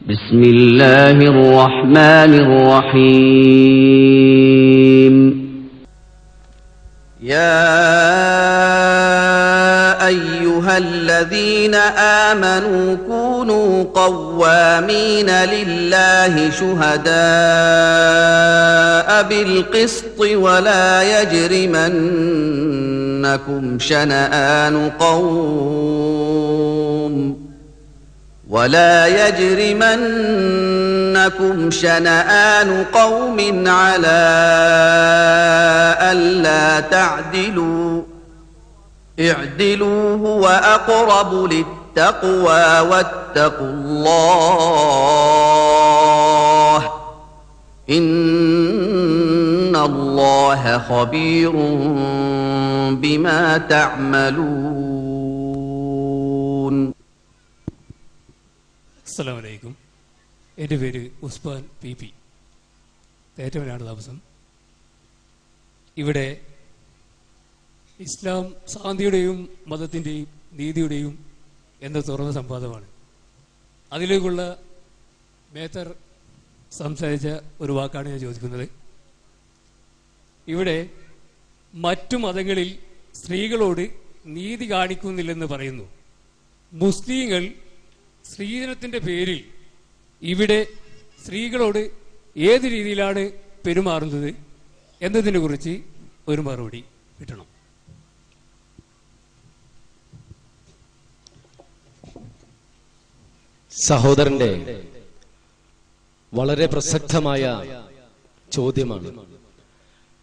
بسم الله الرحمن الرحيم يا أيها الذين آمنوا كونوا قوامين لله شهداء بالقسط ولا يجرمنكم شنآن قوم على ألا تعدلوا اعدلوا هو أقرب للتقوى واتقوا الله إن الله خبير بما تعملون. അസ്സലാമു അലൈക്കും. എൻ്റെ പേര് ഉസ്മാൻ PP. തേറ്റവനാണ് താമസം. ഇവിടെ ഇസ്ലാം ശാന്തിയുടെയും മതത്തിൻ്റെയും നീതിയുടെയും എന്ന തുറന്ന സംവാദമാണ്. അതിലേക്കുള്ള മേത്തർ സംസാരിച്ച ഒരു വാക്കാണ് ഞാൻ ചോദിക്കുന്നത്. ഇവിടെ മറ്റു മതങ്ങളിൽ സ്ത്രീകളോട് നീതി കാണിക്കുന്നില്ലെന്ന് പറയുന്നു. മുസ്ലിങ്ങൾ സ്ത്രീധനത്തിൻ്റെ പേരിൽ ഇവിടെ സ്ത്രീകളോട് ഏത് രീതിയിലാണ് പെരുമാറുന്നത് എന്നതിനെ കുറിച്ച് ഒരു മറുപടി കിട്ടണം. സഹോദരന്റെ വളരെ പ്രസക്തമായ ചോദ്യമാണ്.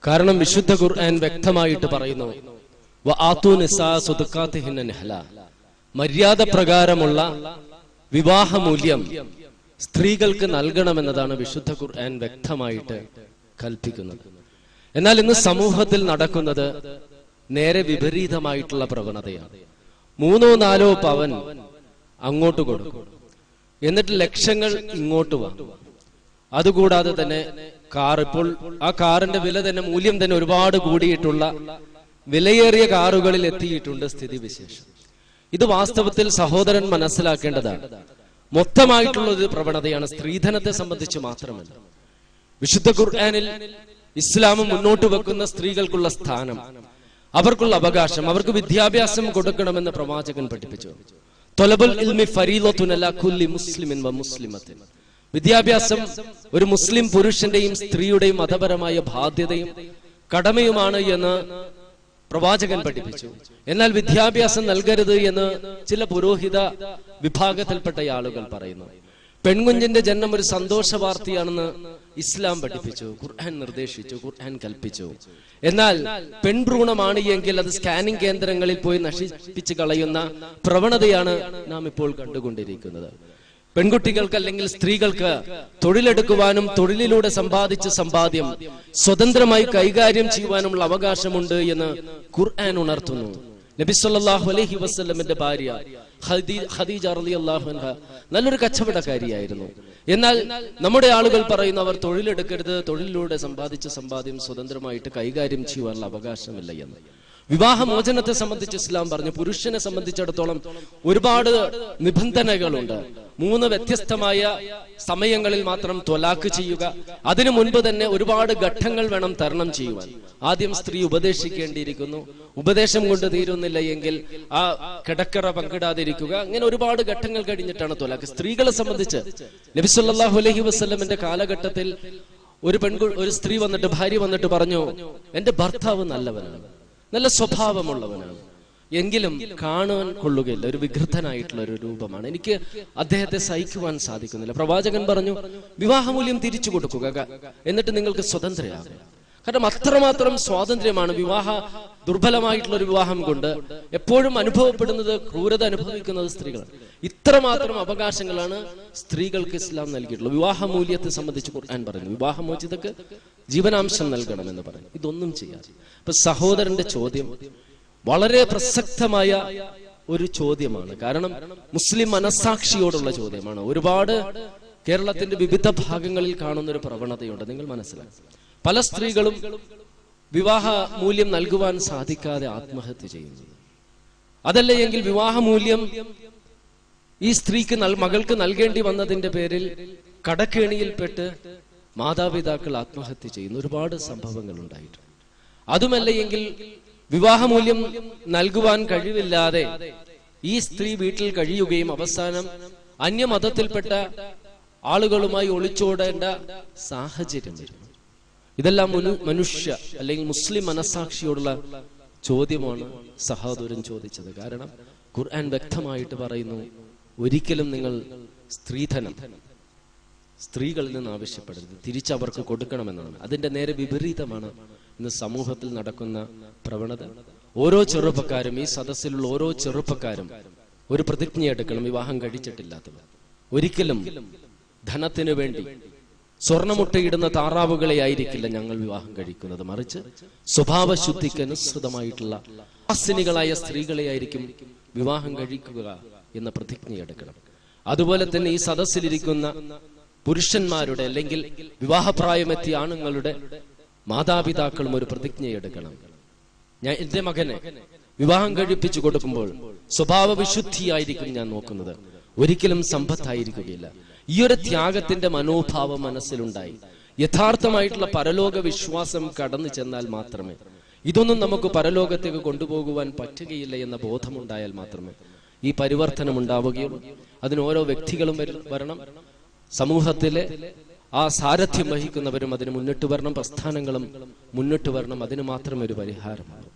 കാരണം വിശുദ്ധ ഖുർആൻ വ്യക്തമായിട്ട് പറയുന്നു, മര്യാദ പ്രകാരമുള്ള വിവാഹമൂല്യം സ്ത്രീകൾക്ക് നൽകണമെന്നതാണ് വിശുദ്ധ ഖുർആൻ വ്യക്തമായിട്ട് കൽപ്പിക്കുന്നത്. എന്നാൽ ഇന്ന് സമൂഹത്തിൽ നടക്കുന്നത് നേരെ വിപരീതമായിട്ടുള്ള പ്രവണതയാണ്. 3-4 പവൻ അങ്ങോട്ട് കൊടുക്കും, എന്നിട്ട് ലക്ഷങ്ങൾ ഇങ്ങോട്ട് വാങ്ങും. അതുകൂടാതെ തന്നെ കാർ, ഇപ്പോൾ ആ കാറിന്റെ വില തന്നെ, മൂല്യം തന്നെ ഒരുപാട് കൂടിയിട്ടുള്ള വിലയേറിയ കാറുകളിൽ എത്തിയിട്ടുണ്ട് സ്ഥിതിവിശേഷം. ഇത് വാസ്തവത്തിൽ സഹോദരൻ മനസ്സിലാക്കേണ്ടതാണ്. മൊത്തമായിട്ടുള്ള ഒരു പ്രവണതയാണ്, സ്ത്രീധനത്തെ സംബന്ധിച്ച് മാത്രമല്ല. വിശുദ്ധ ഖുർആനിൽ ഇസ്ലാം മുന്നോട്ട് വെക്കുന്ന സ്ത്രീകൾക്കുള്ള സ്ഥാനം, അവർക്കുള്ള അവകാശം, അവർക്ക് വിദ്യാഭ്യാസം കൊടുക്കണമെന്ന് പ്രവാചകൻ പഠിപ്പിച്ചു. ത്വലബുൽ ഇൽമി ഫരീളത്തുൻ അലാ കുല്ലി മുസ്ലിമിൻ വ മുസ്ലിമത്തിൻ. വിദ്യാഭ്യാസം ഒരു മുസ്ലിം പുരുഷന്റെയും സ്ത്രീയുടെയും മതപരമായ ബാധ്യതയും കടമയുമാണ് എന്ന് പ്രവാചകൻ പഠിപ്പിച്ചു. എന്നാൽ വിദ്യാഭ്യാസം നൽകരുത് എന്ന് ചില പുരോഹിത വിഭാഗത്തിൽപ്പെട്ട ആളുകൾ പറയുന്നു. പെൺകുഞ്ഞിന്റെ ജന്മം ഒരു സന്തോഷ വാർത്തയാണെന്ന് ഇസ്ലാം പഠിപ്പിച്ചു, ഖുർആൻ നിർദ്ദേശിച്ചു, ഖുർആൻ കൽപ്പിച്ചു. എന്നാൽ പെൺഭ്രൂണമാണ് എങ്കിൽ അത് സ്കാനിംഗ് കേന്ദ്രങ്ങളിൽ പോയി നശിപ്പിച്ച് കളയുന്ന പ്രവണതയാണ് നാം ഇപ്പോൾ കണ്ടുകൊണ്ടിരിക്കുന്നത്. പെൺകുട്ടികൾക്ക് അല്ലെങ്കിൽ സ്ത്രീകൾക്ക് തൊഴിലെടുക്കുവാനും തൊഴിലിലൂടെ സമ്പാദിച്ച സമ്പാദ്യം സ്വതന്ത്രമായി കൈകാര്യം ചെയ്യുവാനുമുള്ള അവകാശമുണ്ട് എന്ന് ഖുർആൻ ഉണർത്തുന്നു. നബി സല്ലല്ലാഹു അലൈഹി വസല്ലമിന്റെ ഭാര്യ ഖദീജ റളിയല്ലാഹു അൻഹ നല്ലൊരു കച്ചവടക്കാരിയായിരുന്നു. എന്നാൽ നമ്മുടെ ആളുകൾ പറയുന്നു അവർ തൊഴിലെടുക്കരുത്, തൊഴിലിലൂടെ സമ്പാദിച്ച സമ്പാദ്യം സ്വതന്ത്രമായിട്ട് കൈകാര്യം ചെയ്യുവാനുള്ള അവകാശമില്ല എന്ന്. വിവാഹമോചനത്തെ സംബന്ധിച്ച് ഇസ്ലാം പറഞ്ഞു, പുരുഷനെ സംബന്ധിച്ചിടത്തോളം ഒരുപാട് നിബന്ധനകളുണ്ട്. 3 വ്യത്യസ്തമായ സമയങ്ങളിൽ മാത്രം ത്വലാഖ് ചെയ്യുക. അതിനു മുൻപ് തന്നെ ഒരുപാട് ഘട്ടങ്ങൾ വേണം തരണം ചെയ്യുവാൻ. ആദ്യം സ്ത്രീ ഉപദേശിക്കേണ്ടിയിരിക്കുന്നു, ഉപദേശം കൊണ്ട് തീരുന്നില്ല എങ്കിൽ ആ കിടക്കറ പങ്കിടാതിരിക്കുക. അങ്ങനെ ഒരുപാട് ഘട്ടങ്ങൾ കഴിഞ്ഞിട്ടാണ് ത്വലാഖ്. സ്ത്രീകളെ സംബന്ധിച്ച് നബി സല്ലല്ലാഹു അലൈഹി വസല്ലമിന്റെ കാലഘട്ടത്തിൽ ഒരു സ്ത്രീ വന്നിട്ട്, ഭാര്യ വന്നിട്ട് പറഞ്ഞു, എന്റെ ഭർത്താവ് നല്ലവനാണ്, നല്ല സ്വഭാവമുള്ളവനാണ്, എങ്കിലും കാണാൻ കൊള്ളുകയില്ല, ഒരു വികൃതനായിട്ടുള്ള ഒരു രൂപമാണ്, എനിക്ക് അദ്ദേഹത്തെ സഹിക്കുവാൻ സാധിക്കുന്നില്ല. പ്രവാചകൻ പറഞ്ഞു, വിവാഹമൂല്യം തിരിച്ചു കൊടുക്കുക, എന്നിട്ട് നിങ്ങൾക്ക് സ്വതന്ത്രയാകുക. കാരണം അത്രമാത്രം സ്വാതന്ത്ര്യമാണ് ദുർബലമായിട്ടുള്ള ഒരു വിവാഹം കൊണ്ട് എപ്പോഴും അനുഭവപ്പെടുന്നത്, ക്രൂരത അനുഭവിക്കുന്നത് സ്ത്രീകളാണ്. ഇത്രമാത്രം അവകാശങ്ങളാണ് സ്ത്രീകൾക്ക് ഇസ്ലാം നൽകിയിട്ടുള്ളത്. വിവാഹമൂല്യത്തെ സംബന്ധിച്ച് ഖുർആൻ പറഞ്ഞു, വിവാഹമോചിതക്ക് ജീവനാംശം നൽകണമെന്ന് പറഞ്ഞു. ഇതൊന്നും ചെയ്യാതെ ഇപ്പൊ സഹോദരന്റെ ചോദ്യം വളരെ പ്രസക്തമായ ഒരു ചോദ്യമാണ്. കാരണം മുസ്ലിം മനസാക്ഷിയോടുള്ള ചോദ്യമാണ്. ഒരുപാട് കേരളത്തിന്റെ വിവിധ ഭാഗങ്ങളിൽ കാണുന്ന ഒരു പ്രവണതയുണ്ട്, നിങ്ങൾ മനസ്സിലാക്കി. പല സ്ത്രീകളും വിവാഹ മൂല്യം നൽകുവാൻ സാധിക്കാതെ ആത്മഹത്യ ചെയ്യുന്നു. അതല്ല എങ്കിൽ വിവാഹമൂല്യം ഈ സ്ത്രീക്ക് മകൾക്ക് നൽകേണ്ടി വന്നതിന്റെ പേരിൽ കടക്കേണിയിൽപ്പെട്ട് മാതാപിതാക്കൾ ആത്മഹത്യ ചെയ്യുന്ന ഒരുപാട് സംഭവങ്ങൾ ഉണ്ടായിട്ടുണ്ട്. അതുമല്ലെങ്കിൽ വിവാഹമൂല്യം നൽകുവാൻ കഴിവില്ലാതെ ഈ സ്ത്രീ വീട്ടിൽ കഴിയുകയും അവസാനം അന്യമതത്തിൽപ്പെട്ട ആളുകളുമായി ഒളിച്ചോടേണ്ട സാഹചര്യം വരുന്നു. ഇതെല്ലാം മനുഷ്യ അല്ലെങ്കിൽ മുസ്ലിം മനസാക്ഷിയോടുള്ള ചോദ്യമാണ് സഹോദരൻ ചോദിച്ചത്. കാരണം ഖുർആൻ വ്യക്തമായിട്ട് പറയുന്നു, ഒരിക്കലും നിങ്ങൾ സ്ത്രീധനം സ്ത്രീകളിൽ നിന്ന് ആവശ്യപ്പെടരുത്, തിരിച്ചവർക്ക് കൊടുക്കണമെന്നാണ്. അതിന്റെ നേരെ വിപരീതമാണ് ഇന്ന് സമൂഹത്തിൽ നടക്കുന്ന പ്രവണത. ഓരോ ചെറുപ്പക്കാരും, ഈ സദസ്സിലുള്ള ഓരോ ചെറുപ്പക്കാരും ഒരു പ്രതിജ്ഞ എടുക്കണം. വിവാഹം കഴിച്ചിട്ടില്ലാത്തവർ ഒരിക്കലും ധനത്തിനു വേണ്ടി സ്വർണമുട്ടയിടുന്ന താറാവുകളെ ആയിരിക്കില്ല ഞങ്ങൾ വിവാഹം കഴിക്കുന്നത്, മറിച്ച് സ്വഭാവശുദ്ധിക്ക് അനുസൃതമായിട്ടുള്ള ആസിനികളായ സ്ത്രീകളെ ആയിരിക്കും വിവാഹം കഴിക്കുക എന്ന പ്രതിജ്ഞയെടുക്കണം. അതുപോലെ തന്നെ ഈ സദസ്സിലിരിക്കുന്ന പുരുഷന്മാരുടെ അല്ലെങ്കിൽ വിവാഹപ്രായമെത്തിയ ആണുങ്ങളുടെ മാതാപിതാക്കളും ഒരു പ്രതിജ്ഞയെടുക്കണം. ഞാൻ എന്റെ മകനെ വിവാഹം കഴിപ്പിച്ചു കൊടുക്കുമ്പോൾ സ്വഭാവ വിശുദ്ധിയായിരിക്കും ഞാൻ നോക്കുന്നത്, ഒരിക്കലും സമ്പത്തായിരിക്കുകയില്ല. ഈ ഒരു ത്യാഗത്തിന്റെ മനോഭാവം മനസ്സിലുണ്ടായി യഥാർത്ഥമായിട്ടുള്ള പരലോക വിശ്വാസം കടന്നു ചെന്നാൽ മാത്രമേ, ഇതൊന്നും നമുക്ക് പരലോകത്തേക്ക് കൊണ്ടുപോകുവാൻ പറ്റുകയില്ല എന്ന ബോധമുണ്ടായാൽ മാത്രമേ ഈ പരിവർത്തനം ഉണ്ടാവുകയുള്ളൂ. അതിന് ഓരോ വ്യക്തികളും വരണം, സമൂഹത്തിലെ ആ സാരഥ്യം വഹിക്കുന്നവരും അതിന് മുന്നിട്ട് വരണം, പ്രസ്ഥാനങ്ങളും മുന്നിട്ട് വരണം. അതിന് മാത്രമേ ഒരു പരിഹാരമുള്ളൂ.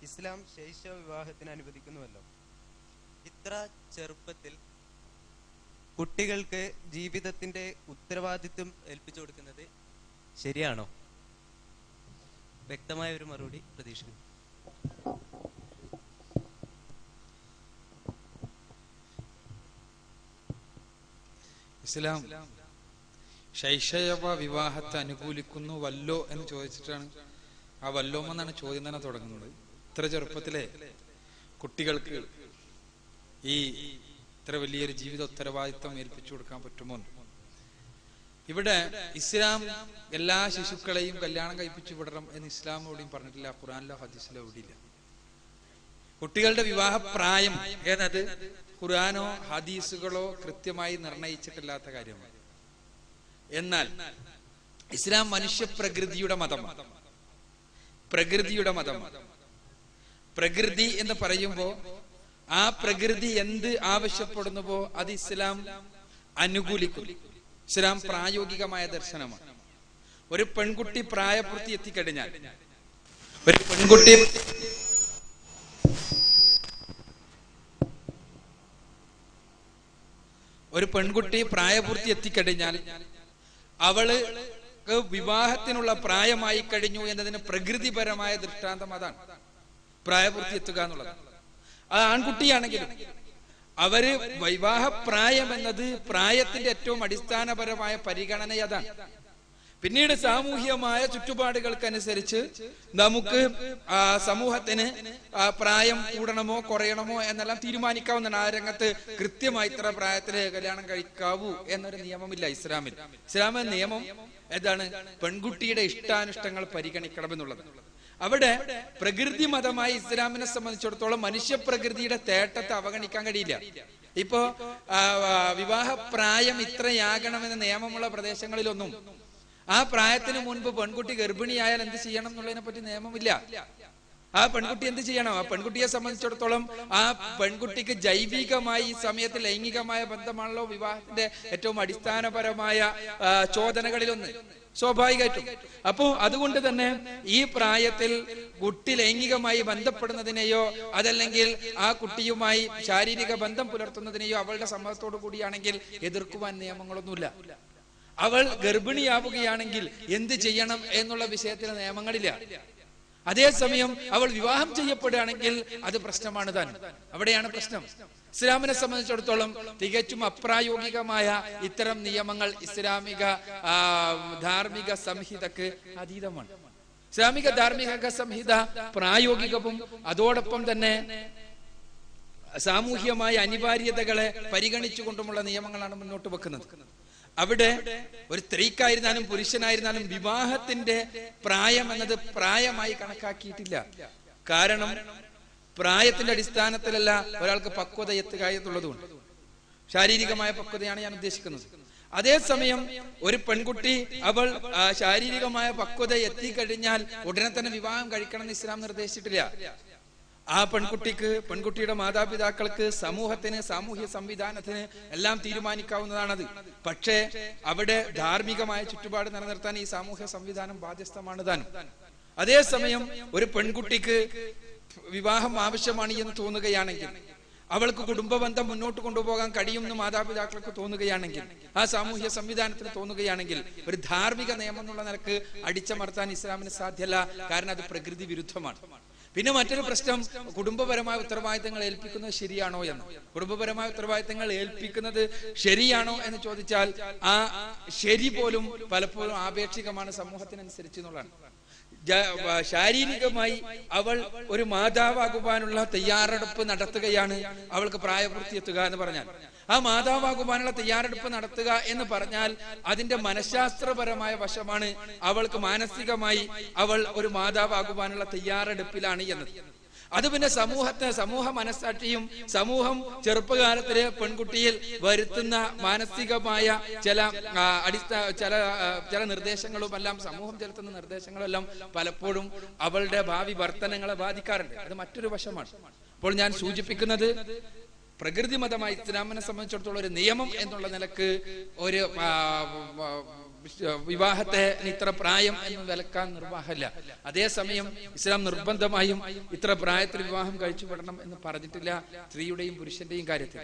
ഇസ്ലാം ശൈശവ വിവാഹത്തിന് അനുവദിക്കുന്നുവല്ലോ. ഇത്ര ചെറുപ്പത്തിൽ കുട്ടികൾക്ക് ജീവിതത്തിന്റെ ഉത്തരവാദിത്വം ഏൽപ്പിച്ചു കൊടുക്കുന്നത് ശരിയാണോ? വ്യക്തമായ ഒരു മറുപടി പ്രതീക്ഷിക്കുന്നു. ഇസ്ലാം ശൈശവ വിവാഹത്തെ അനുകൂലിക്കുന്നു വല്ലോ എന്ന് ചോദിച്ചിട്ടാണ് ആ വല്ലോമെന്നാണ് ചോദ്യം തന്നെ തുടങ്ങുന്നത്. ഇത്ര ചെറുപ്പത്തിലെ കുട്ടികൾക്ക് ഈ ഇത്ര വലിയൊരു ജീവിത ഉത്തരവാദിത്വം ഏൽപ്പിച്ചു കൊടുക്കാൻ പറ്റുമോ? ഇവിടെ ഇസ്ലാം എല്ലാ ശിശുക്കളെയും കല്യാണം കഴിപ്പിച്ചു വിടണം എന്ന് ഇസ്ലാം എവിടെയും പറഞ്ഞിട്ടില്ല, ഖുർആനിലോ ഹദീസിലോ എവിടെയില്ല. കുട്ടികളുടെ വിവാഹ പ്രായം എന്നത് ഖുർആനോ ഹദീസുകളോ കൃത്യമായി നിർണയിച്ചിട്ടില്ലാത്ത കാര്യമാണ്. എന്നാൽ ഇസ്ലാം മനുഷ്യ പ്രകൃതിയുടെ മതമാണ്. പ്രകൃതിയുടെ മതമാണ്. പ്രകൃതി എന്ന് പറയുമ്പോൾ ആ പ്രകൃതി എന്ത് ആവശ്യപ്പെടുന്നുവോ അത് ഇസ്ലാം അനുകൂലിക്കും. ഇസ്ലാം പ്രായോഗികമായ ദർശനമാണ്. ഒരു പെൺകുട്ടി പ്രായപൂർത്തി എത്തിക്കഴിഞ്ഞാൽ, ഒരു പെൺകുട്ടി പ്രായപൂർത്തി എത്തിക്കഴിഞ്ഞാൽ അവള് വിവാഹത്തിനുള്ള പ്രായമായി കഴിഞ്ഞു എന്നതിന് പ്രകൃതിപരമായ ദൃഷ്ടാന്തം അതാണ് പ്രായപൂർത്തി എത്തുക എന്നുള്ളത്. അത് ആൺകുട്ടിയാണെങ്കിലും അവര് വിവാഹപ്രായം എന്നത് പ്രായത്തിന്റെ ഏറ്റവും അടിസ്ഥാനപരമായ പരിഗണന അതാണ്. പിന്നീട് സാമൂഹ്യമായ ചുറ്റുപാടുകൾക്കനുസരിച്ച് നമുക്ക് സമൂഹത്തിന് പ്രായം കൂടണമോ കുറയണമോ എന്നെല്ലാം തീരുമാനിക്കാവുന്നതാണ്. ആ രംഗത്ത് കൃത്യമായി ഇത്ര പ്രായത്തില് കല്യാണം കഴിക്കാവൂ എന്നൊരു നിയമമില്ല ഇസ്ലാമിൽ. ഇസ്ലാമിന്റെ നിയമം ഏതാണ്? പെൺകുട്ടിയുടെ ഇഷ്ടാനിഷ്ടങ്ങൾ പരിഗണിക്കണമെന്നുള്ളത്. അവിടെ പ്രകൃതി മതമായി ഇസ്ലാമിനെ സംബന്ധിച്ചിടത്തോളം മനുഷ്യ പ്രകൃതിയുടെ തേട്ടത്തെ അവഗണിക്കാൻ കഴിയില്ല. ഇപ്പോ വിവാഹപ്രായം ഇത്രയാകണമെന്ന നിയമമുള്ള പ്രദേശങ്ങളിലൊന്നും ആ പ്രായത്തിന് മുൻപ് പെൺകുട്ടി ഗർഭിണിയായാൽ എന്ത് ചെയ്യണം എന്നുള്ളതിനെ പറ്റി നിയമമില്ല. ആ പെൺകുട്ടി എന്ത് ചെയ്യണം? ആ പെൺകുട്ടിയെ സംബന്ധിച്ചിടത്തോളം ആ പെൺകുട്ടിക്ക് ജൈവികമായി ഈ സമയത്ത് ലൈംഗികമായ ബന്ധമാണല്ലോ വിവാഹത്തിന്റെ ഏറ്റവും അടിസ്ഥാനപരമായ ചോദനകളിലൊന്ന്, സ്വാഭാവികമായിട്ടും. അപ്പോ അതുകൊണ്ട് തന്നെ ഈ പ്രായത്തിൽ കുട്ടി ലൈംഗികമായി ബന്ധപ്പെടുന്നതിനെയോ അതല്ലെങ്കിൽ ആ കുട്ടിയുമായി ശാരീരിക ബന്ധം പുലർത്തുന്നതിനെയോ അവളുടെ സമ്മതത്തോടു കൂടിയാണെങ്കിൽ എതിർക്കുവാൻ നിയമങ്ങളൊന്നുമില്ല. അവൾ ഗർഭിണിയാവുകയാണെങ്കിൽ എന്ത് ചെയ്യണം എന്നുള്ള വിഷയത്തിൽ നിയമങ്ങളില്ല. അതേസമയം അവൾ വിവാഹം ചെയ്യപ്പെടുകയാണെങ്കിൽ അത് പ്രശ്നമാണ് താൻ. അവിടെയാണ് പ്രശ്നം. ഇസ്ലാമിനെ സംബന്ധിച്ചിടത്തോളം തികച്ചും അപ്രായോഗികമായ ഇത്തരം നിയമങ്ങൾ ഇസ്ലാമിക ധാർമ്മിക സംഹിതക്ക് അതീതമാണ്. ഇസ്ലാമിക ധാർമ്മിക സംഹിത പ്രായോഗികവും അതോടൊപ്പം തന്നെ സാമൂഹ്യമായ അനിവാര്യതകളെ പരിഗണിച്ചുകൊണ്ടുമുള്ള നിയമങ്ങളാണ് മുന്നോട്ട് വെക്കുന്നത്. അവിടെ ഒരു സ്ത്രീക്കായിരുന്നാലും പുരുഷനായിരുന്നാലും വിവാഹത്തിന്റെ പ്രായം എന്നത് പ്രായമായി കണക്കാക്കിയിട്ടില്ല. കാരണം പ്രായത്തിന്റെ അടിസ്ഥാനത്തിലല്ല ഒരാൾക്ക് പക്വത എത്തുക എന്നുള്ളതുകൊണ്ട്. ശാരീരികമായ പക്വതയാണ് ഞാൻ ഉദ്ദേശിക്കുന്നത്. അതേസമയം ഒരു പെൺകുട്ടി അവൾ ശാരീരികമായ പക്വത എത്തിക്കഴിഞ്ഞാൽ ഉടനെ തന്നെ വിവാഹം കഴിക്കണം എന്ന് ഇസ്ലാം നിർദ്ദേശിച്ചിട്ടില്ല. ആ പെൺകുട്ടിയുടെ മാതാപിതാക്കൾക്ക്, സമൂഹത്തിന്, സാമൂഹ്യ സംവിധാനത്തിന് എല്ലാം തീരുമാനിക്കാവുന്നതാണത്. പക്ഷേ അവിടെ ധാർമ്മികമായ ചുറ്റുപാട് നിലനിർത്താൻ ഈ സാമൂഹ്യ സംവിധാനം ബാധ്യസ്ഥമാണ് താനും. അതേസമയം ഒരു പെൺകുട്ടിക്ക് വിവാഹം ആവശ്യമാണ് എന്ന് തോന്നുകയാണെങ്കിൽ, അവൾക്ക് കുടുംബബന്ധം മുന്നോട്ട് കൊണ്ടുപോകാൻ കഴിയുമെന്ന് മാതാപിതാക്കൾക്ക് തോന്നുകയാണെങ്കിൽ, ആ സാമൂഹ്യ സംവിധാനത്തിന് തോന്നുകയാണെങ്കിൽ, ഒരു ധാർമ്മിക നിയമം എന്നുള്ള നിലക്ക് അടിച്ചമർത്താൻ ഇസ്ലാമിന് സാധ്യമല്ല. കാരണം അത് പ്രകൃതി വിരുദ്ധമാണ്. പിന്നെ മറ്റൊരു പ്രശ്നം, കുടുംബപരമായ ഉത്തരവാദിത്തങ്ങൾ ഏൽപ്പിക്കുന്നത് ശരിയാണോ എന്ന്. കുടുംബപരമായ ഉത്തരവാദിത്തങ്ങൾ ഏൽപ്പിക്കുന്നത് ശരിയാണോ എന്ന് ചോദിച്ചാൽ ആ ശരി പോലും പലപ്പോഴും ആപേക്ഷികമാണ് സമൂഹത്തിനനുസരിച്ച് എന്നുള്ളതാണ്. ശാരീരികമായി അവൾ ഒരു മാതാവാകുവാനുള്ള തയ്യാറെടുപ്പ് നടത്തുകയാണ്, അവൾക്ക് പ്രായപൂർത്തി എത്തുക എന്ന് പറഞ്ഞാൽ. ആ മാതാവാകുവാനുള്ള തയ്യാറെടുപ്പ് നടത്തുക എന്ന് പറഞ്ഞാൽ അതിന്റെ മനഃശാസ്ത്രപരമായ വശമാണ്. അവൾക്ക് മാനസികമായി അവൾ ഒരു മാതാവാകുവാനുള്ള തയ്യാറെടുപ്പിലാണ് എന്നത്. അത് പിന്നെ സമൂഹ മനസ്സാക്ഷിയും സമൂഹം ചെറുപ്പകാലത്തിലെ പെൺകുട്ടിയിൽ വരുത്തുന്ന മാനസികമായ ചില നിർദ്ദേശങ്ങളും എല്ലാം, സമൂഹം ചെലുത്തുന്ന നിർദ്ദേശങ്ങളെല്ലാം പലപ്പോഴും അവളുടെ ഭാവി വർത്തനങ്ങളെ ബാധിക്കാറുണ്ട്. അത് മറ്റൊരു വശമാണ്. അപ്പോൾ ഞാൻ സൂചിപ്പിക്കുന്നത്, പ്രകൃതിമതമായ ഇസ്ലാമിനെ സംബന്ധിച്ചിടത്തോളം ഒരു നിയമം എന്നുള്ള നിലക്ക് ഒരു വിവാഹത്തെ ഇത്ര പ്രായം എന്ന് വിലക്കാൻ നിർവാഹമില്ല. അതേസമയം ഇസ്ലാം നിർബന്ധമായും ഇത്ര പ്രായത്തിൽ വിവാഹം കഴിച്ചു വിടണം എന്ന് പറഞ്ഞിട്ടില്ല സ്ത്രീയുടെയും പുരുഷന്റെയും കാര്യത്തിൽ.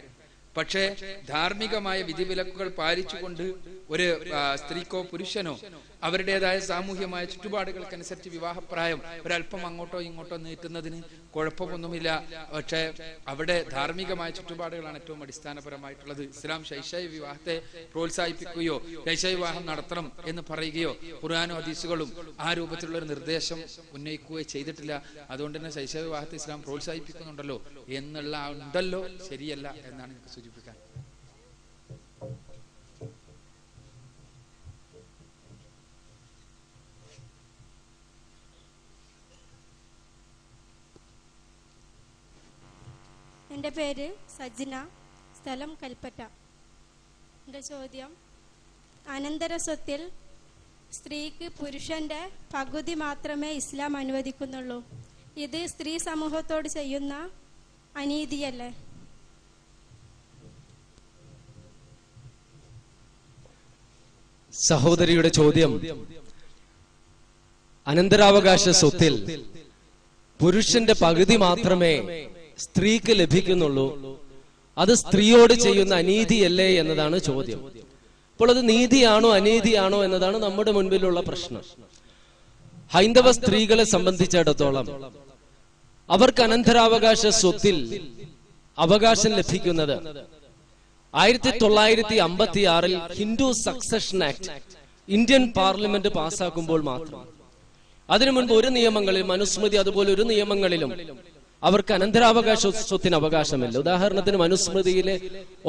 പക്ഷേ ധാർമ്മികമായ വിധിവിലക്കുകൾ പാലിച്ചുകൊണ്ട് ഒരു സ്ത്രീക്കോ പുരുഷനോ അവരുടേതായ സാമൂഹ്യമായ ചുറ്റുപാടുകൾക്കനുസരിച്ച് വിവാഹപ്രായം ഒരല്പം അങ്ങോട്ടോ ഇങ്ങോട്ടോ നീട്ടുന്നതിന് കുഴപ്പമൊന്നുമില്ല. പക്ഷേ അവിടെ ധാർമ്മികമായ ചുറ്റുപാടുകളാണ് ഏറ്റവും അടിസ്ഥാനപരമായിട്ടുള്ളത്. ഇസ്ലാം ശൈശവ വിവാഹത്തെ പ്രോത്സാഹിപ്പിക്കുകയോ ശൈശവ വിവാഹം നടത്തണം എന്ന് പറയുകയോ ഖുർആനും ഹദീസുകളും ആ രൂപത്തിലുള്ള ഒരു നിർദ്ദേശം ഉന്നയിക്കുകയോ ചെയ്തിട്ടില്ല. അതുകൊണ്ട് തന്നെ ശൈശവ വിവാഹത്തെ ഇസ്ലാം പ്രോത്സാഹിപ്പിക്കുന്നുണ്ടല്ലോ ഉണ്ടല്ലോ ശരിയല്ല എന്നാണ് എനിക്ക് സൂചിപ്പിക്കാൻ. എൻ്റെ പേര് സജ്ന, സ്ഥലം കൽപ്പറ്റ. എൻ്റെ ചോദ്യം, അനന്തര സ്വത്തിൽ സ്ത്രീക്ക് പുരുഷന്റെ പകുതി മാത്രമേ ഇസ്ലാം അനുവദിക്കുന്നുള്ളൂ. ഇത് സ്ത്രീ സമൂഹത്തോട് ചെയ്യുന്ന അനീതിയല്ലേ? സഹോദരിയുടെ ചോദ്യം, അനന്തരാവകാശ സ്വത്തിൽ പുരുഷന്റെ പകുതി മാത്രമേ സ്ത്രീക്ക് ലഭിക്കുന്നുള്ളൂ, അത് സ്ത്രീയോട് ചെയ്യുന്ന അനീതിയല്ലേ എന്നതാണ് ചോദ്യം. അപ്പോൾ അത് നീതിയാണോ അനീതിയാണോ എന്നതാണ് നമ്മുടെ മുൻപിലുള്ള പ്രശ്നം. ഹൈന്ദവ സ്ത്രീകളെ സംബന്ധിച്ചിടത്തോളം അവർക്ക് അനന്തരാവകാശ സ്വത്തിൽ അവകാശം ലഭിക്കുന്നത് 1956 Hindu succession act Indian parliament പാസ്സാക്കുമ്പോൾ മാത്രം. അതിനു മുൻപ് ഒരു നിയമങ്ങളിലും, മനുസ്മൃതി അതുപോലെ ഒരു നിയമങ്ങളിലും അവർക്ക് അനന്തരാവകാശ സ്വത്തിന് അവകാശമില്ല. ഉദാഹരണത്തിന് മനുസ്മൃതിയിലെ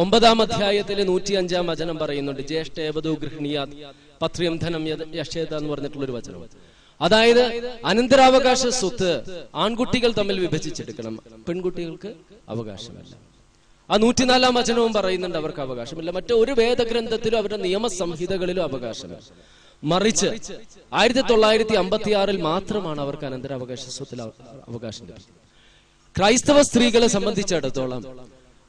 9-ാം അധ്യായത്തിലെ 105-ാം വചനം പറയുന്നുണ്ട്, ജ്യേഷ്ഠേവധൂ ഗൃഹിണിയാത് പത്രിയം ധനം യശേത എന്ന് പറഞ്ഞിട്ടുള്ള ഒരു വചനം. അതായത് അനന്തരാവകാശ സ്വത്ത് ആൺകുട്ടികൾ തമ്മിൽ വിഭജിച്ചെടുക്കണം, പെൺകുട്ടികൾക്ക് അവകാശമില്ല. ആ 104-ാം വചനവും പറയുന്നുണ്ട് അവർക്ക് അവകാശമില്ല. മറ്റൊരു വേദഗ്രന്ഥത്തിലും അവരുടെ നിയമസംഹിതകളിലും അവകാശമില്ല. മറിച്ച് 1956 മാത്രമാണ് അവർക്ക് അനന്തരാവകാശ സ്വത്തിൽ അവകാശം ലഭിക്കുന്നത്. ക്രൈസ്തവ സ്ത്രീകളെ സംബന്ധിച്ചിടത്തോളം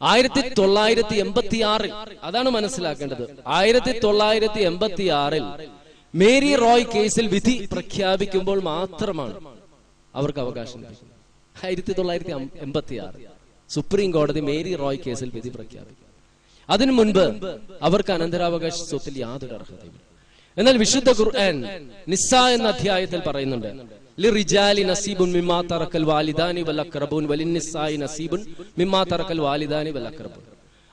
1986 അതാണ് മനസ്സിലാക്കേണ്ടത്. 1986 മേരി റോയ് കേസിൽ വിധി പ്രഖ്യാപിക്കുമ്പോൾ മാത്രമാണ് അവർക്ക് അവകാശം ലഭിക്കുന്നത്. 1986 സുപ്രീം കോടതി മേരി റോയ് കേസിൽ വിധി പ്രഖ്യാപിക്കും. അതിനു മുൻപ് അവർക്ക് അനന്തരാവകാശ സ്വത്തിൽ യാതൊരു അർഹതയും. എന്നാൽ വിശുദ്ധ ഖുർആൻ നിസ്സാ എന്ന അധ്യായത്തിൽ പറയുന്നുണ്ട്, ലിറിജാലി നസീബുൻ മിമ്മാ തറക്കൽ വാലിദാനി വൽ അഖ്റബൂൻ വലിന്നിസ്സായി നസീബുൻ മിമ്മാ തറക്കൽ വാലിദാനി വൽ അഖ്റബൂൻ.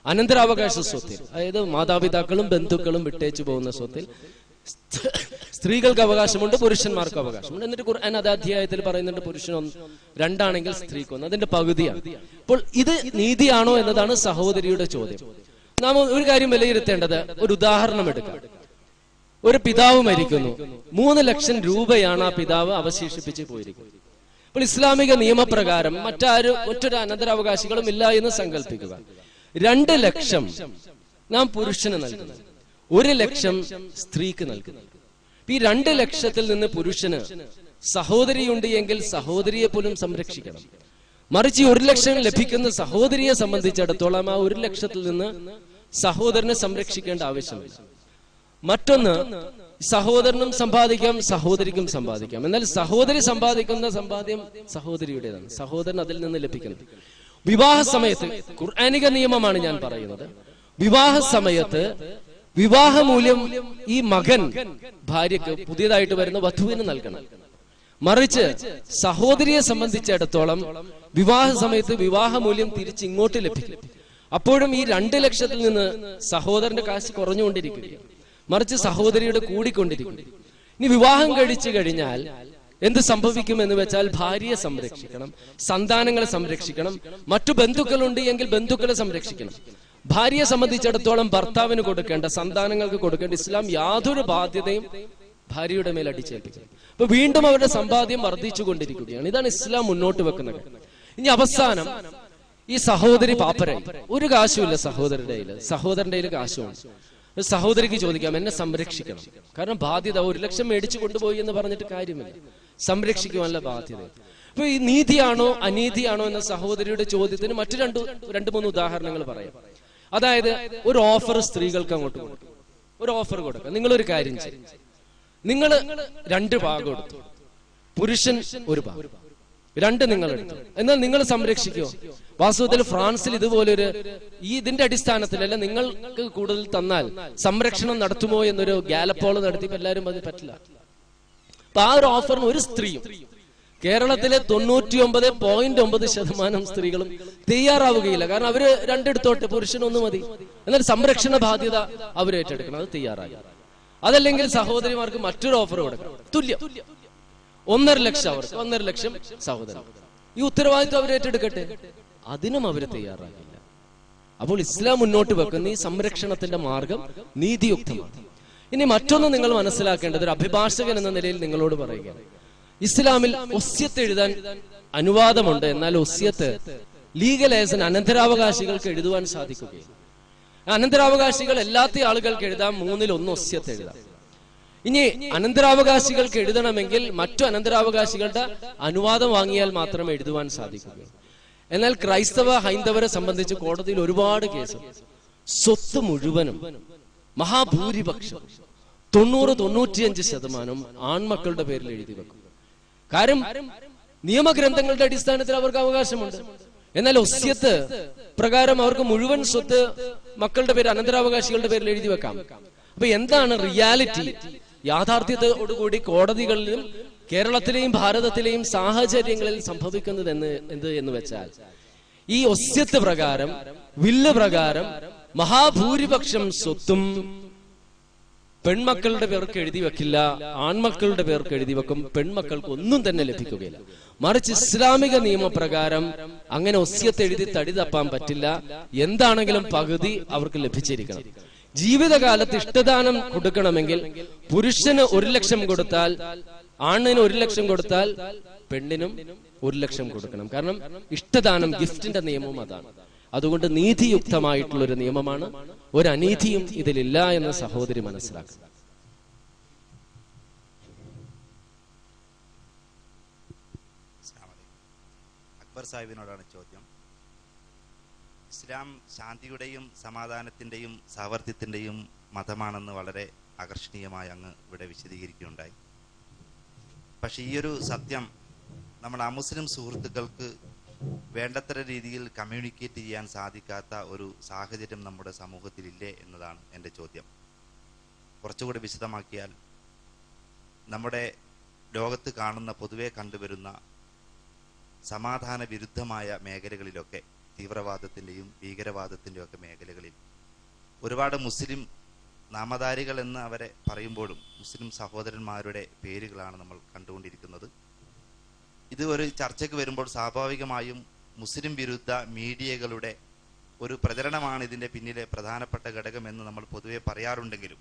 അനന്തരാവകാശ സ്വത്തിൽ, അതായത് മാതാപിതാക്കളും ബന്ധുക്കളും വിട്ടേച്ചു പോകുന്ന സ്വത്തിൽ സ്ത്രീകൾക്ക് അവകാശമുണ്ട്, പുരുഷന്മാർക്ക് അവകാശമുണ്ട്. എന്നിട്ട് ഖുർആൻ അത് അധ്യായത്തിൽ പറയുന്നുണ്ട് പുരുഷൻ 2 സ്ത്രീക്ക് 1, അതിന്റെ പകുതിയാണ്. അപ്പോൾ ഇത് നീതിയാണോ എന്നതാണ് സഹോദരിയുടെ ചോദ്യം. നാം ഒരു കാര്യം വിലയിരുത്തേണ്ടത്, ഒരു ഉദാഹരണം എടുക്കാം. ഒരു പിതാവ് മരിക്കുന്നു, 3 ലക്ഷം രൂപയാണ് ആ പിതാവ് അവശേഷിപ്പിച്ച് പോയിരിക്കുന്നത്. അപ്പോൾ ഇസ്ലാമിക നിയമപ്രകാരം മറ്റൊരു അനന്തരാവകാശികളും ഇല്ല എന്ന് സങ്കല്പിക്കുക. 2 ലക്ഷം നാം പുരുഷന് നൽകുന്നു, 1 ലക്ഷം സ്ത്രീക്ക് നൽകുന്നു. ഈ 2 ലക്ഷത്തിൽ നിന്ന് പുരുഷന് സഹോദരിയുണ്ട് എങ്കിൽ സഹോദരിയെ പോലും സംരക്ഷിക്കണം. മറിച്ച് 1 ലക്ഷം ലഭിക്കുന്ന സഹോദരിയെ സംബന്ധിച്ചിടത്തോളം ആ 1 ലക്ഷത്തിൽ നിന്ന് സഹോദരനെ സംരക്ഷിക്കേണ്ട ആവശ്യമില്ല. മറ്റൊന്ന്, സഹോദരനും സമ്പാദിക്കാം, സഹോദരിക്കും സമ്പാദിക്കാം. എന്നാൽ സഹോദരി സമ്പാദിക്കുന്ന സമ്പാദ്യം സഹോദരിയുടേതാണ്, സഹോദരൻ അതിൽ നിന്ന് ലഭിക്കണം. വിവാഹ സമയത്ത് ഖുർആനിക നിയമമാണ് ഞാൻ പറയുന്നത്. വിവാഹ സമയത്ത് വിവാഹമൂല്യം ഈ മകൻ ഭാര്യക്ക്, പുതിയതായിട്ട് വരുന്ന വധുവിന് നൽകണം. മറിച്ച് സഹോദരിയെ സംബന്ധിച്ചിടത്തോളം വിവാഹ സമയത്ത് വിവാഹമൂല്യം തിരിച്ച് ഇങ്ങോട്ട് ലഭിക്കും. അപ്പോഴും ഈ 2 ലക്ഷത്തിൽ നിന്ന് സഹോദരന്റെ കാശ് കുറഞ്ഞുകൊണ്ടിരിക്കുകയാണ്, മറിച്ച് സഹോദരിയുടെ കൂടിക്കൊണ്ടിരിക്കും. ഇനി വിവാഹം കഴിച്ചു കഴിഞ്ഞാൽ എന്ത് സംഭവിക്കും എന്ന് വെച്ചാൽ ഭാര്യയെ സംരക്ഷിക്കണം, സന്താനങ്ങളെ സംരക്ഷിക്കണം, മറ്റു ബന്ധുക്കളുണ്ട് എങ്കിൽ ബന്ധുക്കളെ സംരക്ഷിക്കണം. ഭാര്യയെ സംബന്ധിച്ചിടത്തോളം ഭർത്താവിന് കൊടുക്കേണ്ട, സന്താനങ്ങൾക്ക് കൊടുക്കേണ്ട ഇസ്ലാം യാതൊരു ബാധ്യതയും ഭാര്യയുടെ മേൽ അടിച്ചേൽപ്പിക്കും. അപ്പൊ വീണ്ടും അവരുടെ സമ്പാദ്യം വർദ്ധിച്ചു കൊണ്ടിരിക്കുകയാണ്. ഇതാണ് ഇസ്ലാം മുന്നോട്ട് വെക്കുന്നത്. ഇനി അവസാനം ഈ സഹോദരി പാപ്പരായി, ഒരു കാശുമില്ല സഹോദരന്റെ കയ്യിൽ, സഹോദരന്റെ കയ്യിൽ കാശുമാണ്. സഹോദരിക്ക് ചോദിക്കാം, എന്നെ സംരക്ഷിക്കണം. കാരണം ബാധ്യത 1 ലക്ഷം മേടിച്ചു കൊണ്ടുപോയി എന്ന് പറഞ്ഞിട്ട് കാര്യമില്ല, സംരക്ഷിക്കുവാനുള്ള ബാധ്യത. അപ്പൊ ഈ നീതിയാണോ അനീതിയാണോ എന്ന സഹോദരിയുടെ ചോദ്യത്തിന് മറ്റു 2-3 ഉദാഹരണങ്ങൾ പറയാം. അതായത് ഒരു ഓഫർ സ്ത്രീകൾക്ക് അങ്ങോട്ട് കൊടുക്കും, ഒരു ഓഫർ കൊടുക്കുക. നിങ്ങളൊരു കാര്യം ചെയ്യും, നിങ്ങൾ 2 ഭാഗം എടുത്തു, പുരുഷൻ 1 ഭാഗം, 2 നിങ്ങൾ എടുത്തു. എന്നാൽ നിങ്ങൾ സംരക്ഷിക്കുമോ? വാസ്തവത്തിൽ ഫ്രാൻസിൽ ഇതുപോലൊരു ഇതിന്റെ അടിസ്ഥാനത്തിലല്ല, നിങ്ങൾക്ക് കൂടുതൽ തന്നാൽ സംരക്ഷണം നടത്തുമോ എന്നൊരു ഗാലപ്പോൾ നടത്തിയപ്പോൾ എല്ലാവരും അത് പറ്റില്ല. അപ്പൊ ആ ഒരു ഓഫറിന് ഒരു സ്ത്രീയും, കേരളത്തിലെ 99.9% സ്ത്രീകളും തയ്യാറാവുകയില്ല. കാരണം അവര് 2 എടുത്തോട്ടെ, പുരുഷനൊന്നു മതി. എന്നാൽ സംരക്ഷണ ബാധ്യത അവർ ഏറ്റെടുക്കണം, അത് തയ്യാറായി. അതല്ലെങ്കിൽ സഹോദരിമാർക്ക് മറ്റൊരു ഓഫർ കൊടുക്കണം, തുല്യം 1.5 ലക്ഷം അവർക്ക്, 1.5 ലക്ഷം സഹോദരൻ. ഈ ഉത്തരവാദിത്വം അവർ ഏറ്റെടുക്കട്ടെ, അതിനും അവർ തയ്യാറാകില്ല. അപ്പോൾ ഇസ്ലാം മുന്നോട്ട് വെക്കുന്ന ഈ സംരക്ഷണത്തിന്റെ മാർഗം നീതിയുക്തമാണ്. ഇനി മറ്റൊന്ന് നിങ്ങൾ മനസ്സിലാക്കേണ്ടത്, ഒരു അഭിഭാഷകൻ എന്ന നിലയിൽ നിങ്ങളോട് പറയുകയാണ്, ഇസ്ലാമിൽ ഒസ്യത്ത് എഴുതാൻ അനുവാദമുണ്ട്. എന്നാൽ ഒസ്യത്ത് ലീഗലൈസൻ അനന്തരാവകാശികൾക്ക് എഴുതുവാൻ സാധിക്കുകയില്ല. അനന്തരാവകാശികൾ അല്ലാത്ത ആളുകൾക്ക് എഴുതാം, 1/3 ഒസ്യത്ത് എഴുതാം. ഇനി അനന്തരാവകാശികൾക്ക് എഴുതണമെങ്കിൽ മറ്റു അനന്തരാവകാശികളുടെ അനുവാദം വാങ്ങിയാൽ മാത്രമേ എഴുതുവാൻ സാധിക്കുകയുള്ളൂ. എന്നാൽ ക്രൈസ്തവ ഹൈന്ദവരെ സംബന്ധിച്ച് കോടതിയിൽ ഒരുപാട് കേസ്, സ്വത്ത് മുഴുവനും മഹാഭൂരിപക്ഷം 90-95% ആൺമക്കളുടെ പേരിൽ എഴുതി വെക്കും. കാര്യം നിയമഗ്രന്ഥങ്ങളുടെ അടിസ്ഥാനത്തിൽ അവർക്ക് അവകാശമുണ്ട്. എന്നാൽ ഒസ്യത്ത് പ്രകാരം അവർക്ക് മുഴുവൻ സ്വത്ത് മക്കളുടെ പേര്, അനന്തരാവകാശികളുടെ പേരിൽ എഴുതി വെക്കാം. അപ്പൊ എന്താണ് റിയാലിറ്റി, യാഥാർത്ഥ്യത്തോടുകൂടി കോടതികളിലും കേരളത്തിലെയും ഭാരതത്തിലെയും സാഹചര്യങ്ങളിൽ സംഭവിക്കുന്നത് എന്ന് വെച്ചാൽ, ഈ ഒസ്യത്ത് പ്രകാരം, വില്ല് പ്രകാരം മഹാഭൂരിപക്ഷം സ്വത്തും പെൺമക്കളുടെ പേർക്ക് എഴുതി വെക്കില്ല, ആൺമക്കളുടെ പേർക്ക് എഴുതി വെക്കും. പെൺമക്കൾക്ക് ഒന്നും തന്നെ ലഭിക്കുകയില്ല. മറിച്ച് ഇസ്ലാമിക നിയമപ്രകാരം അങ്ങനെ ഒസ്യത്ത് എഴുതി തടി തപ്പാൻ പറ്റില്ല. എന്താണെങ്കിലും പകുതി അവർക്ക് ലഭിച്ചിരിക്കണം. ജീവിതകാലത്ത് ഇഷ്ടദാനം കൊടുക്കണമെങ്കിൽ പുരുഷന് 1 ലക്ഷം കൊടുത്താൽ, ആണിന് 1 ലക്ഷം കൊടുത്താൽ പെണ്ണിനും 1 ലക്ഷം കൊടുക്കണം. കാരണം ഇഷ്ടദാനം, ഗിഫ്റ്റിന്റെ നിയമവും അതാണ്. അതുകൊണ്ട് നീതിയുക്തമായിട്ടുള്ള ഒരു നിയമമാണ്. ഒരു അനീതിയും ഇതിലില്ല എന്ന് സഹോദരി മനസ്സിലാക്കുക. അക്ബർ സാഹിബിനോടാണ് ചോദ്യം. ഇസ്ലാം ശാന്തിയുടെയും സമാധാനത്തിന്റെയും സൗഹാർദ്ദത്തിന്റെയും മതമാണെന്ന് വളരെ ആകർഷണീയമായി അങ്ങ് ഇവിടെ വിശദീകരിക്കുകയുണ്ടായി. പക്ഷെ ഈ ഒരു സത്യം നമ്മുടെ അമുസ്ലിം സുഹൃത്തുക്കൾക്ക് വേണ്ടത്ര രീതിയിൽ കമ്മ്യൂണിക്കേറ്റ് ചെയ്യാൻ സാധിക്കാത്ത ഒരു സാഹചര്യം നമ്മുടെ സമൂഹത്തിലില്ലേ എന്നതാണ് എൻ്റെ ചോദ്യം. കുറച്ചുകൂടി വിശദമാക്കിയാൽ, നമ്മുടെ ലോകത്ത് കാണുന്ന, പൊതുവെ കണ്ടുവരുന്ന സമാധാന വിരുദ്ധമായ മേഖലകളിലൊക്കെ, തീവ്രവാദത്തിൻ്റെയും ഭീകരവാദത്തിൻ്റെയും ഒക്കെ മേഖലകളിൽ ഒരുപാട് മുസ്ലിം നാമധാരികൾ എന്ന് അവരെ പറയുമ്പോഴും മുസ്ലിം സഹോദരന്മാരുടെ പേരുകളാണ് നമ്മൾ കണ്ടുകൊണ്ടിരിക്കുന്നത്. ഇത് ഒരു ചർച്ചയ്ക്ക് വരുമ്പോൾ സ്വാഭാവികമായും മുസ്ലിം വിരുദ്ധ മീഡിയകളുടെ ഒരു പ്രചരണമാണ് ഇതിൻ്റെ പിന്നിലെ പ്രധാനപ്പെട്ട ഘടകമെന്ന് നമ്മൾ പൊതുവെ പറയാറുണ്ടെങ്കിലും,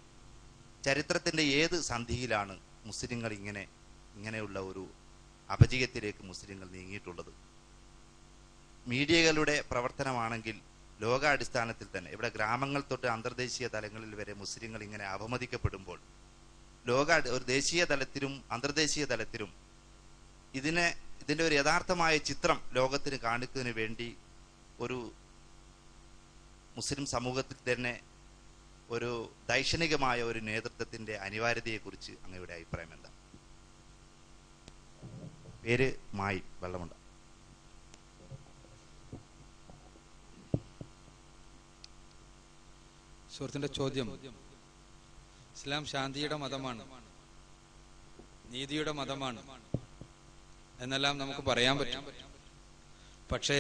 ചരിത്രത്തിൻ്റെ ഏത് സന്ധിയിലാണ് മുസ്ലിങ്ങൾ ഇങ്ങനെയുള്ള ഒരു അപജയത്തിലേക്ക് മുസ്ലിങ്ങൾ നീങ്ങിയിട്ടുള്ളത്. മീഡിയകളുടെ പ്രവർത്തനമാണെങ്കിൽ ലോകാടിസ്ഥാനത്തിൽ തന്നെ ഇവിടെ ഗ്രാമങ്ങൾ തൊട്ട് അന്തർദേശീയ തലങ്ങളിൽ വരെ മുസ്ലിങ്ങൾ ഇങ്ങനെ അപമതിക്കപ്പെടുമ്പോൾ ഒരു ദേശീയ തലത്തിലും അന്തർദേശീയ തലത്തിലും ഇതിൻ്റെ ഒരു യഥാർത്ഥമായ ചിത്രം ലോകത്തിന് കാണിക്കുന്നതിന് വേണ്ടി ഒരു മുസ്ലിം സമൂഹത്തിൽ തന്നെ ഒരു ദൈക്ഷണികമായ ഒരു നേതൃത്വത്തിന്റെ അനിവാര്യതയെക്കുറിച്ച് അങ്ങയുടെ അഭിപ്രായം എന്താ? പേര് മായി, വെള്ളമുണ്ട. സുഹൃത്തിന്റെ ചോദ്യം, ഇസ്ലാം ശാന്തിയുടെ മതമാണ്, നീതിയുടെ മതമാണ് എന്നെല്ലാം നമുക്ക് പറയാൻ പറ്റും. പക്ഷേ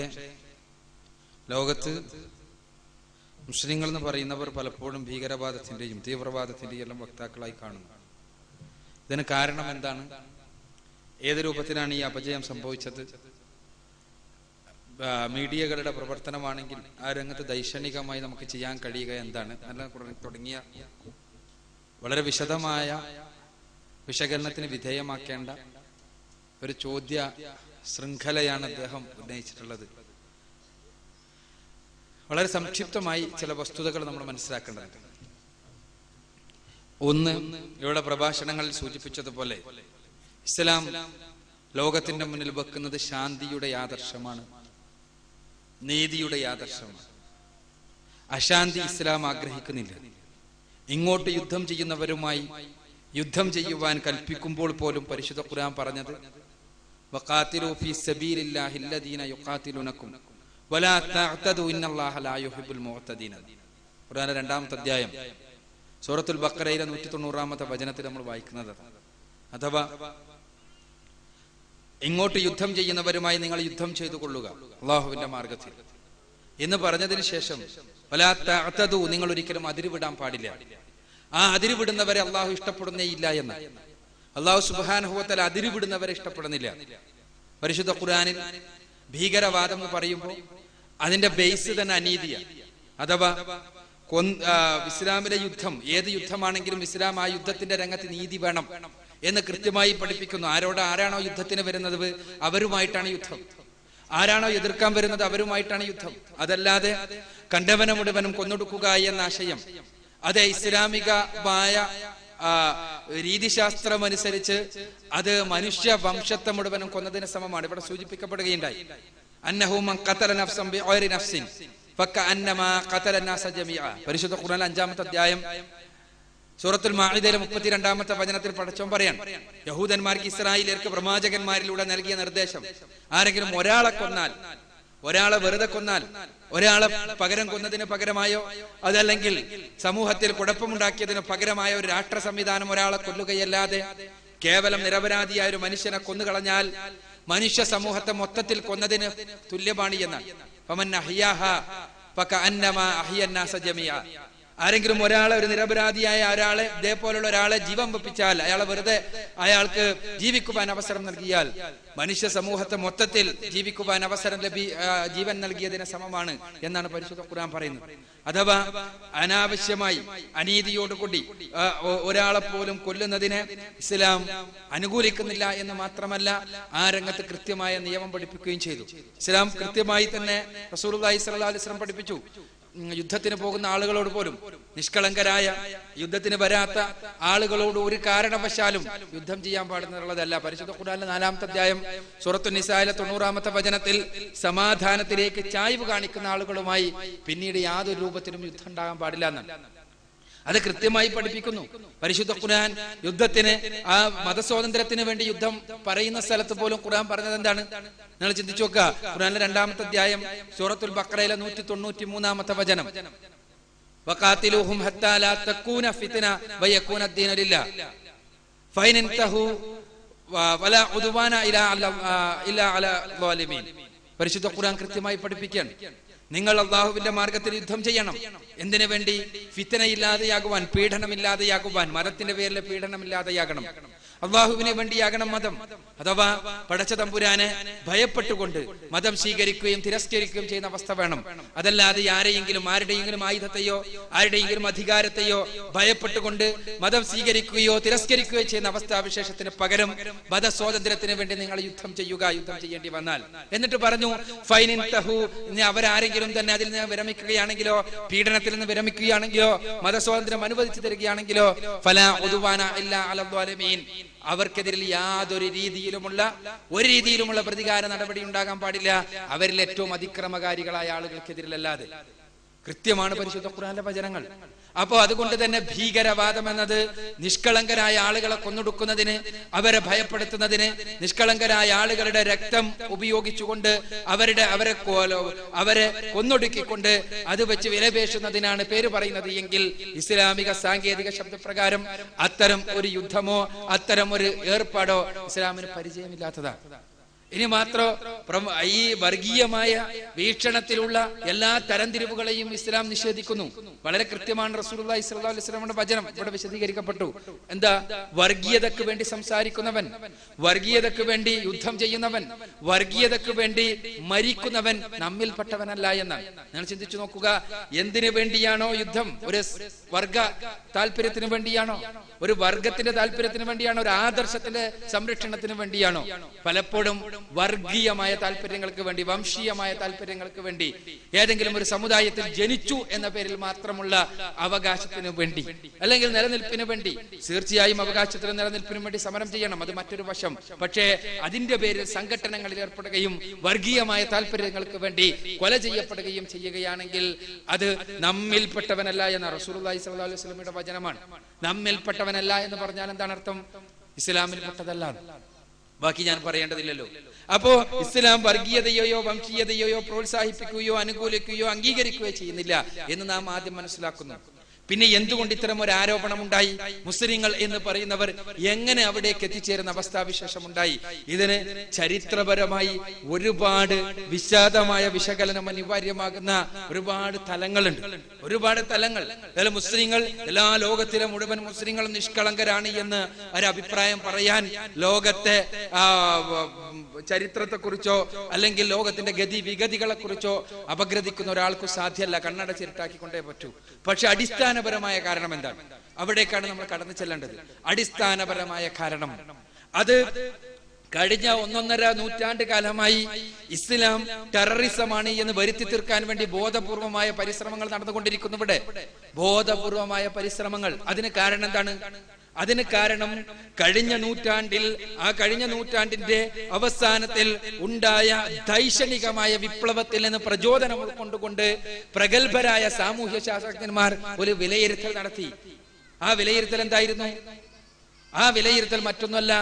ലോകത്ത് മുസ്ലിങ്ങൾ എന്ന് പറയുന്നവർ പലപ്പോഴും ഭീകരവാദത്തിന്റെയും തീവ്രവാദത്തിന്റെയും എല്ലാം വക്താക്കളായി കാണുന്നു. ഇതിന് കാരണം എന്താണ്? ഏത് രൂപത്തിലാണ് ഈ അപജയം സംഭവിച്ചത്? മീഡിയകളുടെ പ്രവർത്തനമാണെങ്കിൽ ആ രംഗത്ത് ദൈക്ഷണികമായി നമുക്ക് ചെയ്യാൻ കഴിയുക എന്താണ് നല്ല തുടങ്ങിയ വളരെ വിശദമായ വിശകലനത്തിന് വിധേയമാക്കേണ്ട ഒരു ചോദ്യ ശൃംഖലയാണ് അദ്ദേഹം ഉന്നയിച്ചിട്ടുള്ളത്. വളരെ സംക്ഷിപ്തമായി ചില വസ്തുതകൾ നമ്മൾ മനസ്സിലാക്കേണ്ടതുണ്ട്. ഒന്ന്, ഇവിടെ പ്രഭാഷണങ്ങളിൽ സൂചിപ്പിച്ചതുപോലെ ഇസ്ലാം ലോകത്തിന്റെ മുന്നിൽ വെക്കുന്നത് ശാന്തിയുടെ ആദർശമാണ്, നീതിയുടെ ആദർശമാണ്. അശാന്തി ഇസ്ലാം ആഗ്രഹിക്കുന്നില്ല. ഇങ്ങോട്ട് യുദ്ധം ചെയ്യുന്നവരുമായി യുദ്ധം ചെയ്യുവാൻ കൽപ്പിക്കുമ്പോൾ പോലും പരിശുദ്ധ ഖുർആൻ പറഞ്ഞത് വഖാതിലൂ ഫീ സബീലില്ലാഹി അല്ലദീന യുഖാതിലൂനകും വലാ തഅതദു ഇന്നല്ലാഹ ലാ യുഹിബ്ബുൽ മുഅ്തദീന. ഖുർആനിലെ 2-ാമത്തെ അധ്യായം സൂറത്തുൽ ബഖറയിലെ 190-ാമത്തെ വചനത്തിൽ നമ്മൾ വായിക്കുന്നത്. അഥവാ ഇങ്ങോട്ട് യുദ്ധം ചെയ്യുന്നവരുമായി നിങ്ങൾ യുദ്ധം ചെയ്തു കൊള്ളുക അള്ളാഹുവിന്റെ മാർഗത്തിൽ എന്ന് പറഞ്ഞതിന് ശേഷം വലാ തഅതദു, നിങ്ങൾ ഒരിക്കലും അതിരുവിടാൻ പാടില്ല. ആ അതിരുവിടുന്നവരെ അള്ളാഹു ഇഷ്ടപ്പെടുന്നേ ഇല്ല എന്ന്. അള്ളാഹു സുബ്ഹാനഹു വ തആല അതിരുവിടുന്നവരെ ഇഷ്ടപ്പെടുന്നില്ല. പരിശുദ്ധ ഖുർആനിൽ ഭീകരവാദം എന്ന് പറയുമ്പോൾ അതിന്റെ ബേസ് തന്നെ അനീതിയാണ്. അഥവാ ഇസ്ലാമിലെ യുദ്ധം, ഏത് യുദ്ധമാണെങ്കിലും ഇസ്ലാം ആ യുദ്ധത്തിന്റെ രംഗത്ത് നീതി വേണം എന്ന് കൃത്യമായി പഠിപ്പിക്കുന്നു. ആരാണോ യുദ്ധത്തിന് വരുന്നത് അവരുമായിട്ടാണ് യുദ്ധം, ആരാണോ എതിർക്കാൻ വരുന്നത് അവരുമായിട്ടാണ് യുദ്ധം. അതല്ലാതെ കണ്ടവനെ മുഴുവനും കൊന്നൊടുക്കുക എന്ന ആശയം അത് ഇസ്ലാമികമായ രീതിശാസ്ത്രം അനുസരിച്ച് അത് മനുഷ്യ വംശത്തെ മുഴുവനും കൊന്നതിന് സമമാണ്. ഇവിടെ സൂചിപ്പിക്കപ്പെടുകയുണ്ടായി, അന്നഹു മൻ ഖതല നഫ്സൻ ബിഗൈരി നഫ്സിൻ ഫകഅന്നമാ ഖതല അന്നാസ ജമീഅ. പരിശുദ്ധ ഖുർആൻ 5-ാമത്തെ അധ്യായം സൂറത്തുൽ മാഇദയിലെ 32-ാമത്തെ വചനത്തിൽ പടച്ചോൻ പറയാൻ, യഹൂദന്മാർക്ക് ഇസ്രായേലിയർക്ക് പ്രവാചകന്മാരിലൂടെ നൽകിയ നിർദ്ദേശം, ആരെങ്കിലും ഒരാളെ കൊന്നാൽ, ഒരാളെ വെറുതെ കൊന്നാൽ, ഒരാളെ പകരം കൊന്നതിന് പകരമായോ അതല്ലെങ്കിൽ സമൂഹത്തിൽ കുഴപ്പമുണ്ടാക്കിയതിന് പകരമായ ഒരു രാഷ്ട്ര സംവിധാനം ഒരാളെ കൊല്ലുകയല്ലാതെ കേവലം നിരപരാധിയായ ഒരു മനുഷ്യനെ കൊന്നുകളഞ്ഞാൽ മനുഷ്യ സമൂഹത്തെ മൊത്തത്തിൽ കൊന്നതിന് തുല്യമാണ് എന്നാണ്. ഫമൻ അഹ്യാഹാ ഫകഅന്നമാ അഹ്യന്നാസ ജമീഅ. ആരെങ്കിലും ഒരാളെ, ഒരു നിരപരാധിയായ ഒരാളെ, ഇതേപോലുള്ള ഒരാളെ ജീവൻ വെപ്പിച്ചാൽ, അയാളെ വെറുതെ അയാൾക്ക് ജീവിക്കുവാൻ അവസരം നൽകിയാൽ മനുഷ്യ സമൂഹത്തെ മൊത്തത്തിൽ ജീവിക്കുവാൻ അവസരം ജീവൻ നൽകിയതിന് സമമാണ് എന്നാണ് പരിശുദ്ധ ഖുർആൻ പറയുന്നത്. അഥവാ അനാവശ്യമായി അനീതിയോടുകൂടി ഒരാളെ പോലും കൊല്ലുന്നതിനെ ഇസ്ലാം അനുകൂലിക്കുന്നില്ല എന്ന് മാത്രമല്ല, ആ രംഗത്ത് കൃത്യമായ നിയമം പഠിപ്പിക്കുകയും ചെയ്തു. ഇസ്ലാം കൃത്യമായി തന്നെ റസൂലുള്ളാഹി സ്വല്ലല്ലാഹു അലൈഹി വസല്ലം പഠിപ്പിച്ചു. യുദ്ധത്തിന് പോകുന്ന ആളുകളോട് പോലും, നിഷ്കളങ്കരായ യുദ്ധത്തിന് വരാത്ത ആളുകളോട് ഒരു കാരണവശാലും യുദ്ധം ചെയ്യാൻ പാടുന്നുള്ളതല്ല. പരിശുദ്ധ ഖുർആനിലെ 4-ാമത്തെ അധ്യായം സൂറത്തുൻ നിസായിലെ 90-ാമത്തെ വചനത്തിൽ സമാധാനത്തിലേക്ക് ചായ്വ് കാണിക്കുന്ന ആളുകളുമായി പിന്നീട് യാതൊരു രൂപത്തിലും യുദ്ധം ഉണ്ടാകാൻ പാടില്ല എന്നാണ്. അത് കൃത്യമായി പഠിപ്പിക്കുന്നു പരിശുദ്ധ ഖുർആൻ. യുദ്ധത്തിന്, ആ മതസ്വാതന്ത്ര്യത്തിന് വേണ്ടി യുദ്ധം പറയുന്ന സ്ഥലത്ത് പോലും ഖുർആൻ പറഞ്ഞത് എന്താണ്? നിങ്ങൾ ചിന്തിച്ചു നോക്കുക. ഖുർആനിലെ 2-ാമത്തെ അധ്യായം സൂറത്തുൽ ബഖറയിലെ 193-ാമത്തെ വചനം, വഖാതിലൂഹും ഹത്താ ലാ തകൂന ഫിത്ന വയകൂന അദ്ദീനു ലില്ലാഹ് ഫൈൻ ഇൻതഹു വലാ ഉദ്വാന ഇലാ അലാ ളാലിമീൻ. പരിശുദ്ധ ഖുർആൻ കൃത്യമായി പഠിപ്പിക്കുകയാണ്, നിങ്ങൾ അള്ളാഹുവിന്റെ മാർഗത്തിൽ യുദ്ധം ചെയ്യണം. എന്തിനു വേണ്ടി? ഫിത്ന ഇല്ലാതെയാകുവാൻ, പീഡനമില്ലാതെയാകുവാൻ, മതത്തിന്റെ പേരിൽ പീഡനമില്ലാതെയാകണം. അള്ളാഹുവിനെ വേണ്ടിയാകണം മതം. അഥവാ പടച്ച തമ്പുരാനെ ഭയപ്പെട്ടുകൊണ്ട് മതം സ്വീകരിക്കുകയും തിരസ്കരിക്കുകയും ചെയ്യുന്ന അവസ്ഥ വേണം. അതല്ലാതെ ആരെയെങ്കിലും ആയുധത്തെയോ ആരുടെയെങ്കിലും അധികാരത്തെയോ ഭയപ്പെട്ടുകൊണ്ട് മതം സ്വീകരിക്കുകയോ തിരസ്കരിക്കുകയോ ചെയ്യുന്ന അവസ്ഥാവിശേഷത്തിന് പകരം മതസ്വാതന്ത്ര്യത്തിന് വേണ്ടി നിങ്ങൾ യുദ്ധം ചെയ്യേണ്ടി വന്നാൽ, എന്നിട്ട് പറഞ്ഞു ഫൈനിൻ തഹു, അവരാരെങ്കിലും തന്നെ അതിൽ നിന്ന് വിരമിക്കുകയാണെങ്കിലോ പീഡനത്തിൽ നിന്ന് വിരമിക്കുകയാണെങ്കിലോ മതസ്വാതന്ത്ര്യം അനുവദിച്ചു തരികയാണെങ്കിലോ ഫലാ ഉദ്വാന ഇല്ലാ അലൽ ളാലിമീൻ, അവർക്കെതിരിൽ യാതൊരു രീതിയിലുമുള്ള പ്രതികാര നടപടി ഉണ്ടാകാൻ പാടില്ല, അവരിൽ ഏറ്റവും അതിക്രമകാരികളായ ആളുകൾക്കെതിരിലല്ലാതെ. കൃത്യമാണ് പരിശുദ്ധ ഖുർആനിലെ വചനങ്ങൾ. അപ്പോ അതുകൊണ്ട് തന്നെ ഭീകരവാദം എന്നത് നിഷ്കളങ്കരായ ആളുകളെ കൊന്നൊടുക്കുന്നതിന്, അവരെ ഭയപ്പെടുത്തുന്നതിന്, നിഷ്കളങ്കരായ ആളുകളുടെ രക്തം ഉപയോഗിച്ചുകൊണ്ട് അവരെ കൊന്നൊടുക്കിക്കൊണ്ട് അത് വെച്ച് വിലപേശുന്നതിനാണ് പേര് പറയുന്നത് എങ്കിൽ ഇസ്ലാമിക സാങ്കേതിക ശബ്ദപ്രകാരം അത്തരം ഒരു യുദ്ധമോ അത്തരം ഒരു ഏർപ്പാടോ ഇസ്ലാമിന് പരിചയമില്ലാത്തതാണ്. ഇനി മാത്രം ഈ വർഗീയമായ വീക്ഷണത്തിലുള്ള എല്ലാ തരംതിരിവുകളെയും ഇസ്ലാം നിഷേധിക്കുന്നു. വളരെ കൃത്യമാണ് റസൂലുള്ളാഹി സ്വല്ലല്ലാഹു അലൈഹി വസല്ലമയുടെ വചനം ഇവിടെ വിശദീകരിക്കപ്പെട്ടു. എന്താ? വർഗീയതയ്ക്ക് വേണ്ടി സംസാരിക്കുന്നവൻ, വർഗീയതയ്ക്ക് വേണ്ടി യുദ്ധം ചെയ്യുന്നവൻ, വർഗീയതയ്ക്ക് വേണ്ടി മരിക്കുന്നവൻ നമ്മിൽപ്പെട്ടവനല്ല എന്നാണ്. നിങ്ങൾ ചിന്തിച്ചു നോക്കുക, എന്തിനു വേണ്ടിയാണോ യുദ്ധം? ഒരു വർഗ താല്പര്യത്തിന് വേണ്ടിയാണോ? ഒരു വർഗത്തിന്റെ താല്പര്യത്തിന് വേണ്ടിയാണോ? ഒരു ആദർശത്തിന്റെ സംരക്ഷണത്തിന് വേണ്ടിയാണോ? പലപ്പോഴും വർഗീയമായ താല്പര്യങ്ങൾക്ക് വേണ്ടി, വംശീയമായ താല്പര്യങ്ങൾക്ക് വേണ്ടി, ഏതെങ്കിലും ഒരു സമുദായത്തിൽ ജനിച്ചു എന്ന പേരിൽ മാത്രമുള്ള അവകാശത്തിന് വേണ്ടി, അല്ലെങ്കിൽ നിലനിൽപ്പിന് വേണ്ടി, തീർച്ചയായും അവകാശത്തിനും നിലനിൽപ്പിനും വേണ്ടി സമരം ചെയ്യണം, അത് മറ്റൊരു വശം. പക്ഷേ അതിന്റെ പേരിൽ സംഘടനകളിൽ ഏർപ്പെടുകയും വർഗീയമായ താല്പര്യങ്ങൾക്ക് വേണ്ടി കൊല ചെയ്യപ്പെടുകയും ചെയ്യുകയാണെങ്കിൽ അത് നമ്മിൽപ്പെട്ടവനല്ല എന്ന റസൂലുള്ളാഹി സ്വല്ലല്ലാഹു അലൈഹി വസല്ലമയുടെ വചനമാണ്. നമ്മിൽപ്പെട്ടവനല്ല എന്ന് പറഞ്ഞാൽ എന്താണ് അർത്ഥം? ഇസ്ലാമിൽപ്പെട്ടതല്ല. ബാക്കി ഞാൻ പറയേണ്ടതില്ലല്ലോ. അപ്പോ ഇസ്ലാം വർഗീയതയോ വംശീയതയോ പ്രോത്സാഹിപ്പിക്കുകയോ അനുകൂലിക്കുകയോ അംഗീകരിക്കുകയോ ചെയ്യുന്നില്ല എന്ന് നാം ആദ്യം മനസ്സിലാക്കുന്നു. പിന്നെ എന്തുകൊണ്ട് ഇത്തരം ഒരു ആരോപണം ഉണ്ടായി? മുസ്ലിങ്ങൾ എന്ന് പറയുന്നവർ എങ്ങനെ അവിടേക്ക് എത്തിച്ചേരുന്ന അവസ്ഥാവിശേഷം ഉണ്ടായി? ഇതിന് ചരിത്രപരമായി ഒരുപാട് വിശാലമായ വിശകലനം അനിവാര്യമാകുന്ന ഒരുപാട് തലങ്ങളുണ്ട്. അതിൽ മുസ്ലിങ്ങൾ, എല്ലാ ലോകത്തിലെ മുഴുവൻ മുസ്ലിങ്ങളും നിഷ്കളങ്കരാണ് എന്ന് ഒരു അഭിപ്രായം പറയാൻ ലോകത്തെ ചരിത്രത്തെക്കുറിച്ചോ അല്ലെങ്കിൽ ലോകത്തിന്റെ വിഗതികളെ കുറിച്ചോ അപഗ്രഥിക്കുന്ന ഒരാൾക്ക് സാധ്യമല്ല. കണ്ണടച്ചിരുട്ടാക്കിക്കൊണ്ടേ പറ്റൂ. പക്ഷെ അടിസ്ഥാനപരമായ കാരണം എന്താണ്? അവിടേക്കാണ് നമ്മൾ കടന്നു ചെല്ലേണ്ടത്. അടിസ്ഥാനപരമായ കാരണം അത് കഴിഞ്ഞ 1.5 നൂറ്റാണ്ട് കാലമായി ഇസ്ലാം ടെററിസമാണ് എന്ന് വരുത്തി തീർക്കാൻ വേണ്ടി ബോധപൂർവമായ പരിശ്രമങ്ങൾ നടന്നുകൊണ്ടിരിക്കുന്നു. ഇവിടെ ബോധപൂർവമായ പരിശ്രമങ്ങൾ. അതിന് കാരണം എന്താണ്? അതിന് കാരണം കഴിഞ്ഞ നൂറ്റാണ്ടിന്റെ അവസാനത്തിൽ ഉണ്ടായ ദൈക്ഷണികമായ വിപ്ലവത്തിൽ നിന്ന് പ്രചോദനം ഉൾക്കൊണ്ടുകൊണ്ട് പ്രഗത്ഭരായ സാമൂഹ്യ ശാസ്ത്രജ്ഞന്മാർ ഒരു വിലയിരുത്തൽ നടത്തി. ആ വിലയിരുത്തൽ എന്തായിരുന്നു? ആ വിലയിരുത്തൽ മറ്റൊന്നുമല്ല,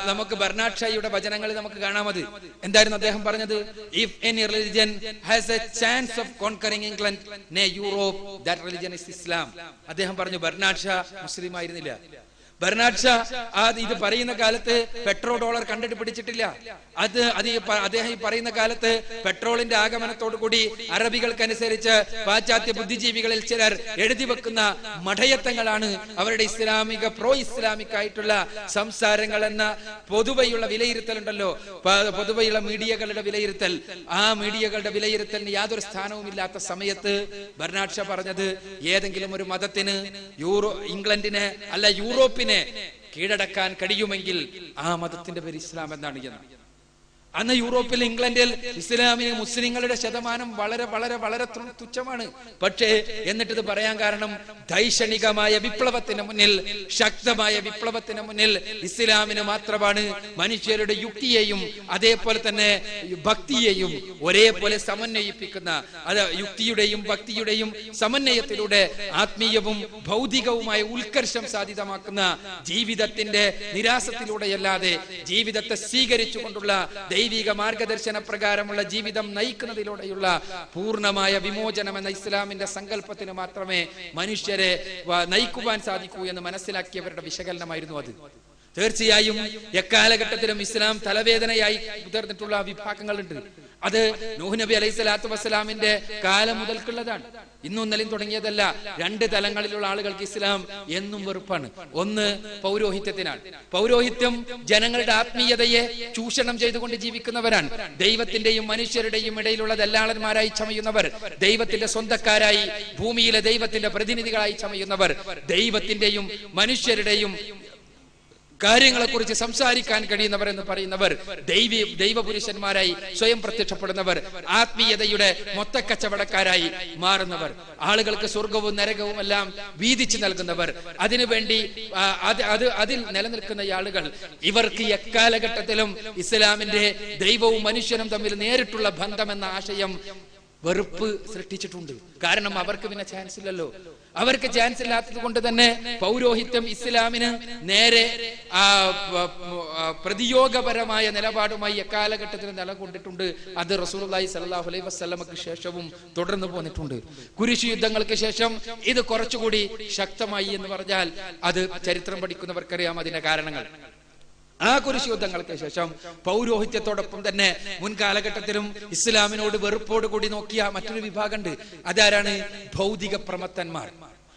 നമുക്ക് ബർനാഡ് ഷായുടെ വചനങ്ങളിൽ നമുക്ക് കാണാമത്. എന്തായിരുന്നു അദ്ദേഹം പറഞ്ഞത്? If any religion has A chance of conquering England നേ യൂറോപ്പ്, ദാറ്റ് റിലിജൻ ഇസ് ഇസ്ലാം. അദ്ദേഹം പറഞ്ഞു. ബർനാഡ് ഷാ മുസ്ലിം ആയിരുന്നില്ല. ബർനാഡ് ഷാ ഇത് പറയുന്ന കാലത്ത് പെട്രോൾ ഡോളർ കണ്ടുപിടിച്ചിട്ടില്ല. അദ്ദേഹം ഈ പറയുന്ന കാലത്ത് പെട്രോളിന്റെ ആഗമനത്തോടുകൂടി അറബികൾക്കനുസരിച്ച് പാശ്ചാത്യ ബുദ്ധിജീവികളിൽ ചിലർ എഴുതി വെക്കുന്ന മഠയത്തങ്ങളാണ് അവരുടെ പ്രോ ഇസ്ലാമിക് ആയിട്ടുള്ള സംസാരങ്ങൾ എന്ന പൊതുവെയുള്ള വിലയിരുത്തലുണ്ടല്ലോ, പൊതുവെയുള്ള മീഡിയകളുടെ വിലയിരുത്തൽ. ആ മീഡിയകളുടെ വിലയിരുത്തലിന് യാതൊരു സ്ഥാനവും ഇല്ലാത്ത സമയത്ത് ബർനാഡ് ഷാ പറഞ്ഞത്, ഏതെങ്കിലും ഒരു മതത്തിന് ഇംഗ്ലണ്ടിനെ അല്ല യൂറോപ്പിനെ കീഴടക്കാൻ കഴിയുമെങ്കിൽ ആ മതത്തിന്റെ പേര് ഇസ്ലാം എന്നാണ് എന്ന്. അന്ന് യൂറോപ്പിൽ, ഇംഗ്ലണ്ടിൽ ഇസ്ലാമിന് മുസ്ലിങ്ങളുടെ ശതമാനം വളരെ വളരെ വളരെ തുച്ഛമാണ്. പക്ഷേ എന്നിട്ട് ഇത് പറയാൻ കാരണം ദൈക്ഷണികമായ വിപ്ലവത്തിന് മുന്നിൽ, ശക്തമായ വിപ്ലവത്തിന് മുന്നിൽ ഇസ്ലാമിന് മാത്രമാണ് മനുഷ്യരുടെ യുക്തിയെയും അതേപോലെ തന്നെ ഭക്തിയെയും ഒരേപോലെ സമന്വയിപ്പിക്കുന്ന, അത് യുക്തിയുടെയും ഭക്തിയുടെയും സമന്വയത്തിലൂടെ ആത്മീയവും ഭൗതികവുമായ ഉത്കർഷം സാധ്യമാക്കുന്ന ജീവിതത്തിന്റെ നിരാസത്തിലൂടെയല്ലാതെ ജീവിതത്തെ സ്വീകരിച്ചുകൊണ്ടുള്ള ദൈവിക മാർഗദർശന പ്രകാരമുള്ള ജീവിതം നയിക്കുന്നതിലൂടെയുള്ള പൂർണ്ണമായ വിമോചനം എന്ന ഇസ്ലാമിന്റെ സങ്കല്പത്തിന് മാത്രമേ മനുഷ്യരെ നയിക്കുവാൻ സാധിക്കൂ എന്ന് മനസ്സിലാക്കിയവരുടെ വിശകലനമായിരുന്നു അത്. തീർച്ചയായും എക്കാലഘട്ടത്തിലും ഇസ്ലാം തലവേദനയായി ഉയർന്നിട്ടുള്ള വിഭാഗങ്ങളുണ്ട്. അത് നൂഹ് നബി അലൈഹി സ്വലാത്തു വസ്സലാമിന്റെ കാലം മുതൽക്കുള്ളതാണ്. ഇന്നും ഇന്നലെയും തുടങ്ങിയതല്ല. 2 തലങ്ങളിലുള്ള ആളുകൾക്ക് ഇസ്ലാം എന്നും വെറുപ്പാണ്. ഒന്ന് പൗരോഹിത്യത്തിനാണ്. പൗരോഹിത്യം ജനങ്ങളുടെ ആത്മീയതയെ ചൂഷണം ചെയ്തുകൊണ്ട് ജീവിക്കുന്നവരാണ്. ദൈവത്തിന്റെയും മനുഷ്യരുടെയും ഇടയിലുള്ള ദല്ലാളന്മാരായി ചമയുന്നവർ, ദൈവത്തിന്റെ സ്വന്തക്കാരായി ഭൂമിയിലെ ദൈവത്തിന്റെ പ്രതിനിധികളായി ചമയുന്നവർ, ദൈവത്തിന്റെയും മനുഷ്യരുടെയും കാര്യങ്ങളെ കുറിച്ച് സംസാരിക്കാൻ കഴിയുന്നവർ എന്ന് പറയുന്നവർ, ദൈവപുരുഷന്മാരായി സ്വയം പ്രത്യക്ഷപ്പെടുന്നവർ, ആത്മീയതയുടെ മൊത്തക്കച്ചവടക്കാരായി മാറുന്നവർ, ആളുകൾക്ക് സ്വർഗവും നരകവും എല്ലാം വീതിച്ചു നൽകുന്നവർ, അതിനുവേണ്ടി അതിൽ നിലനിൽക്കുന്ന ആളുകൾ. ഇവർക്ക് എക്കാലഘട്ടത്തിലും ഇസ്ലാമിന്റെ ദൈവവും മനുഷ്യനും തമ്മിൽ നേരിട്ടുള്ള ബന്ധം എന്ന ആശയം വെറുപ്പ് സൃഷ്ടിച്ചിട്ടുണ്ട്. കാരണം അവർക്ക് പിന്നെ ചാൻസ് ഇല്ലല്ലോ. അവർക്ക് ചാൻസ് ഇല്ലാത്തത് കൊണ്ട് തന്നെ പൗരോഹിത്യം ഇസ്ലാമിന് നേരെ പ്രതിയോഗപരമായ നിലപാടുമായി എക്കാലഘട്ടത്തിൽ നിലകൊണ്ടിട്ടുണ്ട്. അത് റസൂലുള്ളാഹി സ്വല്ലല്ലാഹു അലൈഹി വസല്ലമക്ക് ശേഷവും തുടർന്നു പോന്നിട്ടുണ്ട്. കുരിശ് യുദ്ധങ്ങൾക്ക് ശേഷം ഇത് കുറച്ചുകൂടി ശക്തമായി എന്ന് പറഞ്ഞാൽ അത് ചരിത്രം പഠിക്കുന്നവർക്കറിയാം അതിന്റെ കാരണങ്ങൾ. ആ കുരിശ് യുദ്ധങ്ങൾക്ക് ശേഷം പൗരോഹിത്യത്തോടൊപ്പം തന്നെ മുൻകാലഘട്ടത്തിലും ഇസ്ലാമിനോട് വെറുപ്പോടുകൂടി നോക്കിയ മറ്റൊരു വിഭാഗമുണ്ട്. അതാരാണ്? ഭൗതിക പ്രമത്തന്മാർ,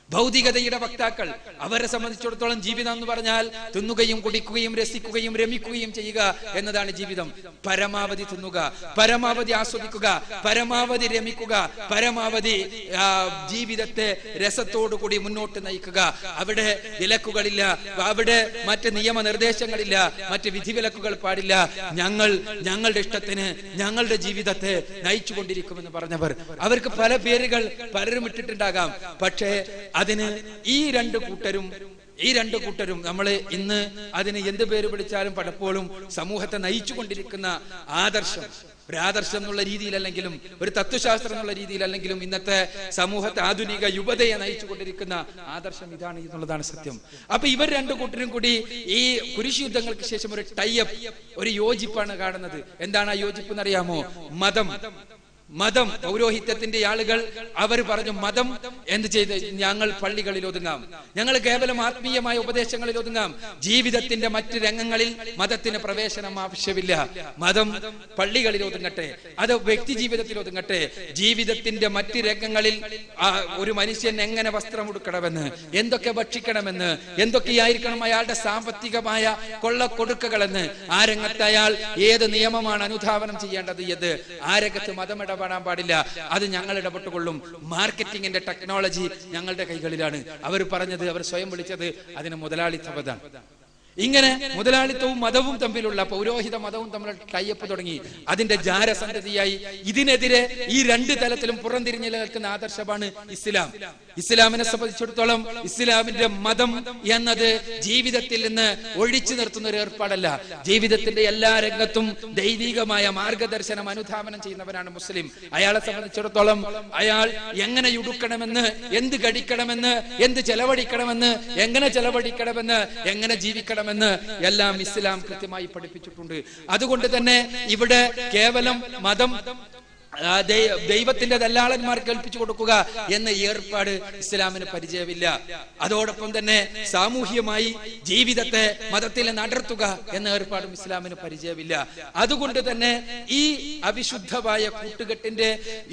ഭൗതികതയുടെ വക്താക്കൾ. അവരെ സംബന്ധിച്ചിടത്തോളം ജീവിതം എന്ന് പറഞ്ഞാൽ തിന്നുകയും കുടിക്കുകയും രസിക്കുകയും രമിക്കുകയും ചെയ്യുക എന്നതാണ് ജീവിതം. പരമാവധി തിന്നുക, പരമാവധി ആസ്വദിക്കുക, പരമാവധി രമിക്കുക, പരമാവധി ജീവിതത്തെ രസത്തോടുകൂടി മുന്നോട്ട് നയിക്കുക. അവിടെ വിലക്കുകളില്ല, അവിടെ മറ്റ് നിയമനിർദ്ദേശങ്ങളില്ല, മറ്റ് വിധിവിലക്കുകൾ പാടില്ല. ഞങ്ങളുടെ ഇഷ്ടത്തിന് ഞങ്ങളുടെ ജീവിതത്തെ നയിച്ചുകൊണ്ടിരിക്കുമെന്ന് പറഞ്ഞവർ. അവർക്ക് പല പേരുകൾ പലരും ഇട്ടിട്ടുണ്ടാകാം. പക്ഷേ അതിന് ഈ രണ്ട് കൂട്ടരും നമ്മൾ ഇന്ന് അതിന് എന്ത് പേര് വിളിച്ചാലും പലപ്പോഴും സമൂഹത്തെ നയിച്ചുകൊണ്ടിരിക്കുന്ന ആദർശം, ഒരു ആദർശം എന്നുള്ള രീതിയിലല്ലെങ്കിലും ഒരു തത്വശാസ്ത്രം എന്നുള്ള രീതിയിലല്ലെങ്കിലും ഇന്നത്തെ സമൂഹത്തെ ആധുനിക യുവതയെ നയിച്ചുകൊണ്ടിരിക്കുന്ന ആദർശം ഇതാണ് എന്നുള്ളതാണ് സത്യം. അപ്പൊ ഇവർ രണ്ടു കൂട്ടരും കൂടി ഈ കുരിശ് യുദ്ധങ്ങൾക്ക് ശേഷം ഒരു ടൈഅപ്പ്, ഒരു യോജിപ്പാണ് കാണുന്നത്. എന്താണ് ആ യോജിപ്പ് എന്നറിയാമോ? മതം പൗരോഹിത്യത്തിന്റെ ആളുകൾ അവർ പറഞ്ഞു, മതം എന്ത് ചെയ്ത് ഞങ്ങൾ പള്ളികളിൽ ഒതുങ്ങാം, ഞങ്ങൾ കേവലം ആത്മീയമായ ഉപദേശങ്ങളിൽ ഒതുങ്ങാം, ജീവിതത്തിന്റെ മറ്റ് രംഗങ്ങളിൽ മതത്തിന് പ്രവേശനം ആവശ്യമില്ല. മതം പള്ളികളിൽ ഒതുങ്ങട്ടെ, അത് വ്യക്തി ജീവിതത്തിൽ ഒതുങ്ങട്ടെ. ജീവിതത്തിന്റെ മറ്റ് രംഗങ്ങളിൽ ഒരു മനുഷ്യൻ എങ്ങനെ വസ്ത്രം ഉടുക്കണമെന്ന്, എന്തൊക്കെ ഭക്ഷിക്കണമെന്ന്, എന്തൊക്കെയായിരിക്കണം അയാളുടെ സാമ്പത്തികമായ കൊള്ളക്കൊടുക്കകളെന്ന്, ആ രംഗത്ത് അയാൾ ഏത് നിയമമാണ് അനുധാവനം ചെയ്യേണ്ടത് എന്ന്, ആ രംഗത്ത് മതം ഇടപെടാൻ പാടില്ല. അത് ഞങ്ങൾ ഇടപെട്ടുകൊള്ളും. മാർക്കറ്റിംഗിന്റെ ടെക്നോളജി ഞങ്ങളുടെ കൈകളിലാണ്. അവർ പറഞ്ഞത്, അവർ സ്വയം വിളിച്ചത് അതിന് മുതലാളിത്തമാണ്. ഇങ്ങനെ മുതലാളിത്തവും മതവും തമ്മിലുള്ള, പൗരോഹിത മതവും തമ്മിലുള്ള ടൈഅപ്പ് തുടങ്ങി. അതിന്റെ ജാരസന്തതിയായി ഇതിനെതിരെ ഈ രണ്ട് തലത്തിലും പുറംതിരിഞ്ഞു നിൽക്കുന്ന ആദർശമാണ് ഇസ്ലാം. ഇസ്ലാമിനെ സംബന്ധിച്ചിടത്തോളം ഇസ്ലാമിന്റെ മതം എന്നത് ജീവിതത്തിൽ നിന്ന് ഒഴിച്ചു നിർത്തുന്ന ഒരു ഏർപ്പാടല്ല. ജീവിതത്തിന്റെ എല്ലാ രംഗത്തും ദൈവികമായ മാർഗദർശനം അനുധാവനം ചെയ്യുന്നവനാണ് മുസ്ലിം. അയാളെ സംബന്ധിച്ചിടത്തോളം അയാൾ എങ്ങനെ ഉടുക്കണമെന്ന്, എന്ത് കഴിക്കണമെന്ന്, എന്ത് ചെലവഴിക്കണമെന്ന്, എങ്ങനെ ചെലവഴിക്കണമെന്ന്, എങ്ങനെ ജീവിക്കണമെന്ന് എല്ലാം ഇസ്ലാം കൃത്യമായി പഠിപ്പിച്ചിട്ടുണ്ട്. അതുകൊണ്ട് തന്നെ ഇവിടെ കേവലം മതം ദൈവത്തിന്റെ ദല്ലാളന്മാർ കൽപ്പിച്ചു കൊടുക്കുക എന്ന ഏർപ്പാട് ഇസ്ലാമിന് പരിചയമില്ല. അതോടൊപ്പം തന്നെ സാമൂഹ്യമായി ജീവിതത്തെ മതത്തിൽ നടത്തുക എന്ന ഏർപ്പാടും ഇസ്ലാമിന് പരിചയമില്ല. അതുകൊണ്ട് തന്നെ ഈ അവിശുദ്ധമായ കൂട്ടുകെട്ടിന്റെ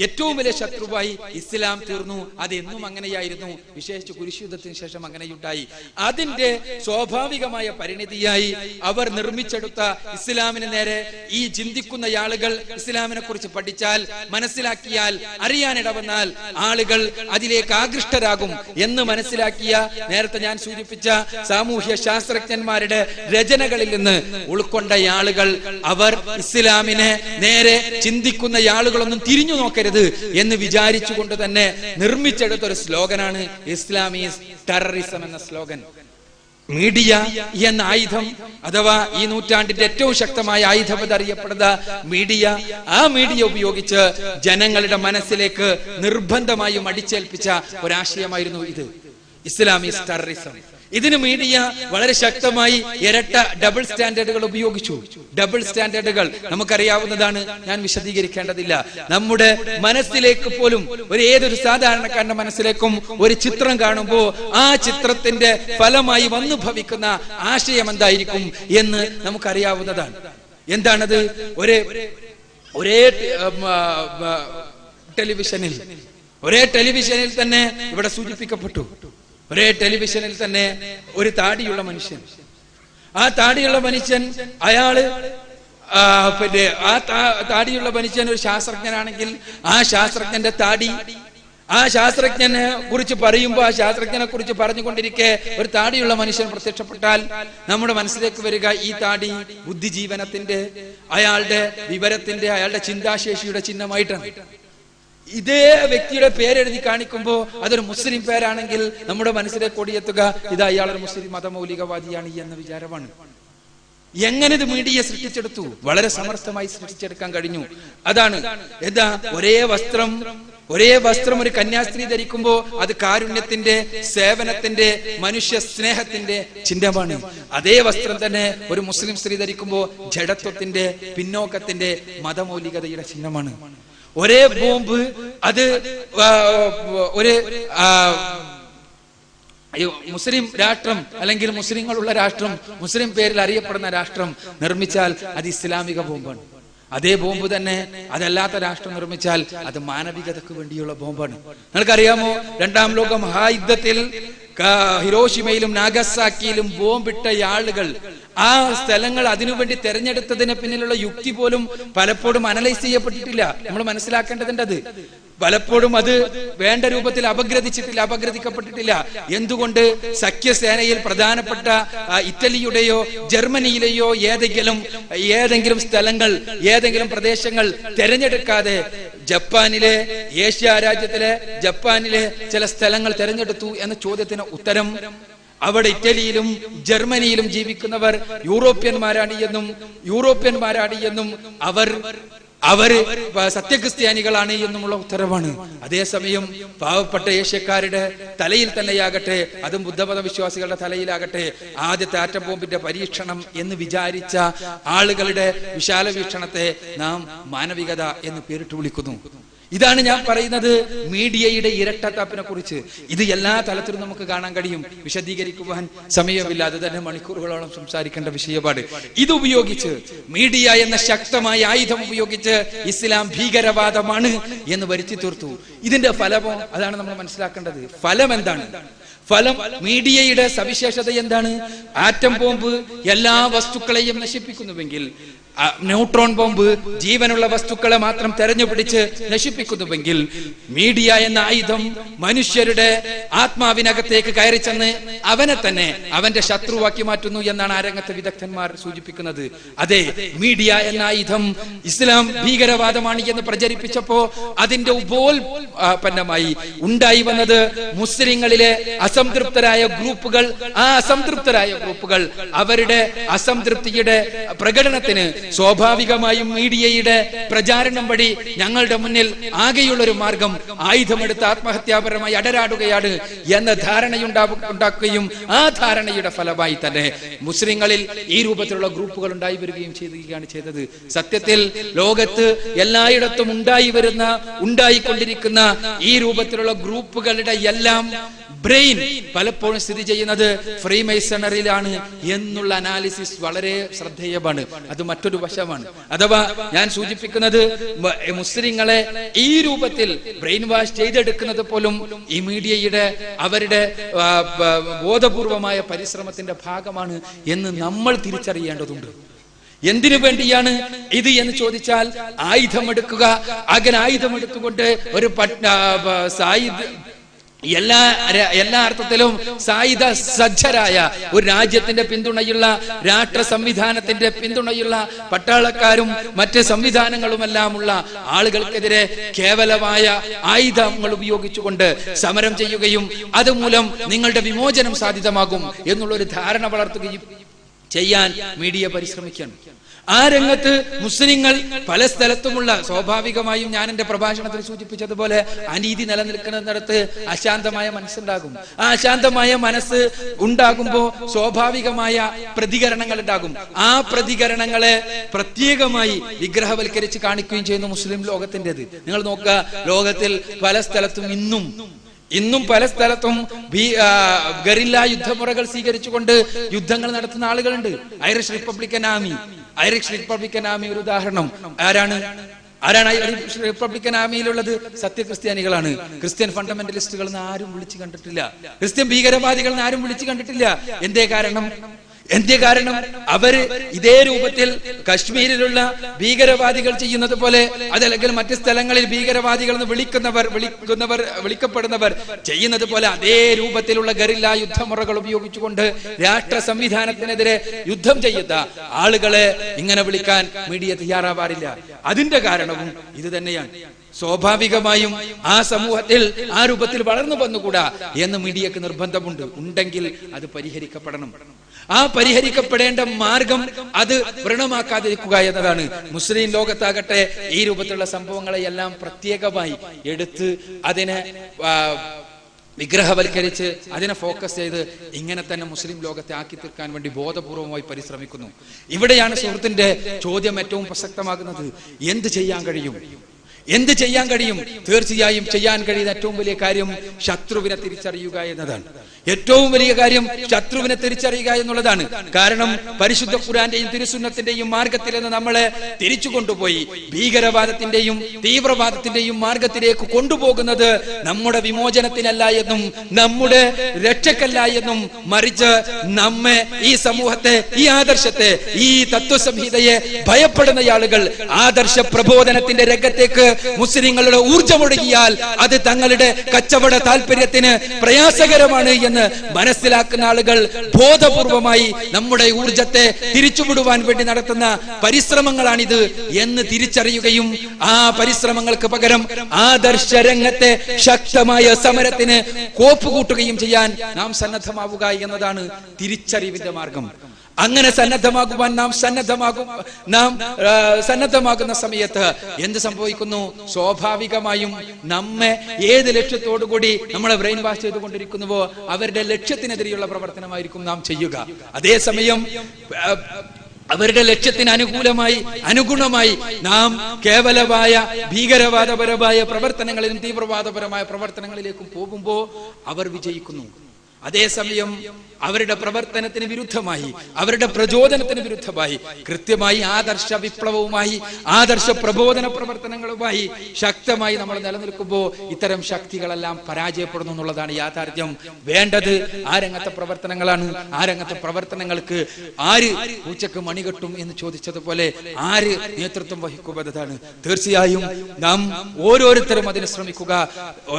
ഏറ്റവും വലിയ ശത്രുവായി ഇസ്ലാം തീർന്നു. അതെന്നും അങ്ങനെയായിരുന്നു, വിശേഷിച്ച് കുരിശുയുദ്ധത്തിന് ശേഷം അങ്ങനെയുണ്ടായി. അതിന്റെ സ്വാഭാവികമായ പരിണിതിയായി അവർ നിർമ്മിച്ചെടുത്ത ഇസ്ലാമിന് നേരെ ഈ ചിന്തിക്കുന്ന ആളുകൾ ഇസ്ലാമിനെ കുറിച്ച് പഠിച്ചാൽ, മനസ്സിലാക്കിയാൽ, അറിയാനിടവന്നാൽ ആളുകൾ അതിലേക്ക് ആകൃഷ്ടരാകും എന്ന് മനസ്സിലാക്കിയ, നേരത്തെ ഞാൻ സൂചിപ്പിച്ച സാമൂഹ്യ ശാസ്ത്രജ്ഞന്മാരുടെ രചനകളിൽ നിന്ന് ഉൾക്കൊണ്ട ആളുകൾ, അവർ ഇസ്ലാമിനെ നേരെ ചിന്തിക്കുന്ന ആളുകളൊന്നും തിരിഞ്ഞു നോക്കരുത് എന്ന് വിചാരിച്ചുകൊണ്ട് തന്നെ നിർമ്മിച്ചെടുത്ത ഒരു സ്ലോഗനാണ് ഇസ്ലാം ഈസ് ടെററിസം എന്ന സ്ലോഗൻ. മീഡിയ എന്ന ആയുധം, അഥവാ ഈ നൂറ്റാണ്ടിന്റെ ഏറ്റവും ശക്തമായ ആയുധം എന്നറിയപ്പെടുന്ന മീഡിയ, ആ മീഡിയ ഉപയോഗിച്ച് ജനങ്ങളുടെ മനസ്സിലേക്ക് നിർബന്ധമായും അടിച്ചേൽപ്പിച്ച ഒരാശയമായിരുന്നു ഇത്. ഇസ്ലാം ഈസ് ടെററിസം. ഇതിന് മീഡിയ വളരെ ശക്തമായി ഇരട്ട ഡബിൾ സ്റ്റാൻഡേർഡുകൾ ഉപയോഗിച്ചു. ഡബിൾ സ്റ്റാൻഡേർഡുകൾ നമുക്കറിയാവുന്നതാണ്, ഞാൻ വിശദീകരിക്കേണ്ടതില്ല. നമ്മുടെ മനസ്സിലേക്ക് പോലും, ഏതൊരു സാധാരണക്കാരന്റെ മനസ്സിലേക്കും ഒരു ചിത്രം കാണുമ്പോൾ ആ ചിത്രത്തിന്റെ ഫലമായി വന്നു ഭവിക്കുന്ന ആശയം എന്തായിരിക്കും എന്ന് നമുക്കറിയാവുന്നതാണ്. എന്താണത്? ഒരേ ടെലിവിഷനിൽ തന്നെ ഇവിടെ സൂചിപ്പിക്കപ്പെട്ടു. ഒരേ ടെലിവിഷനിൽ തന്നെ ഒരു താടിയുള്ള മനുഷ്യൻ, ആ താടിയുള്ള മനുഷ്യൻ അയാള് പിന്നെ ആ താടിയുള്ള മനുഷ്യൻ ഒരു ശാസ്ത്രജ്ഞനാണെങ്കിൽ ആ ശാസ്ത്രജ്ഞന്റെ താടി, ആ ശാസ്ത്രജ്ഞനെ കുറിച്ച് പറയുമ്പോൾ ആ ശാസ്ത്രജ്ഞനെ കുറിച്ച് പറഞ്ഞുകൊണ്ടിരിക്കെ ഒരു താടിയുള്ള മനുഷ്യൻ പ്രത്യക്ഷപ്പെട്ടാൽ നമ്മുടെ മനസ്സിലേക്ക് വരിക ഈ താടി ബുദ്ധിജീവനത്തിന്റെ, അയാളുടെ വിവരത്തിന്റെ, അയാളുടെ ചിന്താശേഷിയുടെ ചിഹ്നമായിട്ടാണ്. ഇതേ വ്യക്തിയുടെ പേരെഴുതി കാണിക്കുമ്പോൾ അതൊരു മുസ്ലിം പേരാണെങ്കിൽ നമ്മുടെ മനസ്സിലേക്ക് ഓടിയെത്തുക ഇത് അയാളൊരു മുസ്ലിം മതമൗലികവാദിയാണ് എന്ന വിചാരമാണ്. എങ്ങനെ ഇത് മീഡിയ സൃഷ്ടിച്ചെടുത്തു? വളരെ സമർത്ഥമായി സൃഷ്ടിച്ചെടുക്കാൻ കഴിഞ്ഞു. അതാണ് എന്താ, ഒരേ വസ്ത്രം ഒരു കന്യാസ്ത്രീ ധരിക്കുമ്പോ അത് കാരുണ്യത്തിന്റെ, സേവനത്തിന്റെ, മനുഷ്യ സ്നേഹത്തിന്റെ ചിഹ്നമാണ്. അതേ വസ്ത്രം തന്നെ ഒരു മുസ്ലിം സ്ത്രീ ധരിക്കുമ്പോ ജഡത്വത്തിന്റെ, പിന്നോക്കത്തിന്റെ, മതമൗലികതയുടെ ചിഹ്നമാണ്. ഒരേ ബോംബ് അത് ഒരു മുസ്ലിം രാഷ്ട്രം അല്ലെങ്കിൽ മുസ്ലിങ്ങളുള്ള രാഷ്ട്രം, മുസ്ലിം പേരിൽ അറിയപ്പെടുന്ന രാഷ്ട്രം നിർമ്മിച്ചാൽ അത് ഇസ്ലാമിക ബോംബാണ്. അതേ ബോംബ് തന്നെ അതല്ലാത്ത രാഷ്ട്രം നിർമ്മിച്ചാൽ അത് മാനവികതയ്ക്ക് വേണ്ടിയുള്ള ബോംബാണ്. നിങ്ങൾക്കറിയാമോ, 2ാം ലോക മഹായുദ്ധത്തിൽ ഹിരോഷിമയിലും നാഗസാക്കിയിലും ബോംബിട്ട ആളുകൾ, ആ സ്ഥലങ്ങൾ അതിനുവേണ്ടി തെരഞ്ഞെടുത്തതിന് പിന്നിലുള്ള യുക്തി പോലും പലപ്പോഴും അനലൈസ് ചെയ്യപ്പെട്ടിട്ടില്ല. നമ്മൾ മനസ്സിലാക്കേണ്ടതുണ്ട്. അത് പലപ്പോഴും അത് വേണ്ട രൂപത്തിൽ അപഗ്രഥിക്കപ്പെട്ടിട്ടില്ല. എന്തുകൊണ്ട്? സഖ്യസേനയിൽ പ്രധാനപ്പെട്ട ഇറ്റലിയുടെയോ ജർമ്മനിയിലെയോ ഏതെങ്കിലും സ്ഥലങ്ങൾ, ഏതെങ്കിലും പ്രദേശങ്ങൾ തെരഞ്ഞെടുക്കാതെ ജപ്പാനിലെ, ഏഷ്യ രാജ്യത്തിലെ ജപ്പാനിലെ ചില സ്ഥലങ്ങൾ തെരഞ്ഞെടുത്തു എന്ന ചോദ്യത്തിന് ഉത്തരം അവിടെ ഇറ്റലിയിലും ജർമ്മനിയിലും ജീവിക്കുന്നവർ യൂറോപ്യന്മാരാണ് എന്നും അവര് സത്യക്രിസ്ത്യാനികളാണ് എന്നുമുള്ള ഉത്തരവാണ്. അതേസമയം പാവപ്പെട്ട ഏഷ്യക്കാരുടെ തലയിൽ തന്നെയാകട്ടെ, അതും ബുദ്ധമത വിശ്വാസികളുടെ തലയിലാകട്ടെ, ആദ്യത്തെ ആറ്റം ബോംബിന്റെ പരീക്ഷണം എന്ന് വിചാരിച്ച ആളുകളുടെ വിശാല വീക്ഷണത്തെ നാം മാനവികത എന്ന് പേരിട്ട് വിളിക്കുന്നു. ഇതാണ് ഞാൻ പറയുന്നത് മീഡിയയുടെ ഇരട്ടത്താപ്പിനെ കുറിച്ച്. ഇത് എല്ലാ തലത്തിലും നമുക്ക് കാണാൻ കഴിയും. വിശദീകരിക്കുവാൻ സമയമില്ലാതെ തന്നെ മണിക്കൂറുകളോളം സംസാരിക്കേണ്ട വിഷയമാണ്. ഇതുപയോഗിച്ച്, മീഡിയ എന്ന ശക്തമായ ആയുധം ഉപയോഗിച്ച് ഇസ്ലാം ഭീകരവാദമാണ് എന്ന് വരുത്തി തീർത്തു. ഇതിന്റെ ഫലമോ? അതാണ് നമ്മൾ മനസ്സിലാക്കേണ്ടത്. ഫലം എന്താണ്? ഫലം, മീഡിയയുടെ സവിശേഷത എന്താണ്? ആറ്റം ബോംബ് എല്ലാ വസ്തുക്കളെയും നശിപ്പിക്കുന്നുവെങ്കിൽ, ന്യൂട്രോൺ ബോംബ് ജീവനുള്ള വസ്തുക്കളെ മാത്രം തെരഞ്ഞുപിടിച്ച് നശിപ്പിക്കുന്നുവെങ്കിൽ, മീഡിയ എന്ന ആയുധം മനുഷ്യരുടെ ആത്മാവിനകത്തേക്ക് കയറി ചെന്ന് അവനെ തന്നെ അവന്റെ ശത്രുവാക്കി മാറ്റുന്നു എന്നാണ് ആ രംഗത്തെ വിദഗ്ധന്മാർ സൂചിപ്പിക്കുന്നത്. അതെ, മീഡിയ എന്ന ആയുധം ഇസ്ലാം ഭീകരവാദമാണ് എന്ന് പ്രചരിപ്പിച്ചപ്പോ അതിന്റെ ഉപോൽപന്നമായി ഉണ്ടായി വന്നത് മുസ്ലിങ്ങളിലെ അസംതൃപ്തരായ ഗ്രൂപ്പുകൾ. ആ അസംതൃപ്തരായ ഗ്രൂപ്പുകൾ അവരുടെ അസംതൃപ്തിയുടെ പ്രകടനത്തിന് സ്വാഭാവികമായും മീഡിയയുടെ പ്രചാരണം വഴി ഞങ്ങളുടെ മുന്നിൽ ആകെയുള്ളൊരു മാർഗം ആയുധമെടുത്ത് ആത്മഹത്യാപരമായി അടരാടുകയാണ് എന്ന ധാരണയുണ്ടാക്കുകയും ആ ധാരണയുടെ ഫലമായി തന്നെ മുസ്ലിങ്ങളിൽ ഈ രൂപത്തിലുള്ള ഗ്രൂപ്പുകൾ ഉണ്ടായി വരികയും ചെയ്യുകയാണ് ചെയ്തത്. സത്യത്തിൽ ലോകത്ത് എല്ലായിടത്തും ഉണ്ടായിക്കൊണ്ടിരിക്കുന്ന ഈ രൂപത്തിലുള്ള ഗ്രൂപ്പുകളുടെ എല്ലാം ബ്രെയിൻ പലപ്പോഴും സ്ഥിതി ചെയ്യുന്നത് ഫ്രീമേസണറിയിലാണ് എന്നുള്ള അനാലിസിസ് വളരെ ശ്രദ്ധേയമാണ്. അത് മറ്റൊരു വശമാണ്. അഥവാ ഞാൻ സൂചിപ്പിക്കുന്നത് മുസ്ലിങ്ങളെ ഈ രൂപത്തിൽ ബ്രെയിൻ വാഷ് ചെയ്തെടുക്കുന്നത് പോലും ഈ മീഡിയയുടെ അവരുടെ ബോധപൂർവമായ പരിശ്രമത്തിന്റെ ഭാഗമാണ് എന്ന് നമ്മൾ തിരിച്ചറിയേണ്ടതുണ്ട്. എന്തിനു വേണ്ടിയാണ് ഇത് എന്ന് ചോദിച്ചാൽ, ആയുധമെടുക്കുക, അങ്ങനെ ആയുധമെടുത്തുകൊണ്ട് ഒരു എല്ലാ അർത്ഥത്തിലും സായുധ സജ്ജരായ ഒരു രാജ്യത്തിന്റെ പിന്തുണയുള്ള, രാഷ്ട്ര സംവിധാനത്തിന്റെ പിന്തുണയുള്ള പട്ടാളക്കാരും മറ്റ് സംവിധാനങ്ങളുമെല്ലാമുള്ള ആളുകൾക്കെതിരെ കേവലമായ ആയുധങ്ങൾ ഉപയോഗിച്ചുകൊണ്ട് സമരം ചെയ്യുകയും അതുമൂലം നിങ്ങളുടെ വിമോചനം സാധ്യതമാകും എന്നുള്ളൊരു ധാരണ വളർത്തുകയും ചെയ്യാൻ മീഡിയ പരിശ്രമിക്കണം. ആ രംഗത്ത് മുസ്ലിങ്ങൾ പല സ്ഥലത്തുമുള്ള, സ്വാഭാവികമായും ഞാൻ എന്റെ പ്രഭാഷണത്തിൽ സൂചിപ്പിച്ചതുപോലെ അനീതി നിലനിൽക്കുന്നിടത്ത് അശാന്തമായ മനസ്സുണ്ടാകും. ആ അശാന്തമായ മനസ്സ് ഉണ്ടാകുമ്പോൾ സ്വാഭാവികമായ പ്രതികരണങ്ങൾ ഉണ്ടാകും. ആ പ്രതികരണങ്ങളെ പ്രത്യേകമായി വിഗ്രഹവൽക്കരിച്ച് കാണിക്കുകയും ചെയ്യുന്ന മുസ്ലിം ലോകത്തിൻ്റെത്. നിങ്ങൾ നോക്കുക, ലോകത്തിൽ പല സ്ഥലത്തും ഇന്നും പല സ്ഥലത്തും ഗറില്ല യുദ്ധമുറകൾ സ്വീകരിച്ചുകൊണ്ട് യുദ്ധങ്ങൾ നടത്തുന്ന ആളുകളുണ്ട്. ഐറിഷ് റിപ്പബ്ലിക്കൻ ആർമി ഒരു ഉദാഹരണം. ആരാണ്? ആരാണ് റിപ്പബ്ലിക്കൻ ആർമിയിലുള്ളത്? സത്യക്രിസ്ത്യാനികളാണ്. ക്രിസ്ത്യൻ ഫണ്ടമെന്റലിസ്റ്റുകൾ ആരും വിളിച്ചു കണ്ടിട്ടില്ല. ക്രിസ്ത്യൻ ഭീകരവാദികൾ ആരും വിളിച്ചു കണ്ടിട്ടില്ല. എന്തേ കാരണം? അവര് ഇതേ രൂപത്തിൽ കശ്മീരിലുള്ള ഭീകരവാദികൾ ചെയ്യുന്നത് പോലെ, അതല്ലെങ്കിൽ മറ്റ് സ്ഥലങ്ങളിൽ ഭീകരവാദികൾ എന്ന് വിളിക്കപ്പെടുന്നവർ ചെയ്യുന്നത് പോലെ അതേ രൂപത്തിലുള്ള ഗറില്ല യുദ്ധമുറകൾ ഉപയോഗിച്ചുകൊണ്ട് രാഷ്ട്ര സംവിധാനത്തിനെതിരെ യുദ്ധം ചെയ്യുന്ന ആളുകളെ ഇങ്ങനെ വിളിക്കാൻ മീഡിയ തയ്യാറാവാറില്ല. അതിന്റെ കാരണവും ഇത് തന്നെയാണ്. സ്വാഭാവികമായും ആ സമൂഹത്തിൽ ആ രൂപത്തിൽ വളർന്നു വന്നുകൂടാ എന്ന് മീഡിയക്ക് നിർബന്ധമുണ്ട്. ഉണ്ടെങ്കിൽ അത് പരിഹരിക്കപ്പെടണം. ആ പരിഹരിക്കപ്പെടേണ്ട മാർഗം അത് വ്രണമാക്കാതിരിക്കുക എന്നതാണ്. മുസ്ലിം ലോകത്താകട്ടെ ഈ രൂപത്തിലുള്ള സംഭവങ്ങളെയെല്ലാം പ്രത്യേകമായി എടുത്ത് അതിനെ വിഗ്രഹവൽക്കരിച്ച് അതിനെ ഫോക്കസ് ചെയ്ത് ഇങ്ങനെ തന്നെ മുസ്ലിം ലോകത്തെ ആക്കി തീർക്കാൻ വേണ്ടി ബോധപൂർവമായി പരിശ്രമിക്കുന്നു. ഇവിടെയാണ് സുഹൃത്തിന്റെ ചോദ്യം ഏറ്റവും പ്രസക്തമാകുന്നത്. എന്ത് ചെയ്യാൻ കഴിയും? തീർച്ചയായും ചെയ്യാൻ കഴിയുന്ന ഏറ്റവും വലിയ കാര്യം ശത്രുവിനെ തിരിച്ചറിയുക എന്നതാണ്. ഏറ്റവും വലിയ കാര്യം ശത്രുവിനെ തിരിച്ചറിയുക എന്നുള്ളതാണ്. കാരണം പരിശുദ്ധ ഖുർആന്റെയും തിരുസുന്നത്തിന്റെയും മാർഗത്തിൽ നിന്ന് നമ്മളെ തിരിച്ചു കൊണ്ടുപോയി ഭീകരവാദത്തിന്റെയും തീവ്രവാദത്തിന്റെയും മാർഗത്തിലേക്ക് കൊണ്ടുപോകുന്നത് നമ്മുടെ വിമോചനത്തിനല്ല എന്നും നമ്മുടെ രക്ഷക്കല്ല എന്നും മറിച്ച് നമ്മെ, ഈ സമൂഹത്തെ, ഈ ആദർശത്തെ, ഈ തത്വസംഹിതയെ ഭയപ്പെടുന്ന ആളുകൾ ആദർശ പ്രബോധനത്തിന്റെ രംഗത്തേക്ക് മുസ്ലിങ്ങളുടെ ഊർജ്ജമൊഴുകിയാൽ അത് തങ്ങളുടെ കച്ചവട താല്പര്യത്തിന് പ്രയാസകരമാണ് എന്ന് മനസ്സിലാക്കുന്ന ആളുകൾ ബോധപൂർവമായി നമ്മുടെ ഊർജത്തെ തിരിച്ചുവിടുവാൻ വേണ്ടി നടത്തുന്ന പരിശ്രമങ്ങളാണിത് എന്ന് തിരിച്ചറിയുകയും ആ പരിശ്രമങ്ങൾക്ക് പകരം ആദർശ രംഗത്തെ ശക്തമായ സമരത്തിന് കോപ്പുകൂട്ടുകയും ചെയ്യാൻ നാം സന്നദ്ധമാവുക എന്നതാണ് തിരിച്ചറിവിന്റെ മാർഗം. അങ്ങനെ സന്നദ്ധമാകുവാൻ നാം സന്നദ്ധമാകുന്ന സമയത്ത് എന്ത് സംഭവിക്കുന്നു? സ്വാഭാവികമായും നമ്മെ ഏത് ലക്ഷ്യത്തോടുകൂടി നമ്മളെ ബ്രെയിൻ വാഷ് ചെയ്തുകൊണ്ടിരിക്കുന്നുവോ അവരുടെ ലക്ഷ്യത്തിനെതിരെയുള്ള പ്രവർത്തനമായിരിക്കും നാം ചെയ്യുക. അതേസമയം അവരുടെ ലക്ഷ്യത്തിന് അനുഗുണമായി നാം കേവലമായ ഭീകരവാദപരമായ പ്രവർത്തനങ്ങളിലും തീവ്രവാദപരമായ പ്രവർത്തനങ്ങളിലേക്കും പോകുമ്പോൾ അവർ വിജയിക്കുന്നു. അതേസമയം അവരുടെ പ്രവർത്തനത്തിന് വിരുദ്ധമായി, അവരുടെ പ്രചോദനത്തിന് വിരുദ്ധമായി കൃത്യമായി ആദർശ വിപ്ലവവുമായി, ആദർശ പ്രബോധന പ്രവർത്തനങ്ങളുമായി ശക്തമായി നമ്മൾ നിലനിൽക്കുമ്പോൾ ഇത്തരം ശക്തികളെല്ലാം പരാജയപ്പെടുന്നു എന്നുള്ളതാണ് യാഥാർത്ഥ്യം. വേണ്ടത് ആ രംഗത്തെ പ്രവർത്തനങ്ങളാണ്. ആ രംഗത്തെ പ്രവർത്തനങ്ങൾക്ക് ആര് പൂച്ചക്ക് മണികെട്ടും എന്ന് ചോദിച്ചതുപോലെ ആര് നേതൃത്വം വഹിക്കുന്നതാണ്. തീർച്ചയായും നാം ഓരോരുത്തരും അതിന് ശ്രമിക്കുക.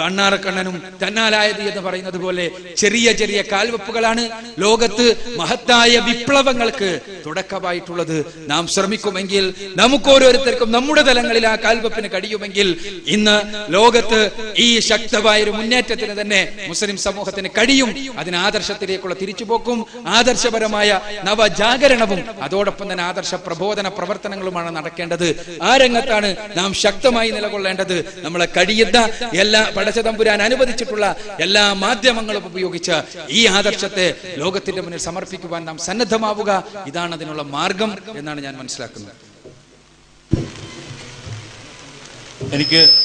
അണ്ണാറക്കണ്ണനും തന്നാലായത് എന്ന് പറയുന്നത് പോലെ ചെറിയ ചെറിയ കാൽവെപ്പുകളാണ് ലോകത്ത് മഹത്തായ വിപ്ലവങ്ങൾക്ക് തുടക്കമായിട്ടുള്ളത്. നാം ശ്രമിക്കുമെങ്കിൽ, നമുക്ക് ഓരോരുത്തർക്കും നമ്മുടെ തലങ്ങളിൽ ആ കാൽവെപ്പിന് കഴിയുമെങ്കിൽ ഇന്ന് ലോകത്ത് ഈ ശക്തമായ ഒരു മുന്നേറ്റത്തിന് തന്നെ മുസ്ലിം സമൂഹത്തിന് കഴിയും. അതിന് ആദർശത്തിലേക്കുള്ള തിരിച്ചുപോക്കും ആദർശപരമായ നവജാഗരണവും അതോടൊപ്പം തന്നെ ആദർശ പ്രബോധന പ്രവർത്തനങ്ങളുമാണ് നടക്കേണ്ടത്. ആ രംഗത്താണ് നാം ശക്തമായി നിലകൊള്ളേണ്ടത്. നമ്മളെ കഴിയുന്ന എല്ലാ പടച്ചതമ്പുരാൻ അനുവദിച്ചിട്ടുള്ള എല്ലാ മാധ്യമങ്ങളും ഉപയോഗിച്ച് ഈ ആദർശത്തെ ലോകത്തിന്റെ മുന്നിൽ സമർപ്പിക്കുവാൻ നാം സന്നദ്ധമാവുക. ഇതാണ് അതിനുള്ള മാർഗം എന്നാണ് ഞാൻ മനസ്സിലാക്കുന്നത്.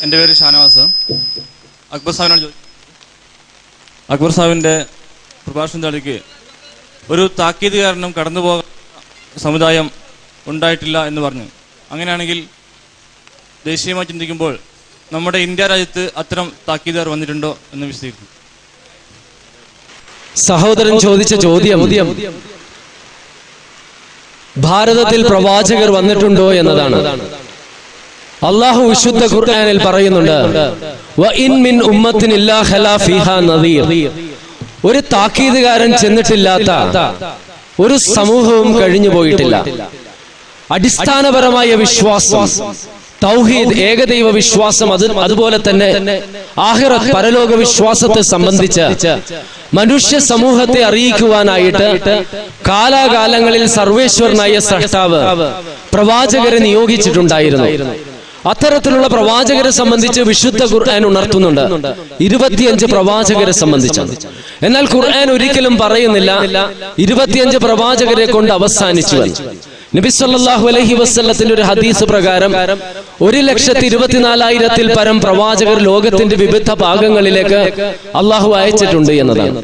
എൻ്റെ പേര് ഷാനവാസ്. അക്ബർ സാഹിബിനോട് അക്ബർ സാഹിബിന്റെ പ്രഭാഷണത്തിലേക്ക് ഒരു താക്കീത് കാരണം കടന്നുപോകാൻ സമുദായം ഉണ്ടായിട്ടില്ല എന്ന് പറഞ്ഞു. അങ്ങനെയാണെങ്കിൽ ദേശീയമായി ചിന്തിക്കുമ്പോൾ നമ്മുടെ ഇന്ത്യ രാജ്യത്ത് അത്തരം താക്കീതുകാർ വന്നിട്ടുണ്ടോ എന്ന് വിശദീകരിക്കും. സഹോദരൻ ചോദിച്ച ചോദ്യം ഭാരതത്തിൽ പ്രവാചകർ വന്നിട്ടുണ്ടോ എന്നതാണ്. അള്ളാഹു വിശുദ്ധ ഖുർആനിൽ പറയുന്നുണ്ട്, വഇൻ മിൻ ഉമ്മത്തിൻ ഇല്ലാ ഖലാ ഫീഹാ നദീർ. ഒരു താക്കീതുകാരൻ ചെന്നിട്ടില്ലാത്ത ഒരു സമൂഹവും കഴിഞ്ഞു പോയിട്ടില്ല. അടിസ്ഥാനപരമായ വിശ്വാസം, തൗഹീദ്, ഏകദൈവ വിശ്വാസം, അതുപോലെ തന്നെ ആഖിറത്ത്, പരലോക വിശ്വാസത്തെ സംബന്ധിച്ച് മനുഷ്യ സമൂഹത്തെ അറിയിക്കുവാനായിട്ട് കാലാകാലങ്ങളിൽ സർവേശ്വരനായ സൃഷ്ടാവ് പ്രവാചകരെ നിയോഗിച്ചിട്ടുണ്ടായിരുന്നു. അത്തരത്തിലുള്ള പ്രവാചകരെ സംബന്ധിച്ച് വിശുദ്ധ ഖുർആൻ ഉണർത്തുന്നുണ്ട് 25 പ്രവാചകരെ സംബന്ധിച്ചാണ്. എന്നാൽ ഖുർആൻ ഒരിക്കലും പറയുന്നില്ല 25 പ്രവാചകരെ കൊണ്ട് അവസാനിച്ചു. നബി സല്ലല്ലാഹു അലൈഹി വസല്ലത്തിന്റെ ഒരു ഹദീസ് പ്രകാരം 1,24,000-ൽ പരം പ്രവാചകർ ലോകത്തിന്റെ വിവിധ ഭാഗങ്ങളിലേക്ക് അള്ളാഹു അയച്ചിട്ടുണ്ട് എന്നതാണ്.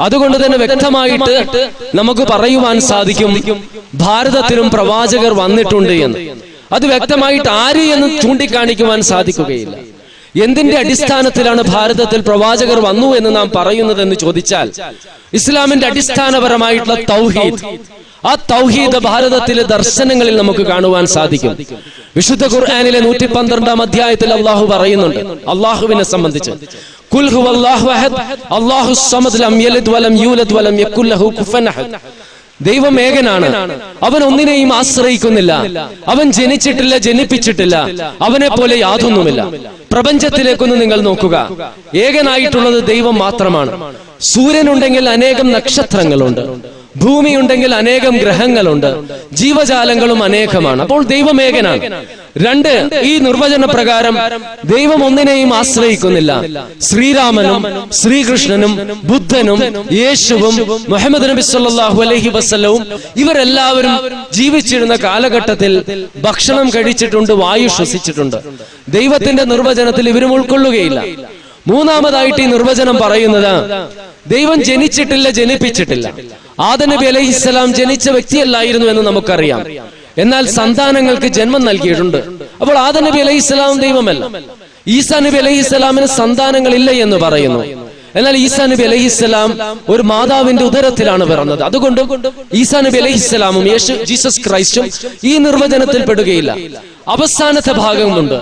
അതുകൊണ്ട് തന്നെ വ്യക്തമായിട്ട് നമുക്ക് പറയുവാൻ സാധിക്കും ഭാരതത്തിലും പ്രവാചകർ വന്നിട്ടുണ്ട് എന്ന്. അത് വ്യക്തമായിട്ട് ആര് എന്ന് ചൂണ്ടിക്കാണിക്കുവാൻ സാധിക്കുകയില്ല. എന്തിന്റെ അടിസ്ഥാനത്തിലാണ് ഭാരതത്തിൽ പ്രവാചകർ വന്നു എന്ന് നാം പറയുന്നതെന്ന് ചോദിച്ചാൽ, ഇസ്ലാമിന്റെ അടിസ്ഥാനപരമായിട്ടുള്ള തൗഹീദ്, ആ തൗഹീദ് ഭാരതത്തിലെ ദർശനങ്ങളിൽ നമുക്ക് കാണുവാൻ സാധിക്കും. വിശുദ്ധ ഖുർആനിലെ 112-ാം അധ്യായത്തിൽ അള്ളാഹു പറയുന്നുണ്ട് അള്ളാഹുവിനെ സംബന്ധിച്ച്, ഖുൽ ഹുവല്ലാഹു അഹദ് അല്ലാഹുസ് സമദ് ലം യലിദ് വലം യൂലദ് വലം യകുൽ ലഹു കുഫുവൻ അഹദ്. ദൈവം ഏകനാണ്, അവൻ ഒന്നിനെയും ആശ്രയിക്കുന്നില്ല, അവൻ ജനിച്ചിട്ടില്ല, ജനിപ്പിച്ചിട്ടില്ല, അവനെ പോലെ യാതൊന്നുമില്ല. പ്രപഞ്ചത്തിലേക്കൊന്ന് നിങ്ങൾ നോക്കുക, ഏകനായിട്ടുള്ളത് ദൈവം മാത്രമാണ്. സൂര്യനുണ്ടെങ്കിൽ അനേകം നക്ഷത്രങ്ങളുണ്ട്, ഭൂമിയുണ്ടെങ്കിൽ അനേകം ഗ്രഹങ്ങളുണ്ട്, ജീവജാലങ്ങളും അനേകമാണ്. അപ്പോൾ ദൈവം ഏകനാണ്. 2, ഈ നിർവചന പ്രകാരം ദൈവം ഒന്നിനെയും ആശ്രയിക്കുന്നില്ല. ശ്രീരാമനും ശ്രീകൃഷ്ണനും ബുദ്ധനും യേശുവും മുഹമ്മദ് നബി സല്ലല്ലാഹു അലൈഹി വസല്ലവും ഇവരെല്ലാവരും ജീവിച്ചിരുന്ന കാലഘട്ടത്തിൽ ഭക്ഷണം കഴിച്ചിട്ടുണ്ട്, വായു ശ്വസിച്ചിട്ടുണ്ട്. ദൈവത്തിന്റെ നിർവചനത്തിൽ ഇവരും ഉൾക്കൊള്ളുകയില്ല. 3-മതായിട്ട് ഈ നിർവചനം പറയുന്നത്, ദൈവം ജനിച്ചിട്ടില്ല, ജനിപ്പിച്ചിട്ടില്ല. ആദം നബി അലൈഹിസ്സലാം ജനിച്ച വ്യക്തിയല്ലായിരുന്നു എന്ന് നമുക്കറിയാം. എന്നാൽ സന്താനങ്ങൾക്ക് ജന്മം നൽകിയിട്ടുണ്ട്. അപ്പോൾ ആദം നബി അലൈഹിസ്സലാം ദൈവമല്ല. ഈസാ നബി അലൈഹിസ്സലാമിന് സന്താനങ്ങളില്ല എന്ന് പറയുന്നു. എന്നാൽ ഈസാ നബി അലൈഹിസ്സലാം ഒരു മാതാവിന്റെ ഉദരത്തിലാണ് പിറന്നത്. അതുകൊണ്ട് ഈസാ നബി അലൈഹിസ്സലാമും ജീസസ് ക്രൈസ്റ്റും ഈ നിർവചനത്തിൽ പെടുകയില്ല. അവസാനത്തെ ഭാഗമുണ്ട്,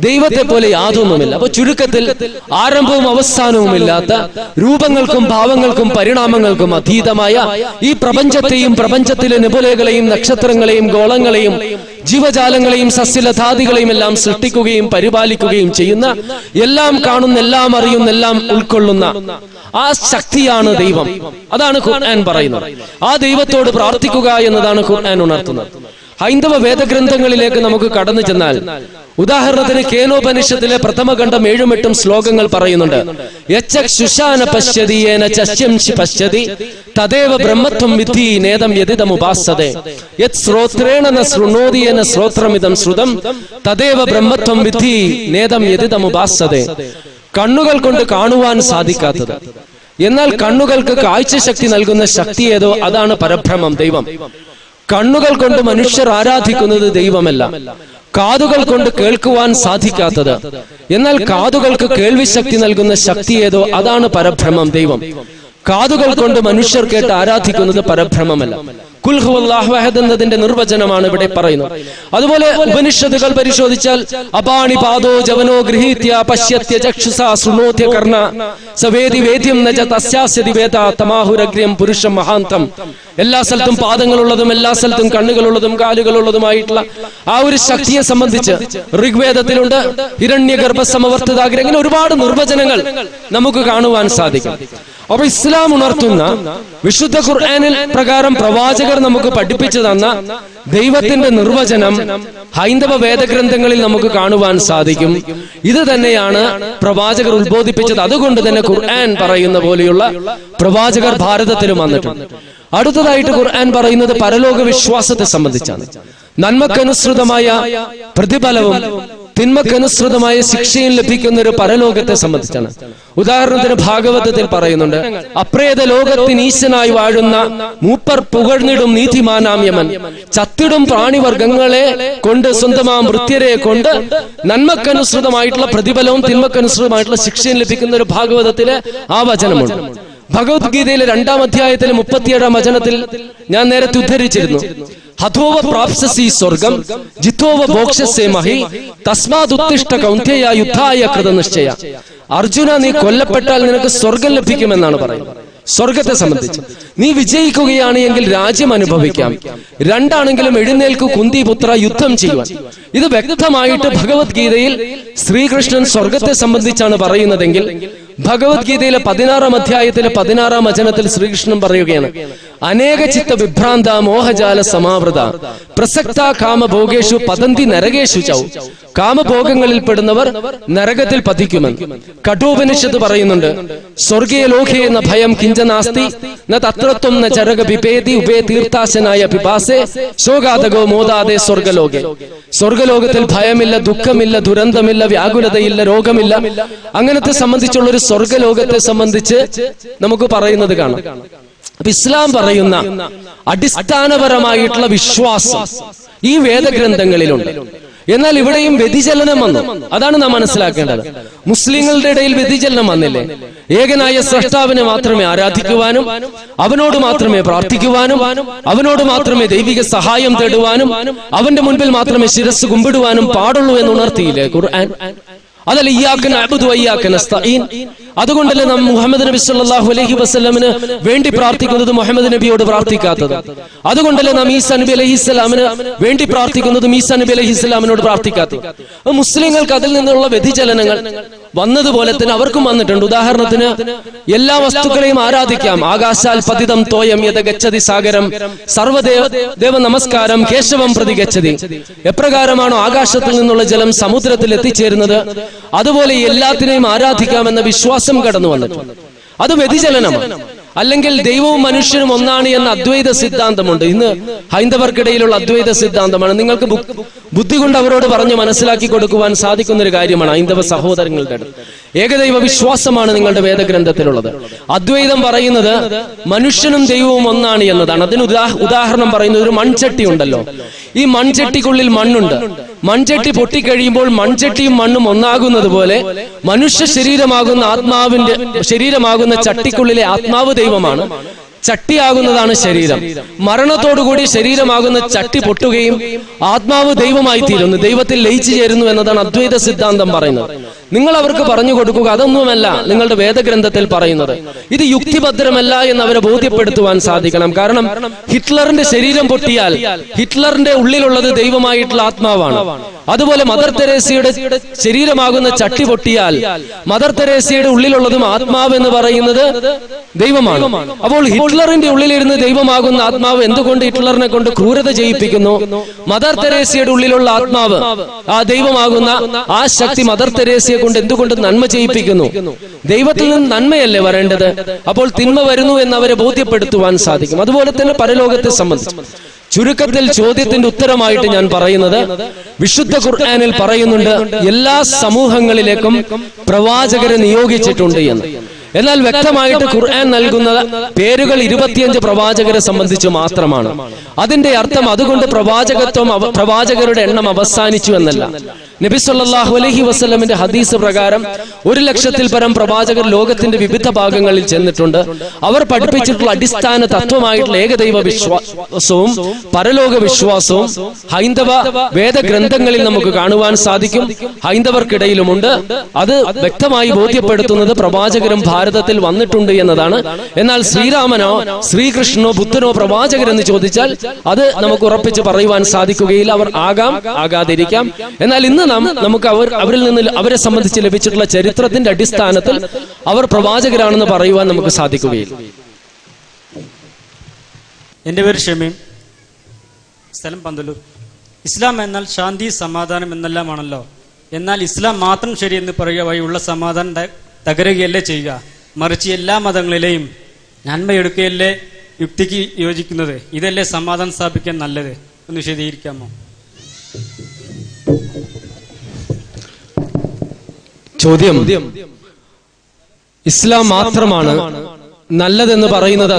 ദൈവത്തെ പോലെ യാതൊന്നുമില്ല. അപ്പൊ ചുരുക്കത്തിൽ ആരംഭവും അവസാനവും ഇല്ലാത്ത, രൂപങ്ങൾക്കും ഭാവങ്ങൾക്കും പരിണാമങ്ങൾക്കും അതീതമായ ഈ പ്രപഞ്ചത്തെയും പ്രപഞ്ചത്തിലെ നിപുലകളെയും നക്ഷത്രങ്ങളെയും ഗോളങ്ങളെയും ജീവജാലങ്ങളെയും സസ്യലതാദികളെയും എല്ലാം സൃഷ്ടിക്കുകയും പരിപാലിക്കുകയും ചെയ്യുന്ന, എല്ലാം കാണുന്ന, എല്ലാം അറിയുന്ന, എല്ലാം ഉൾക്കൊള്ളുന്ന ആ ശക്തിയാണ് ദൈവം. അതാണ് ഖുർആൻ പറയുന്നത്. ആ ദൈവത്തോട് പ്രാർത്ഥിക്കുക എന്നതാണ് ഖുർആൻ ഉണർത്തുന്നത്. ഹൈന്ദവ വേദഗ്രന്ഥങ്ങളിലേക്ക് നമുക്ക് കടന്നു ചെന്നാൽ, ഉദാഹരണത്തിന് കേനോപനിഷത്തിലെ പ്രഥമഖണ്ഡം 7-8 ശ്ലോകങ്ങൾ പറയുന്നുണ്ട്. യച്ചക്ഷുഷാന പശ്യതി യേന ചശ്യംശി പശ്യതി തദേവ ബ്രഹ്മത്വം വിദ്ധി നേദം യദിദമുപാസ്സതേ യത് ശ്രോത്രേണ ന ശൃണോതി യേന ശ്രോത്രമിദം ശ്രുതം തദേവ ബ്രഹ്മത്വം വിദ്ധി നേദം യദിദമുപാസ്സതേ. കണ്ണുകൾ കൊണ്ട് കാണുവാൻ സാധിക്കാത്തത്, എന്നാൽ കണ്ണുകൾക്ക് കാഴ്ചശക്തി നൽകുന്ന ശക്തി ഏതോ അതാണ് പരബ്രഹ്മം, ദൈവം. കണ്ണുകൾ കൊണ്ട് മനുഷ്യർ ആരാധിക്കുന്നത് ദൈവമല്ല. കാതുകൾ കൊണ്ട് കേൾക്കുവാൻ സാധിക്കാത്തത്, എന്നാൽ കാതുകൾക്ക് കേൾവിശക്തി നൽകുന്ന ശക്തി ഏതോ അതാണ് പരബ്രഹ്മം, ദൈവം. കാതുകൾ കൊണ്ട് മനുഷ്യർ കേട്ട് ആരാധിക്കുന്നത് പരബ്രഹ്മമല്ല. ഖുൽ ഹുവല്ലാഹു അഹദ് എന്നതിന്റെ നിർവചനമാണ് ഇവിടെ പറയുന്നത്. അതുപോലെ ഉപനിഷത്തുകൾ പരിശോധിച്ചാൽ, അപാണി പാദോ ജവനോ ഗൃഹീത്യ പശ്യത്യ ചക്ഷുസാ ശൃണോത്യ കർണ സവേദി വേദ്യം നജ തസ്യാസ്യതി വേദ തമാഹുരഗ്ര്യം പുരുഷം മഹാന്തം. എല്ലാ സ്ഥലത്തും പാദങ്ങളുള്ളതും എല്ലാ സ്ഥലത്തും കണ്ണുകളുള്ളതും കാലുകളുള്ളതുമായിട്ടുള്ള ആ ഒരു ശക്തിയെ സംബന്ധിച്ച് ഋഗ്വേദത്തിലുണ്ട്. ഹിരണ്യഗർഭ സമവർത്തിതാഗ്രം, ഇങ്ങനെ ഒരുപാട് നിർവചനങ്ങൾ നമുക്ക് കാണുവാൻ സാധിക്കും. അപ്പൊ ഇസ്ലാം ഉണർത്തുന്ന വിശുദ്ധ ഖുർആനിൽ പ്രകാരം പ്രവാചകർ നമുക്ക് പഠിപ്പിച്ചു തന്ന ദൈവത്തിന്റെ നിർവചനം ഹൈന്ദവ വേദഗ്രന്ഥങ്ങളിൽ നമുക്ക് കാണുവാൻ സാധിക്കും. ഇത് തന്നെയാണ് പ്രവാചകർ ഉത്ബോധിപ്പിച്ചത്. അതുകൊണ്ട് തന്നെ ഖുർആൻ പറയുന്ന പോലെയുള്ള പ്രവാചകർ ഭാരതത്തിലും വന്നിട്ടുണ്ട്. അടുത്തതായിട്ട് ഖുർആൻ പറയുന്നത് പരലോക വിശ്വാസത്തെ സംബന്ധിച്ചാണ്. നന്മക്കനുസൃതമായ പ്രതിഫലവും തിന്മക്കനുസൃതമായ ശിക്ഷയും ലഭിക്കുന്ന ഒരു പരലോകത്തെ സംബന്ധിച്ചാണ്. ഉദാഹരണത്തിന് ഭാഗവതത്തിൽ പറയുന്നുണ്ട്, അപ്രേത ലോകത്തിന് ഈശനായി വാഴുന്ന മൂപ്പർ പുകഴ്ന്നിടും നീതിമാനാം യമൻ, ചത്തിടും പ്രാണിവർഗങ്ങളെ കൊണ്ട് സ്വന്തമാം വൃത്യരെ കൊണ്ട് നന്മക്കനുസൃതമായിട്ടുള്ള പ്രതിഫലവും തിന്മക്കനുസൃതമായിട്ടുള്ള ശിക്ഷയും ലഭിക്കുന്ന ഒരു ഭാഗവതത്തിലെ ആ വചനമുണ്ട്. ഭഗവത്ഗീതയിലെ 2-ാം അധ്യായത്തിലെ 37-ാം വചനത്തിൽ ഞാൻ നേരത്തെ ഉദ്ധരിച്ചിരുന്നു, ഹതോവ പ്രാപ്സ്യസി സ്വർഗം ജിതോവ ഭോക്ഷ്യസേ മഹി തസ്മാദുത്തിഷ്ഠ കൗന്ത്യയ യുദ്ധായ കൃതനിശ്ചയ. അർജുന, നീ കൊല്ലപ്പെട്ടാൽ നിനക്ക് സ്വർഗം ലഭിക്കുമെന്നാണ് പറയുന്നത്. സ്വർഗത്തെ സംബന്ധിച്ച് നീ വിജയിക്കുകയാണ് എങ്കിൽ രാജ്യം അനുഭവിക്കാം, രണ്ടാണെങ്കിലും എഴുന്നേൽക്കു കുന്തിപുത്ര യുദ്ധം ചെയ്യുവാൻ. ഇത് വ്യക്തമായിട്ട് ഭഗവത്ഗീതയിൽ ശ്രീകൃഷ്ണൻ സ്വർഗത്തെ സംബന്ധിച്ചാണ് പറയുന്നതെങ്കിൽ ഭഗവത്ഗീതയിലെ 16-ാം അധ്യായത്തിലെ 16-ാം വചനത്തിൽ ശ്രീകൃഷ്ണൻ പറയുകയാണ്, അനേക ചിത്ത വിഭ്രാന്ത മോഹജാല സമാവൃത പ്രസക്ത കാമഭോഗേഷു പതന്തി നരകേഷു ചൗ. കാമഭോഗങ്ങളിൽ പെടുന്നവർ നരകത്തിൽ പതിക്കുമെന്ന് കഠോപനിഷത്ത് പറയുന്നുണ്ട്. സ്വർഗീയ ലോകേ എന്ന ഭയം കിഞ്ചനാസ്തി ന തത്രത്വം ന ചരക പിപേതി ഉഭേ തീർത്ഥാശനായ പിപാസേ ശോകാതകോ മോദാദേ സ്വർഗലോകെ. സ്വർഗലോകത്തിൽ ഭയമില്ല, ദുഃഖമില്ല, ദുരന്തമില്ല, വ്യാകുലതയില്ല, രോഗമില്ല. അങ്ങനത്തെ സംബന്ധിച്ചുള്ള ഒരു സ്വർഗലോകത്തെ സംബന്ധിച്ച് നമുക്ക് പറയുന്നത് കാണാം. അപ്പൊ ഇസ്ലാം പറയുന്ന അടിസ്ഥാനപരമായിട്ടുള്ള വിശ്വാസം, ഈ വേദഗ്രന്ഥങ്ങളിലുണ്ട്. എന്നാൽ ഇവിടെയും വ്യതിചലനം വന്നു. അതാണ് നാം മനസ്സിലാക്കേണ്ടത്. മുസ്ലിങ്ങളുടെ ഇടയിൽ വ്യതിചലനം വന്നില്ലേ? ഏകനായ സ്രഷ്ടാവിനെ മാത്രമേ ആരാധിക്കുവാനും അവനോട് മാത്രമേ പ്രാർത്ഥിക്കുവാനും അവനോട് മാത്രമേ ദൈവിക സഹായം തേടുവാനും അവന്റെ മുൻപിൽ മാത്രമേ ശിരസ് കുമ്പിടുവാനും പാടുള്ളൂ എന്ന് ഉണർത്തിയില്ലേ ഖുർആൻ? അതല്ല ഇയ്യാക നഅ്ബുദു വഇയ്യാക നസ്തഈൻ. അതുകൊണ്ടല്ലേ നാം മുഹമ്മദ് നബി സല്ലല്ലാഹു അലൈഹി വസല്ലമിന് വേണ്ടി പ്രാർത്ഥിക്കുന്നത് മുഹമ്മദ് നബിയോട് പ്രാർത്ഥിക്കാത്തത്? അതുകൊണ്ടല്ലേ നാം ഈസാ നബി അലൈഹിസ്സലാമിന് വേണ്ടി പ്രാർത്ഥിക്കുന്നത് ഈസാ നബി അലൈഹിസ്സലാമിനോട് പ്രാർത്ഥിക്കാത്തത്? മുസ്ലിങ്ങൾക്ക് അതിൽ നിന്നുള്ള വ്യതിചലനങ്ങൾ വന്നതുപോലെ തന്നെ അവർക്കും വന്നിട്ടുണ്ട്. ഉദാഹരണത്തിന് എല്ലാ വസ്തുക്കളെയും ആരാധിക്കാം. ആകാശാൽ പതിതം തോയം യഥ ഗച്ഛതി സാഗരം സർവദേവ നമസ്കാരം കേശവം പ്രതി ഗച്ഛതി. എപ്രകാരമാണോ ആകാശത്തിൽ നിന്നുള്ള ജലം സമുദ്രത്തിൽ എത്തിച്ചേരുന്നത്, അതുപോലെ എല്ലാത്തിനെയും ആരാധിക്കാമെന്ന വിശ്വാസം കടന്നു വന്നിട്ടുണ്ട്. അത് വ്യതിചലനമാണ്. അല്ലെങ്കിൽ ദൈവവും മനുഷ്യനും ഒന്നാണ് എന്ന അദ്വൈത സിദ്ധാന്തമുണ്ട്. ഇന്ന് ഹൈന്ദവർക്കിടയിലുള്ള അദ്വൈത സിദ്ധാന്തമാണ്. നിങ്ങൾക്ക് ബുദ്ധി കൊണ്ട് അവരോട് പറഞ്ഞ് മനസ്സിലാക്കി കൊടുക്കുവാൻ സാധിക്കുന്ന ഒരു കാര്യമാണ്. ഹൈന്ദവ സഹോദരങ്ങളുടെ അടുത്ത് ഏകദൈവ വിശ്വാസമാണ് നിങ്ങളുടെ വേദഗ്രന്ഥത്തിലുള്ളത്. അദ്വൈതം പറയുന്നത് മനുഷ്യനും ദൈവവും ഒന്നാണ് എന്നതാണ്. അതിന് ഉദാഹരണം പറയുന്നത് ഒരു മൺചട്ടി ഉണ്ടല്ലോ. ഈ മൺചട്ടിക്കുള്ളിൽ മണ്ണുണ്ട്. മൺചട്ടി പൊട്ടിക്കഴിയുമ്പോൾ മൺചട്ടിയും മണ്ണും ഒന്നാകുന്നത് പോലെ മനുഷ്യ ശരീരമാകുന്ന ചട്ടിക്കുള്ളിലെ ആത്മാവ് ദൈവമാണ്. ചട്ടിയാകുന്നതാണ് ശരീരം. മരണത്തോടുകൂടി ശരീരമാകുന്ന ചട്ടി പൊട്ടുകയും ആത്മാവ് ദൈവമായി തീരുന്നു, ദൈവത്തിൽ ലയിച്ചു ചേരുന്നു എന്നതാണ് അദ്വൈത സിദ്ധാന്തം പറയുന്നത്. നിങ്ങൾ അവർക്ക് പറഞ്ഞു കൊടുക്കുക അതൊന്നുമല്ല നിങ്ങളുടെ വേദഗ്രന്ഥത്തിൽ പറയുന്നത്. ഇത് യുക്തിഭദ്രമല്ല എന്ന് അവരെ ബോധ്യപ്പെടുത്തുവാൻ സാധിക്കണം. കാരണം ഹിറ്റ്ലറിന്റെ ശരീരം പൊട്ടിയാൽ ഹിറ്റ്ലറിന്റെ ഉള്ളിലുള്ളത് ദൈവമായിട്ടുള്ള ആത്മാവാണ്. അതുപോലെ മദർ തെരേസയുടെ ശരീരമാകുന്ന ചട്ടി പൊട്ടിയാൽ മദർ തെരേസയുടെ ഉള്ളിലുള്ളതും ആത്മാവ് എന്ന് പറയുന്നത് ദൈവമാണ്. അപ്പോൾ ഹിറ്റ്ലറിന്റെ ഉള്ളിലിരുന്ന് ദൈവമാകുന്ന ആത്മാവ് എന്തുകൊണ്ട് ഹിറ്റ്ലറിനെ കൊണ്ട് ക്രൂരത ചെയ്യിപ്പിക്കുന്നു? മദർ തെരേസയുടെ ഉള്ളിലുള്ള ആത്മാവ്, ആ ദൈവമാകുന്ന ആ ശക്തി മദർ തെരേസയെ കൊണ്ട് എന്തുകൊണ്ട് നന്മ ചെയ്യിപ്പിക്കുന്നു? ദൈവത്തിൽ നിന്ന് നന്മയല്ലേ വരേണ്ടത്? അപ്പോൾ തിന്മ വരുന്നു എന്ന് അവരെ ബോധ്യപ്പെടുത്തുവാൻ സാധിക്കും. അതുപോലെ തന്നെ പരലോകത്തെ സംബന്ധിച്ച് ചുരുക്കത്തിൽ ചോദ്യത്തിന്റെ ഉത്തരമായിട്ട് ഞാൻ പറയുന്നത്, വിശുദ്ധ ഖുർആനിൽ പറയുന്നുണ്ട് എല്ലാ സമൂഹങ്ങളിലേക്കും പ്രവാചകരെ നിയോഗിച്ചിട്ടുണ്ട് എന്ന്. എന്നാൽ വ്യക്തമായിട്ട് ഖുർആൻ നൽകുന്ന പേരുകൾ 25 പ്രവാചകരെ സംബന്ധിച്ച് മാത്രമാണ്. അതിന്റെ അർത്ഥം അതുകൊണ്ട് പ്രവാചകരുടെ എണ്ണം അവസാനിച്ചു എന്നല്ല. നബി സല്ലല്ലാഹു അലൈഹി വസല്ലമിന്റെ ഹദീസ് പ്രകാരം 100,000-ൽ പരം പ്രവാചകർ ലോകത്തിന്റെ വിവിധ ഭാഗങ്ങളിൽ ചെന്നിട്ടുണ്ട്. അവർ പഠിപ്പിച്ചിട്ടുള്ള അടിസ്ഥാന തത്വമായിട്ടുള്ള ഏകദൈവ വിശ്വാസവും പരലോക വിശ്വാസവും ഹൈന്ദവ വേദഗ്രന്ഥങ്ങളിൽ നമുക്ക് കാണുവാൻ സാധിക്കും. ഹൈന്ദവർക്കിടയിലുമുണ്ട്. അത് വ്യക്തമായി ബോധ്യപ്പെടുത്തുന്നത് പ്രവാചകരും ഭാരതത്തിൽ വന്നിട്ടുണ്ട് എന്നതാണ്. എന്നാൽ ശ്രീരാമനോ ശ്രീകൃഷ്ണനോ ബുദ്ധനോ പ്രവാചകരെന്ന് ചോദിച്ചാൽ അത് നമുക്ക് ഉറപ്പിച്ച് പറയുവാൻ സാധിക്കുകയില്ല. അവർ ആകാം, ആകാതിരിക്കാം. എന്നാൽ ഇന്ന് നമുക്ക് അവരിൽ നിന്ന് അവരെ സംബന്ധിച്ച് ലഭിച്ചിട്ടുള്ള ചരിത്രത്തിന്റെ അടിസ്ഥാനത്തിൽ അവർ പ്രവാചകരാണെന്ന് പറയുവാൻ നമുക്ക് സാധിക്കുകയില്ല. എൻ്റെ പേര് ഷമീം, സ്ഥലം പന്തലൂർ. ഇസ്ലാം എന്നാൽ ശാന്തി സമാധാനം എന്നെല്ലാമാണല്ലോ. എന്നാൽ ഇസ്ലാം മാത്രം ശരിയെന്ന് പറയുക വഴിയുള്ള സമാധാനം തകരുകയല്ലേ ചെയ്യുക, മറിച്ച് എല്ലാ മതങ്ങളിലെയും നന്മയെടുക്കുകയല്ലേ യുക്തിക്ക് യോജിക്കുന്നത്. ഇതല്ലേ സമാധാനം സ്ഥാപിക്കാൻ നല്ലത്? ഒന്ന് വിശദീകരിക്കാമോ? ചോദ്യം, ഇസ്ലാം മാത്രമാണ് നല്ലതെന്ന് പറയുന്നത്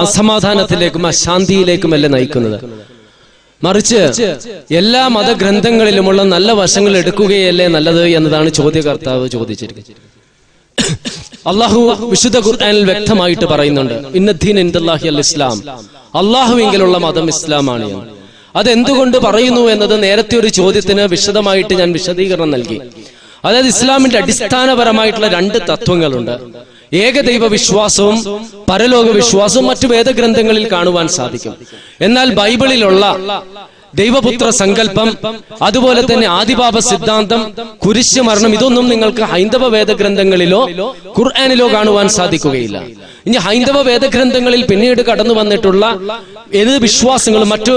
അസമാധാനത്തിലേക്കും അശാന്തിയിലേക്കുമല്ല നയിക്കുന്നത്, മറിച്ച് എല്ലാ മതഗ്രന്ഥങ്ങളിലുമുള്ള നല്ല വശങ്ങൾ എടുക്കുകയല്ലേ നല്ലത് എന്നതാണ് ചോദ്യകർത്താവ് ചോദിച്ചിരിക്കുന്നത്. അള്ളാഹു വിശുദ്ധ ഖുർആനിൽ വ്യക്തമായിട്ട് പറയുന്നുണ്ട്, ഇന്നദ്ദീന ഇൻദല്ലാഹി അൽ ഇസ്ലാം, അള്ളാഹുവിങ്കലുള്ള മതം ഇസ്ലാമാണ് എന്ന്. അതെന്തുകൊണ്ട് പറയുന്നു എന്നത് നേരത്തെ ഒരു ചോദ്യത്തിന് വിശദമായിട്ട് ഞാൻ വിശദീകരണം നൽകി. അതായത് ഇസ്ലാമിന്റെ അടിസ്ഥാനപരമായിട്ടുള്ള 2 തത്വങ്ങളുണ്ട്. ഏകദൈവ വിശ്വാസവും പരലോക വിശ്വാസവും മറ്റു വേദഗ്രന്ഥങ്ങളിൽ കാണുവാൻ സാധിക്കും. എന്നാൽ ബൈബിളിലുള്ള ദൈവപുത്ര സങ്കല്പം, അതുപോലെ തന്നെ ആദിപാപ സിദ്ധാന്തം, കുരിശ് മരണം, ഇതൊന്നും നിങ്ങൾക്ക് ഹൈന്ദവ വേദഗ്രന്ഥങ്ങളിലോ ഖുർആനിലോ കാണുവാൻ സാധിക്കുകയില്ല. ഇനി ഹൈന്ദവ വേദഗ്രന്ഥങ്ങളിൽ പിന്നീട് കടന്നു വന്നിട്ടുള്ള ഏത് വിശ്വാസങ്ങളും മറ്റു